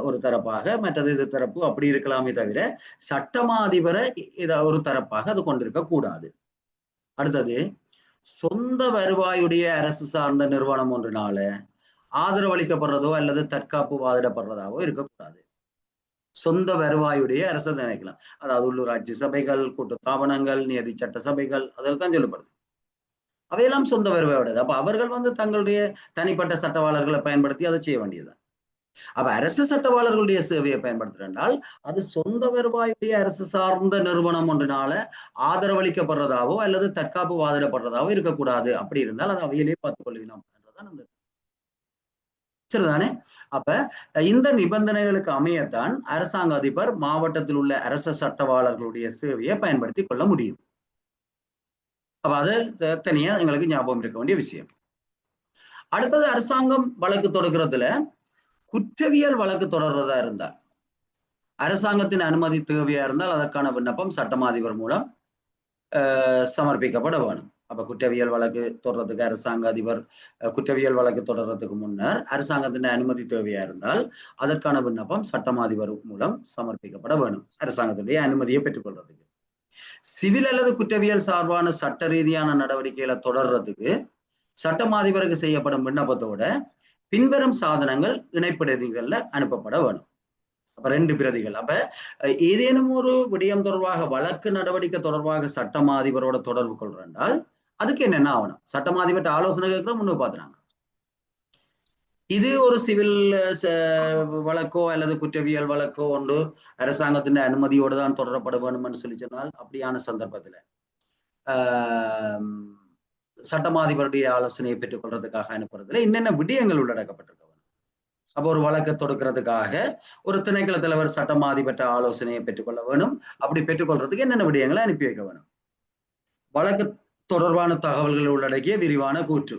ஒரு தரப்பாக, மற்றது இது தரப்பு அப்படி இருக்கலாமே தவிர சட்டமாதிபரை ஒரு தரப்பாக அது கொண்டிருக்க கூடாது. அடுத்தது, சொந்த வருவாயுடைய அரசு சார்ந்த நிறுவனம் ஒன்றினால ஆதரவு அளிக்கப்படுறதோ அல்லது தற்காப்பு வாதிடப்படுறதாவோ இருக்கக்கூடாது. சொந்த வருவாயுடைய அரசு நினைக்கலாம், அதாவது உள்ளூராட்சி சபைகள், கூட்டு தாபனங்கள், நியதி சட்ட சபைகள், அதில் தான் சொல்லப்படுது. அவையெல்லாம் சொந்த வருவாயோடது. அப்ப அவர்கள் தங்களுடைய தனிப்பட்ட சட்டவாளர்களை பயன்படுத்தி அதை செய்ய வேண்டியதுதான். அப்ப அரசு சட்டவாளர்களுடைய சேவையை பயன்படுத்துறால் அது சொந்த வருவாயுடைய அரசு சார்ந்த நிறுவனம் ஒன்றினால ஆதரவளிக்கப்படுறதாவோ அல்லது தற்காப்பு வாதிடப்படுறதாவோ இருக்கக்கூடாது. அப்படி இருந்தால் அதை அவையிலே பார்த்துக் கொள்ளினோம் என்றதான் அந்த, சரிதானே. அப்ப இந்த நிபந்தனைகளுக்கு அமையத்தான் அரசாங்க அதிபர் மாவட்டத்தில் உள்ள அரச சட்டவாளர்களுடைய சேவையை பயன்படுத்தி கொள்ள முடியும். அப்ப அது தனியா எங்களுக்கு ஞாபகம் இருக்க வேண்டிய விஷயம். அடுத்தது, அரசாங்கம் வழக்கு தொடர்கிறதுல குற்றவியல் வழக்கு தொடர்றதா இருந்தால், அரசாங்கத்தின் அனுமதி தேவையா இருந்தால் அதற்கான விண்ணப்பம் சட்டமா அதிபர் மூலம் சமர்ப்பிக்கப்பட வேணும். அப்ப குற்றவியல் வழக்கு தொடர்றதுக்கு அரசாங்க அதிபர் குற்றவியல் வழக்கு தொடர்றதுக்கு முன்னர் அரசாங்கத்தின் அனுமதி தேவையா இருந்தால் அதற்கான விண்ணப்பம் சட்டமா அதிபர் மூலம் சமர்ப்பிக்கப்பட வேணும், அரசாங்கத்துடைய அனுமதியை பெற்றுக்கொள்றதுக்கு. சிவில் அல்லது குற்றவியல் சார்பான சட்ட ரீதியான நடவடிக்கைகளை தொடர்றதுக்கு சட்டமா அதிபருக்கு செய்யப்படும் விண்ணப்பத்தோட பின்வரும் சாதனங்கள் இணைப்பிரதிகள்ல அனுப்பப்பட வேணும். அப்ப 2 பிரதிகள். அப்ப ஏதேனும் ஒரு விடயம் தொடர்பாக, வழக்கு நடவடிக்கை தொடர்பாக சட்டமா அதிபரோட தொடர்பு கொள்றால் அதுக்கு என்னென்ன ஆகணும், சட்டமா அதிபர்கிட்ட ஆலோசனை கேட்கிற முன்னு பாத்துறாங்க. இது ஒரு சிவில் வழக்கோ அல்லது குற்றவியல் வழக்கோ ஒன்று அரசாங்கத்தின் அனுமதியோடு தான் தொடரப்பட வேண்டும் என்று சொல்லி சொன்னால், அப்படியான சந்தர்ப்பத்துல சட்டமாதிபருடைய ஆலோசனையை பெற்றுக் கொள்றதுக்காக அனுப்புறதுல என்னென்ன விடயங்கள் உள்ளடக்கப்பட்டிருக்க வேணும். அப்போ ஒரு வழக்கை தொடுக்கிறதுக்காக ஒரு திணைக்கள தலைவர் சட்டமாதிபற்ற ஆலோசனையை பெற்றுக்கொள்ள வேணும். அப்படி பெற்றுக்கொள்றதுக்கு என்னென்ன விடயங்களை அனுப்பி வைக்க வேணும். வழக்கு தொடர்பான தகவல்களை உள்ளடக்கிய விரிவான கூற்று.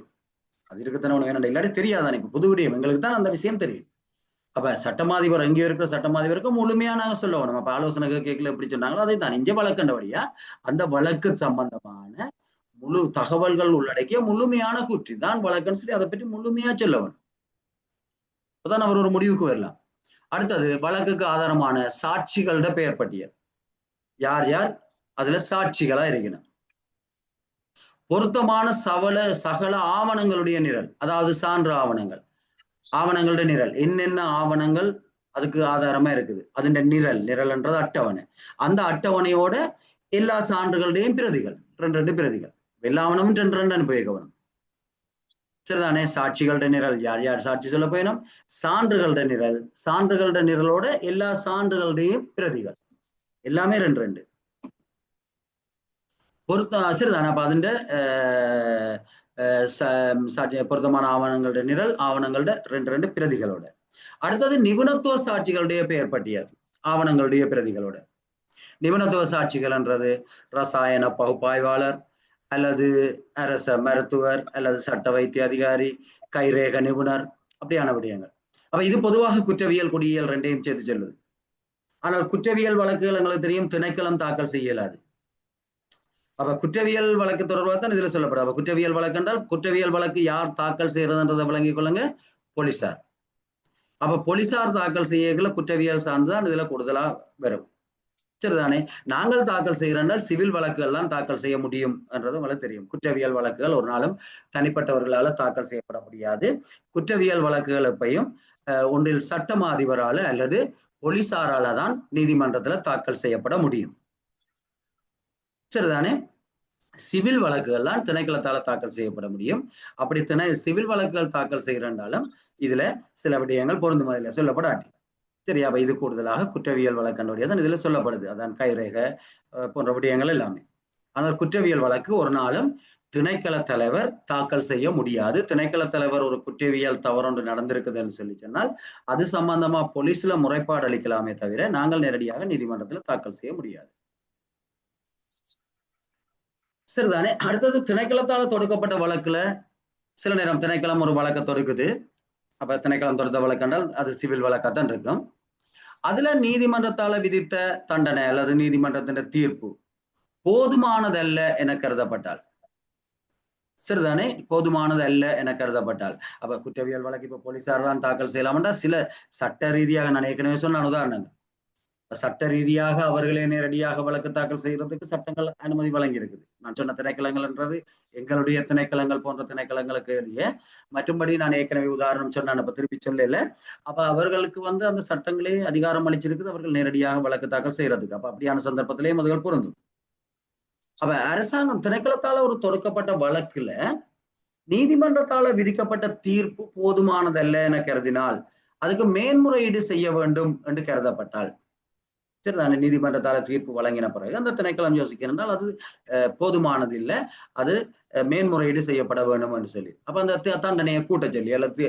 அது இருக்கத்தானே வேணும், இல்லாட்டி தெரியாதானே. இப்ப புது விடயம் எங்களுக்கு தான் அந்த விஷயம் தெரியும். அப்ப சட்டமாதிபர் எங்கே இருக்கிற சட்டமாதிபருக்கு முழுமையா நாங்க சொல்ல வேணும். அப்ப ஆலோசனை கேட்கல எப்படி சொன்னாங்களோ அதை தான் இங்க வழக்கண்டபடியா அந்த வழக்கு சம்பந்தமான முழு தகவல்கள் உள்ளடக்கிய முழுமையான கூற்று தான் வழக்குன்னு சொல்லி அதை பற்றி முழுமையா சொல்ல வேணும். அப்பதான் அவர் ஒரு முடிவுக்கு வரலாம். அடுத்தது வழக்குக்கு ஆதாரமான சாட்சிகளோட பெயர் பட்டியல். யார் யார் அதுல சாட்சிகளா இருக்கணும். பொருத்தமான சகல ஆவணங்களுடைய நிரல், அதாவது சான்று ஆவணங்களுடைய நிரல். என்னென்ன ஆவணங்கள் அதுக்கு ஆதாரமா இருக்குது, அதுண்ட நிரல்ன்றது அட்டவணை. அந்த அட்டவணையோட எல்லா சான்றுகளுடையும் பிரதிகள், 2 பிரதிகள். எல்லா ஆவணமும் 2 அனுப்பியிருக்கணும். சரிதானே. சாட்சிகளுடைய நிரல், யார் யார் சாட்சி சொல்ல போயிடும். சான்றுகளுடைய நிரலோட எல்லா சான்றுகளுடையும் பிரதிகள் எல்லாமே 2 சரிதானே. அப்ப அதுண்ட பொருத்தமான ஆவணங்களுடைய நிரல், ஆவணங்களோட 2 பிரதிகளோட. அடுத்தது நிபுணத்துவ சாட்சிகளுடைய பெயர் பட்டியல், ஆவணங்களுடைய பிரதிகளோட. நிபுணத்துவ சாட்சிகள்ன்றது ரசாயன பகுப்பாய்வாளர் அல்லது அரச மருத்துவர் அல்லது சட்ட வைத்திய அதிகாரி, கைரேக நிபுணர், அப்படியான விடயங்கள். அப்ப இது பொதுவாக குற்றவியல் குடியியல் 2ஐயும் சேர்த்து சொல்லுது. ஆனால் குற்றவியல் வழக்குகள் எங்களுக்கு தெரியும் திணைக்களம் தாக்கல் செய்யலாது. அப்ப குற்றவியல் வழக்கு தொடர்பாக தான் இதுல சொல்லப்படும். அப்ப குற்றவியல் வழக்கு என்றால் குற்றவியல் வழக்கு யார் தாக்கல் செய்யறதுன்றதை விளங்கிக் கொள்ளுங்க, போலீசார். அப்ப போலீசார் தாக்கல் செய்யல குற்றவியல் சார்ந்துதான் இதுல கூடுதலா வரும். சரிதானே. நாங்கள் தாக்கல் செய்யறோம்னால் சிவில் வழக்குகள் தான் தாக்கல் செய்ய முடியும் என்றது உங்களுக்கு தெரியும். குற்றவியல் வழக்குகள் ஒரு நாளும் தனிப்பட்டவர்களால தாக்கல் செய்யப்பட முடியாது. குற்றவியல் வழக்குகள் எப்பையும் ஒன்றில் சட்டமா அதிபரால அல்லது போலீசாரால தான் நீதிமன்றத்துல தாக்கல் செய்யப்பட முடியும். சரிதானே. சிவில் வழக்குகள்லாம் திணைக்களத்தால தாக்கல் செய்யப்பட முடியும். அப்படி சிவில் வழக்குகள் தாக்கல் செய்யறனாலும் இதுல சில விடயங்கள் பொருந்தும் அதில் சொல்லப்படாட்டி. சரி. அப்ப இது கூடுதலாக குற்றவியல் வழக்கனுடையதான் இதுல சொல்லப்படுது. அதான் கைரேக போன்ற விடயங்கள் எல்லாமே. ஆனால் குற்றவியல் வழக்கு ஒரு நாளும் திணைக்கள தலைவர் தாக்கல் செய்ய முடியாது. திணைக்கள தலைவர் ஒரு குற்றவியல் தவறொன்று நடந்திருக்குதுன்னு சொல்லி சொன்னால் அது சம்பந்தமா போலீஸ்ல முறைப்பாடு அளிக்கலாமே தவிர நாங்கள் நேரடியாக நீதிமன்றத்துல தாக்கல் செய்ய முடியாது. சரிதானே. அடுத்தது திணைக்களத்தால தொடுக்கப்பட்ட வழக்குல சில நேரம் திணைக்களம் ஒரு வழக்கை தொடுக்குது. அப்ப திணைக்களம் தொடுத்த வழக்கென்றால் அது சிவில் வழக்காத்தான் இருக்கும். அதுல நீதிமன்றத்தால விதித்த தண்டனை அல்லது நீதிமன்றத்தின் தீர்ப்பு போதுமானதல்ல என கருதப்பட்டால், சரிதானே, போதுமானதல்ல என கருதப்பட்டால், அப்ப குற்றவியல் வழக்கு இப்ப போலீசார் தான் தாக்கல் செய்யலாம்டா. சில சட்ட ரீதியாக நான் ஏற்கனவே சொன்ன உதாரணங்கள், சட்ட ரீதியாக அவர்களே நேரடியாக வழக்கு தாக்கல் செய்யறதுக்கு சட்டங்கள் அனுமதி வழங்கி இருக்குது. நான் சொன்ன திணைக்களங்கள்ன்றது எங்களுடைய திணைக்களங்கள் போன்ற திணைக்களங்களுக்கு மற்றும்படி நான் ஏற்கனவே உதாரணம் சொன்னேன், அப்ப திருப்பி சொல்லல. அப்ப அவர்களுக்கு அந்த சட்டங்களே அதிகாரம் அளிச்சிருக்குது அவர்கள் நேரடியாக வழக்கு தாக்கல் செய்யறதுக்கு. அப்ப அப்படியான சந்தர்ப்பத்திலேயும் அதுகள் பொருந்தும். அப்ப அரசாங்கம் திணைக்களத்தால ஒரு தொடுக்கப்பட்ட வழக்குல நீதிமன்றத்தால விதிக்கப்பட்ட தீர்ப்பு போதுமானதல்ல என கருதினால் அதுக்கு மேன்முறையீடு செய்ய வேண்டும் என்று கருதப்பட்டால், சரிதானே, நீதிமன்றத்தால தீர்ப்பு வழங்கின பிறகு அந்த திணைக்களம் யோசிக்கணும்னால் அது போதுமானது இல்லை, அது மேன்முறையீடு செய்யப்பட வேண்டும் என்று சொல்லி அப்ப அந்த தண்டனையை கூட்ட சொல்லி அல்லது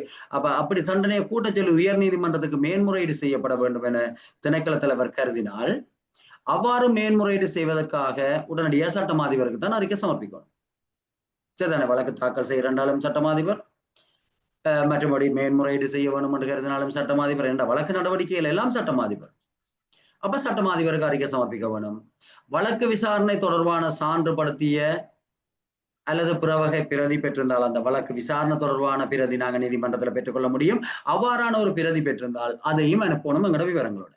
அப்படி தண்டனையை கூட்ட சொல்லி உயர் நீதிமன்றத்துக்கு மேன்முறையீடு செய்யப்பட வேண்டும் என திணைக்கள தலைவர் கருதினால் அவ்வாறு மேன்முறையீடு செய்வதற்காக உடனடியாக சட்டமாதிபருக்கு தான் அறிக்கை சமர்ப்பிக்கணும். சரிதானே. வழக்கு தாக்கல் செய்யறாலும் சட்டமாதிபர், மற்றபடி மேன்முறையீடு செய்ய வேண்டும் என்று கருதினாலும் சட்டமாதிபர், என்ற வழக்கு நடவடிக்கைகள் எல்லாம் சட்டமாதிபர். அப்ப சட்டமாதிபருக்கு அறிக்கை சமர்ப்பிக்க வேணும். வழக்கு விசாரணை தொடர்பான சான்றுபடுத்திய அல்லது பிற வகை பிரதி பெற்றிருந்தால் அந்த வழக்கு விசாரணை தொடர்பான பிரதி நாங்கள் நீதிமன்றத்தில் பெற்றுக்கொள்ள முடியும். அவ்வாறான ஒரு பிரதி பெற்றிருந்தால் அதையும் அனுப்பணும் எங்களோட விவரங்களோட.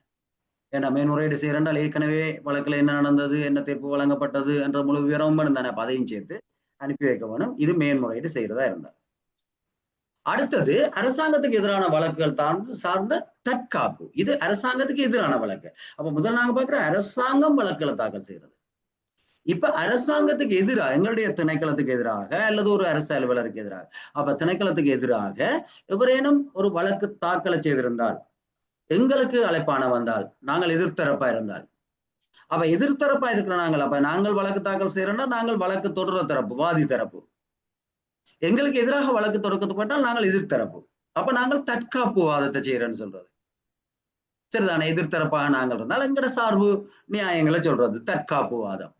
ஏன்னா மேன்முறையீடு செய்யறால் ஏற்கனவே வழக்குல என்ன நடந்தது, என்ன தீர்ப்பு வழங்கப்பட்டது என்ற முழு விவரமும் இருந்தானே, அப்ப அதையும் சேர்த்து அனுப்பி வைக்க வேணும். இது மேன்முறையீடு செய்யறதா இருந்தால். அடுத்தது அரசாங்கத்துக்கு எதிரான வழக்குகள் சார்ந்த தற்காப்பு. இது அரசாங்கத்துக்கு எதிரான வழக்கு. அப்ப முதல் நாங்க பாக்குற அரசாங்கம் வழக்குகளை தாக்கல் செய்யறது. இப்ப அரசாங்கத்துக்கு எதிராக எங்களுடைய திணைக்களத்துக்கு எதிராக அல்லது ஒரு அரசு அலுவலருக்கு எதிராக, அப்ப திணைக்களத்துக்கு எதிராக எவரேனும் ஒரு வழக்கு தாக்கலை செய்திருந்தால், எங்களுக்கு அழைப்பான வந்தால், நாங்கள் எதிர்த்தரப்பா இருந்தால், அப்ப எதிர்த்தரப்பா இருக்கிற நாங்கள் வழக்கு தாக்கல் செய்யறோம்னா நாங்கள் வழக்கு தொடர தரப்பு, வாதி தரப்பு. எங்களுக்கு எதிராக வழக்கு தொடுக்கப்பட்டால் நாங்கள் எதிர்த்தரப்பு. அப்ப நாங்கள் தற்காப்பு வாதத்தை செய்யறோம்னு சொல்றது. சரிதானே. எதிர்த்தரப்பாக நாங்கள் இருந்தால் எங்கட சார்பு நியாயங்களை சொல்றது தற்காப்பு வாதம்.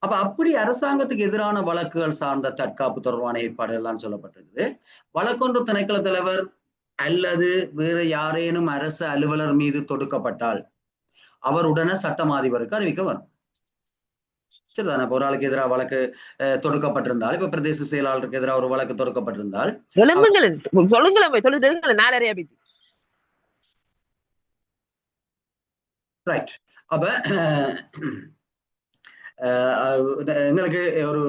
அப்ப அப்படி அரசாங்கத்துக்கு எதிரான வழக்குகள் சார்ந்த தற்காப்பு தொடர்பான ஏற்பாடுகள்லாம் சொல்லப்பட்டிருக்குது. வழக்கொன்று திணைக்கள தலைவர் அல்லது வேறு யாரேனும் அரசு அலுவலர் மீது தொடுக்கப்பட்டால் அவர் உடனே சட்டம் அதிபருக்கு அறிவிக்க வரும். சரிதானே? இப்ப ஒரு ஆளுக்கு எதிராக வழக்கு தொடுக்கப்பட்டிருந்தால், இப்ப பிரதேச செயலாளருக்கு எதிராக ஒரு வழக்கு தொடுக்கப்பட்டிருந்தால் ரைட். அப்ப எங்களுக்கு ஒரு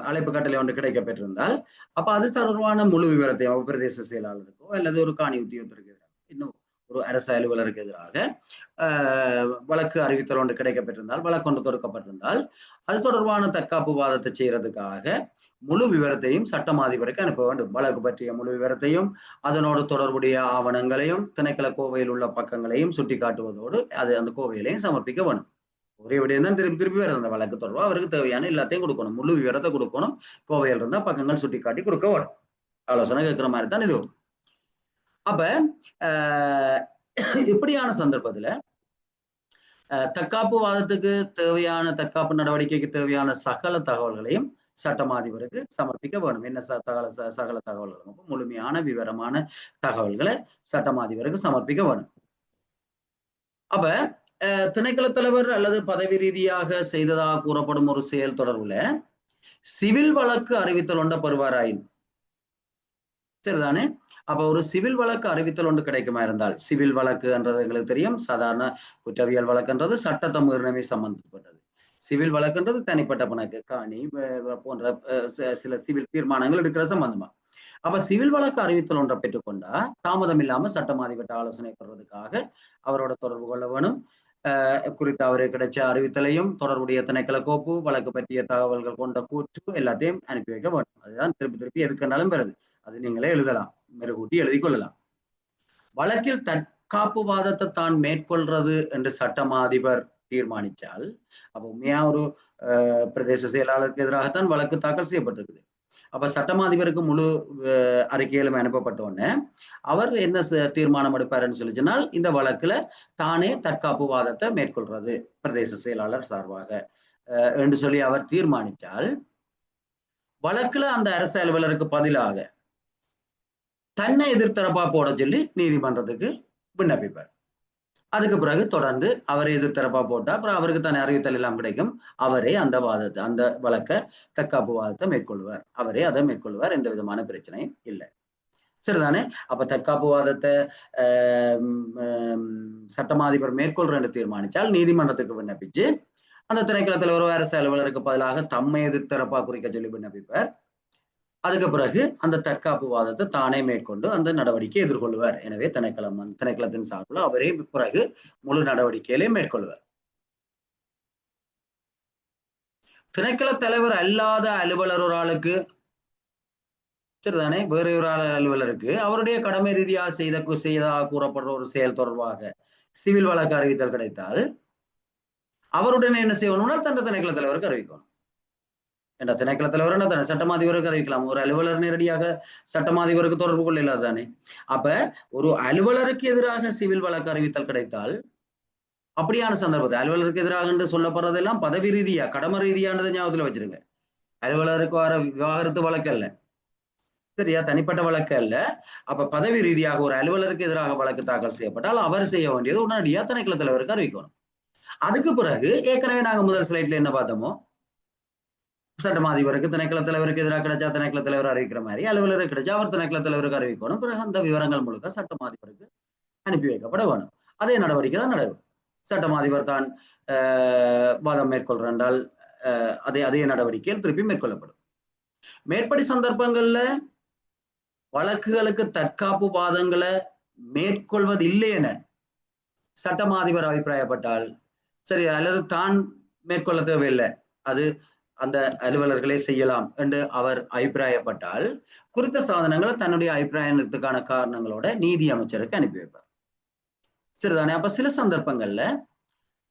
அழைப்பு கட்டளை ஒன்று கிடைக்கப்பட்டிருந்தால் அப்ப அது தொடர்பான முழு விவரத்தையும் பிரதேச செயலாளருக்கோ அல்லது ஒரு காணி உத்தியோகத்திற்கு எதிராக இன்னும் ஒரு அரசு அலுவலருக்கு எதிராக வழக்கு அறிவித்தல் ஒன்று கிடைக்கப்பட்டிருந்தால் வழக்கு ஒன்று தொடுக்கப்பட்டிருந்தால் அது தொடர்பான தற்காப்பு வாதத்தை செய்யறதுக்காக முழு விவரத்தையும் சட்டம் அதிபருக்கு அனுப்ப வேண்டும். வழக்கு பற்றிய முழு விவரத்தையும் அதனோடு தொடர்புடைய ஆவணங்களையும் திணைக்கள கோவையில் உள்ள பக்கங்களையும் சுட்டி காட்டுவதோடு அது அந்த கோவையிலையும் சமர்ப்பிக்க வேணும். ஒரே விடயம் தான் திருப்பி திருப்பி வருது. அந்த வழக்கு தொடர்பாக அவருக்கு தேவையான எல்லாத்தையும் கொடுக்கணும், முழு விவரத்தை கொடுக்கணும். கோவையில் இருந்தா பக்கங்கள் சுட்டி காட்டி கொடுக்க வேணும். ஆலோசனை கேட்கிற மாதிரி தான் இது. அப்ப இப்படியான சந்தர்ப்பத்துல தற்காப்பு வாதத்துக்கு தேவையான தற்காப்பு நடவடிக்கைக்கு தேவையான சகல தகவல்களையும் சட்டம் அதிபருக்கு சமர்ப்பிக்க வேணும். என்ன சகல தகவல்களும் முழுமையான விவரமான தகவல்களை சட்டம் அதிபருக்கு சமர்ப்பிக்க வேணும். அப்ப திணைக்கள தலைவர் அல்லது பதவி ரீதியாக செய்ததாக கூறப்படும் ஒரு செயல் தொடர்புல சிவில் வழக்கு அறிவித்தல் ஒன்றை பெறுவாராயின் சரிதானே? அப்ப ஒரு சிவில் வழக்கு அறிவித்தல் ஒன்று கிடைக்குமா இருந்தால், சிவில் வழக்குன்றது எங்களுக்கு தெரியும், சாதாரண குற்றவியல் வழக்குன்றது சட்டத்தை மீறினமே சம்பந்தப்பட்டது. சிவில் வழக்குன்றது தனிப்பட்ட பணக்கு காணி போன்ற சில சிவில் தீர்மானங்கள் எடுக்கிற சம்பந்தமா. அப்ப சிவில் வழக்கு அறிவித்தல் ஒன்றை பெற்றுக்கொண்டா தாமதம் இல்லாம சட்டம் அதிபர் ஆலோசனை பெறுவதற்காக அவரோட தொடர்பு கொள்ள வேணும். குறித்து அவருக்கு கிடைச்ச அறிவித்தலையும் தொடர்புடைய திணைக்கள கோப்பு வழக்கு பற்றிய தகவல்கள் கொண்ட கூற்று எல்லாத்தையும் அனுப்பி வைக்க வேண்டும். அதுதான் திருப்பி திருப்பி எதுக்குன்னாலும் பெறுது. அது நீங்களே எழுதலாம், மெருகூட்டி எழுதி கொள்ளலாம். வழக்கில் தற்காப்பு வாதத்தை தான் மேற்கொள்றது என்று சட்டம் அதிபர் தீர்மானித்தால், அப்ப உண்மையா ஒரு பிரதேச செயலாளருக்கு எதிராகத்தான் வழக்கு தாக்கல் செய்யப்பட்டிருக்குது. அப்ப சட்டமாதிபருக்கு முழு அறிக்கையிலும் அனுப்பப்பட்ட உடனே அவர் என்ன தீர்மானம் எடுப்பாருன்னு சொல்லிச்சுனால், இந்த வழக்குல தானே தற்காப்பு வாதத்தை மேற்கொள்றது பிரதேச செயலாளர் சார்பாக என்று சொல்லி அவர் தீர்மானித்தால், வழக்குல அந்த அரசு அலுவலருக்கு பதிலாக தன்னை எதிர்த்தரப்பா போட சொல்லி நீதிமன்றத்துக்கு விண்ணப்பிப்பார். அதுக்கு பிறகு தொடர்ந்து அவரை எதிர்த்தரப்பா போட்டா அப்புறம் அவருக்கு தானே அறிவித்தல் எல்லாம் கிடைக்கும். அவரே அந்த வாதத்தை அந்த வழக்க தற்காப்பு வாதத்தை மேற்கொள்வார். அவரே அதை மேற்கொள்வார். எந்த விதமான பிரச்சனையும் இல்லை. சரிதானே? அப்ப தற்காப்பு வாதத்தை சட்டமாதிபர் மேற்கொள்றேன்னு தீர்மானித்தால் நீதிமன்றத்துக்கு விண்ணப்பிச்சு அந்த திணைக்கள தலைவர் அரசு அலுவலருக்கு பதிலாக தம்மை எதிர்த்தரப்பா குறிக்க சொல்லி விண்ணப்பிப்பார். அதுக்கு பிறகு அந்த தற்காப்பு வாதத்தை தானே மேற்கொண்டு அந்த நடவடிக்கையை எதிர்கொள்வார். எனவே திணைக்களத்தின் சார்பில் அவரே பிறகு முழு நடவடிக்கையிலே மேற்கொள்வார். திணைக்கள தலைவர் அல்லாத அலுவலர் ஒரு ஆளுக்கு சரிதானே, வேற ஒரு அலுவலருக்கு அவருடைய கடமை ரீதியாக செய்ததாக கூறப்படுற ஒரு செயல் தொடர்பாக சிவில் வழக்கு அறிவித்தல் கிடைத்தால் அவருடனே என்ன செய்யணும்னா தந்த திணைக்கள தலைவருக்கு அறிவிக்கணும். என்ற திணைக்கள தலைவர் சட்டமாதிபருக்கு அறிவிக்கலாம். ஒரு அலுவலர் நேரடியாக சட்டமாதிபருக்கு தொடர்பு கொள்ள இல்லாத தானே. அப்ப ஒரு அலுவலருக்கு எதிராக சிவில் வழக்கு அறிவித்தல் கிடைத்தால் அப்படியான சந்தர்ப்பத்தை அலுவலருக்கு எதிராக என்று சொல்லப்படுறதெல்லாம் பதவி ரீதியா கடமை ரீதியானதை ஞாபகத்துல வச்சிருங்க. அலுவலருக்கு வர விவாகரத்து வழக்கு அல்ல, சரியா, தனிப்பட்ட வழக்கு அல்ல. அப்ப பதவி ரீதியாக ஒரு அலுவலருக்கு எதிராக வழக்கு தாக்கல் செய்யப்பட்டால் அவர் செய்ய வேண்டியது உடனடியா திணைக்கள தலைவருக்கு அறிவிக்கணும். அதுக்கு பிறகு ஏற்கனவே நாங்க முதல் ஸ்லைட்ல என்ன பார்த்தோமோ, சட்டமாதிபருக்கு திணைக்கள தலைவருக்கு எதிராக கிடைச்சா திணைக்கள தலைவர் அறிவிக்கிற மாதிரி அலுவலருக்கு கிடைச்சா அவர் திணைக்கள தலைவருக்கு அறிவிக்கணும். பிறகு அந்த விவரங்கள் முழுக்க சட்டமாதிபருக்கு அனுப்பி வைக்கப்பட வேணும். அதே நடவடிக்கை தான் நடக்கும். சட்டமாதிபர் தான் வாதம் மேற்கொள்ற என்றால் அதே நடவடிக்கையில் திருப்பி மேற்கொள்ளப்படும். மேற்படி சந்தர்ப்பங்கள்ல வழக்குகளுக்கு தற்காப்பு வாதங்களை மேற்கொள்வது இல்லை என சட்டமாதிபர் அபிப்பிராயப்பட்டால் சரி, அல்லது தான் மேற்கொள்ள தேவையில்லை, அது அந்த அலுவலர்களே செய்யலாம் என்று அவர் அபிப்பிராயப்பட்டால் குறித்த சாதனங்களை தன்னுடைய அபிப்பிராயத்துக்கான காரணங்களோட நீதி அமைச்சருக்கு அனுப்பி வைப்பார். சரிதானே? அப்ப சில சந்தர்ப்பங்கள்ல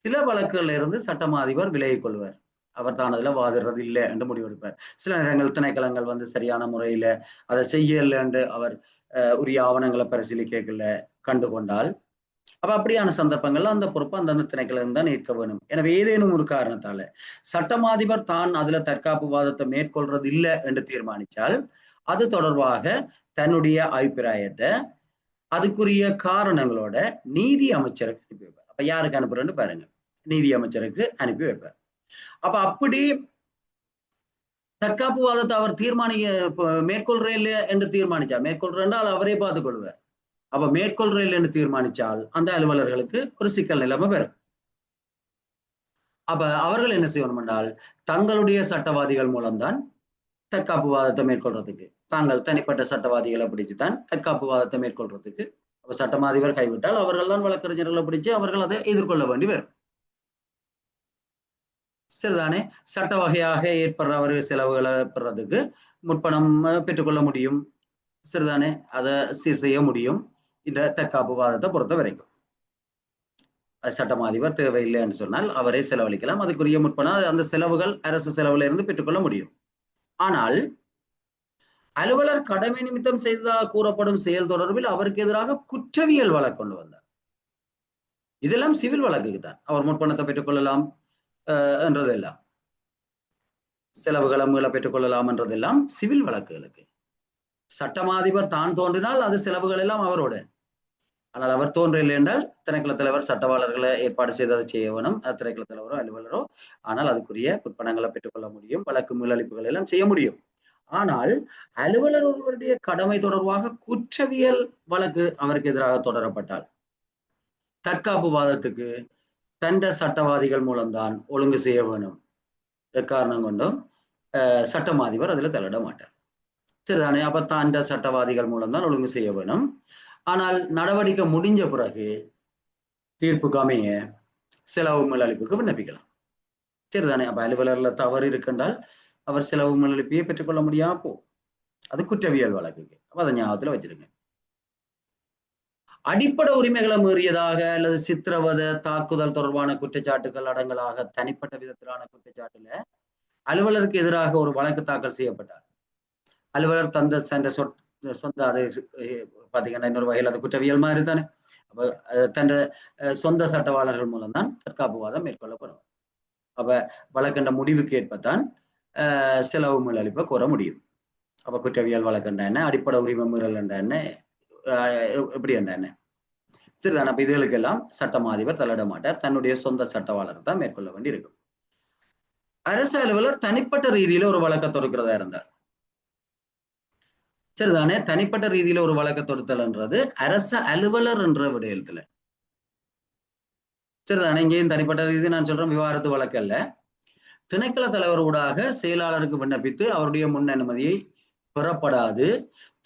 சில வழக்குகள்ல இருந்து சட்டமாதிபர் விலகிக் கொள்வார். அவர் தான் அதுல வாதிடுறது இல்லை என்று முடிவெடுப்பார். சில நேரங்கள் திணைக்களங்கள் சரியான முறையில அதை செய்யல என்று அவர் உரிய ஆவணங்களை பரிசீலிக்கல கண்டுகொண்டால் அப்ப அப்படியான சந்தர்ப்பங்கள்ல அந்த பொறுப்பு அந்தந்த திணைக்களம் தான் ஏற்க வேணும். எனவே ஏதேனும் ஒரு காரணத்தால சட்டமாதிபர் தான் அதுல தற்காப்பு வாதத்தை மேற்கொள்றது இல்லை என்று தீர்மானித்தால் அது தொடர்பாக தன்னுடைய அபிப்பிராயத்தை அதுக்குரிய காரணங்களோட நீதி அமைச்சருக்கு அனுப்பி வைப்பார். அப்ப யாருக்கு அனுப்புறேன்னு பாருங்க, நீதி அமைச்சருக்கு அனுப்பி வைப்பார். அப்ப அப்படி தற்காப்பு வாதத்தை அவர் மேற்கொள்றே இல்லை என்று தீர்மானிச்சார், மேற்கொள்றால் அவரே பார்த்துக் கொள்வார். அப்ப மேற்கொள்றே இல்லை என்று தீர்மானிச்சால் அந்த அலுவலர்களுக்கு ஒரு சிக்கல் நிலைமை வரும். அப்ப அவர்கள் என்ன செய்யணும் என்றால் தங்களுடைய சட்டவாதிகள் மூலம்தான் தற்காப்பு வாதத்தை மேற்கொள்றதுக்கு, தாங்கள் தனிப்பட்ட சட்டவாதிகளை பிடிச்சுதான் தற்காப்பு வாதத்தை மேற்கொள்றதுக்கு, அப்ப சட்டமாதிபர் கைவிட்டால் அவர்கள் தான் வழக்கறிஞர்களை பிடிச்சு அவர்கள் அதை எதிர்கொள்ள வேண்டி வரும். சரிதானே? சட்ட வகையாக ஏற்படுற அவர்கள் செலவுகளை பெறதுக்கு முற்பணம் பெற்றுக்கொள்ள முடியும். சரிதானே? அதை சீர் செய்ய முடியும் இந்த தற்காப்பு வாதத்தை பொறுத்த வரைக்கும். சட்டமாதிபர் தேவையில்லைன்னு சொன்னால் அவரே செலவழிக்கலாம், அதுக்குரிய முற்பணம் அந்த செலவுகள் அரசு செலவுல இருந்து பெற்றுக்கொள்ள முடியும். ஆனால் அலுவலர் கடமை நிமித்தம் செய்ததாக கூறப்படும் செயல் தொடர்பில் அவருக்கு எதிராக குற்றவியல் வழக்கு கொண்டு வந்தார். இதெல்லாம் சிவில் வழக்குக்கு தான். அவர் முற்பணத்தை பெற்றுக்கொள்ளலாம் என்றதெல்லாம், செலவுகளை மீள பெற்றுக் கொள்ளலாம் என்றதெல்லாம் சிவில் வழக்குகளுக்கு. சட்டமாதிபர் தான் தோன்றினால் அது செலவுகள் எல்லாம் அவரோட. ஆனால் அவர் தோன்றவில்லை என்றால் திணைக்கள தலைவர் சட்டவாளர்களை ஏற்பாடு செய்ததை செய்ய வேணும், திணைக்கள தலைவரோ அலுவலரோ. ஆனால் அதுக்குரிய முற்பணங்களை பெற்றுக்கொள்ள முடியும், வழக்கு மீளளிப்புகள் எல்லாம் செய்ய முடியும். ஆனால் அலுவலர் ஒருவருடைய கடமை தொடர்பாக குற்றவியல் வழக்கு அவருக்கு எதிராக தொடரப்பட்டால் தற்காப்பு வாதத்துக்கு தண்ட சட்டவாதிகள் மூலம்தான் ஒழுங்கு செய்ய வேணும். எக்காரணம் கொண்டும் சட்டமாதிபர் அதுல தலையிட மாட்டார். சரிதானே? அப்ப தாண்ட சட்டவாதிகள் மூலம்தான் ஒழுங்கு செய்ய வேணும். ஆனால் நடவடிக்கை முடிஞ்ச பிறகு தீர்ப்புக்கு அமைய செலவு மேலளிப்புக்கு விண்ணப்பிக்கலாம். சரிதானே? அப்ப அலுவலர்ல தவறு இருக்கின்றால் அவர் செலவு மேலளிப்பையே பெற்றுக்கொள்ள முடியாம போ, அது குற்றவியல் வழக்குக்கு. அப்ப அதை ஞாபகத்துல வச்சிருங்க. அடிப்படை உரிமைகளை மீறியதாக அல்லது சித்திரவதை தாக்குதல் தொடர்பான குற்றச்சாட்டுகள் அடங்கலாக தனிப்பட்ட விதத்திலான குற்றச்சாட்டுல அலுவலருக்கு எதிராக ஒரு வழக்கு தாக்கல் செய்யப்பட்டார். அலுவலர் தந்த சொந்த அது பாத்தீங்கன்னா இன்னொரு வகையில் அது குற்றவியல் மாதிரி தானே. அப்ப தன் சொந்த சட்டவாளர்கள் மூலம்தான் தற்காப்பு வாதம் மேற்கொள்ளப்படும். அப்ப வழக்கண்ட முடிவுக்கு ஏற்பத்தான் செலவு மேலளிப்பை கோர முடியும். அப்ப குற்றவியல் வழக்கண்ட என்ன, அடிப்படை உரிமை மீறல் என்ன, எப்படி என்ன. சரிதான். அப்ப இதுகளுக்கெல்லாம் சட்டமாதிபர் தலையிட மாட்டார், தன்னுடைய சொந்த சட்டவாளர் தான் மேற்கொள்ள வேண்டி இருக்கும். அரசு அலுவலர் தனிப்பட்ட ரீதியில ஒரு வழக்க தொடுக்கிறதா இருந்தார். சரிதானே? தனிப்பட்ட ரீதியில ஒரு வழக்க தொடுத்தல்ன்றது அரசு அலுவலர் என்ற விடயத்துல. சரிதானே? இங்கேயும் தனிப்பட்ட ரீதி நான் சொல்றேன், விவாதத்து வழக்கு அல்ல. திணைக்கள தலைவர் ஊடாக செயலாளருக்கு விண்ணப்பித்து அவருடைய முன் அனுமதியை பெறப்படாது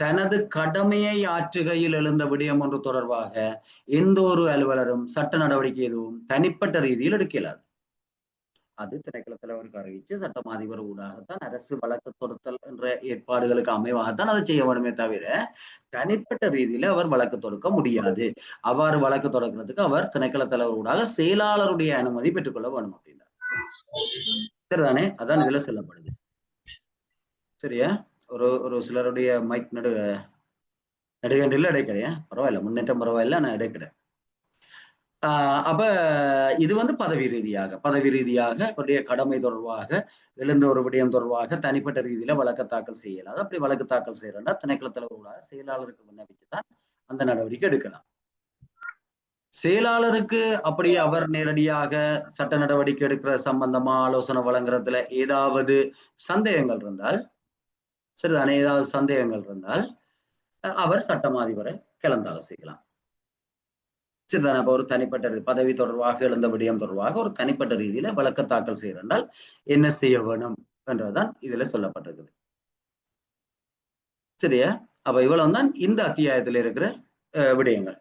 தனது கடமையை ஆற்றுகையில் எழுந்த விடயம் ஒன்று தொடர்பாக எந்த ஒரு அலுவலரும் சட்ட நடவடிக்கை எதுவும் தனிப்பட்ட ரீதியில் எடுக்க இயலாது. அது திணைக்கள தலைவருக்கு அறிவிச்சு சட்டமாதிபர் ஊடாகத்தான் அரசு வழக்கு தொடுத்தல் என்ற ஏற்பாடுகளுக்கு அமைவாகத்தான் அதை செய்ய வேணுமே தவிர தனிப்பட்ட ரீதியில அவர் வழக்கு தொடுக்க முடியாது. அவ்வாறு வழக்கு தொடக்கிறதுக்கு அவர் திணைக்கள தலைவர் ஊடாக செயலாளருடைய அனுமதி பெற்றுக்கொள்ள வேணும் அப்படின்னா. சரிதானே? அதான் இதுல சொல்லப்படுது. சரியா? ஒரு சிலருடைய மைக் நடுகண்டில் இடைக்கிடையா, பரவாயில்ல, முன்னேற்றம் பரவாயில்ல, நான் இடைக்கிட. அப்ப இது பதவி ரீதியாக அவருடைய கடமை தொடர்பாக எழுந்த ஒரு விடயம் தொடர்பாக தனிப்பட்ட ரீதியில வழக்கு தாக்கல் செய்யலாது. அப்படி வழக்கு தாக்கல் செய்யறா திணைக்கள தலைவர்களாக செயலாளருக்கு விண்ணப்பிச்சுதான் அந்த நடவடிக்கை எடுக்கலாம். செயலாளருக்கு அப்படி அவர் நேரடியாக சட்ட நடவடிக்கை எடுக்கிற சம்பந்தமா ஆலோசனை வழங்குறதுல ஏதாவது சந்தேகங்கள் இருந்தால், சரிதானே, ஏதாவது சந்தேகங்கள் இருந்தால் அவர் சட்டமாதிபரை கலந்து ஆலோசிக்கலாம். சரிதானே? அப்ப ஒரு தனிப்பட்ட பதவி தொடர்பாக எழுந்த விடயம் தொடர்பாக ஒரு தனிப்பட்ட ரீதியில வழக்கு தாக்கல் செய்யறால் என்ன செய்ய வேணும் என்றதுதான் இதுல சொல்லப்பட்டிருக்குது. சரியா? அப்ப இவ்வளவுதான் இந்த அத்தியாயத்துல இருக்கிற விடயங்கள்.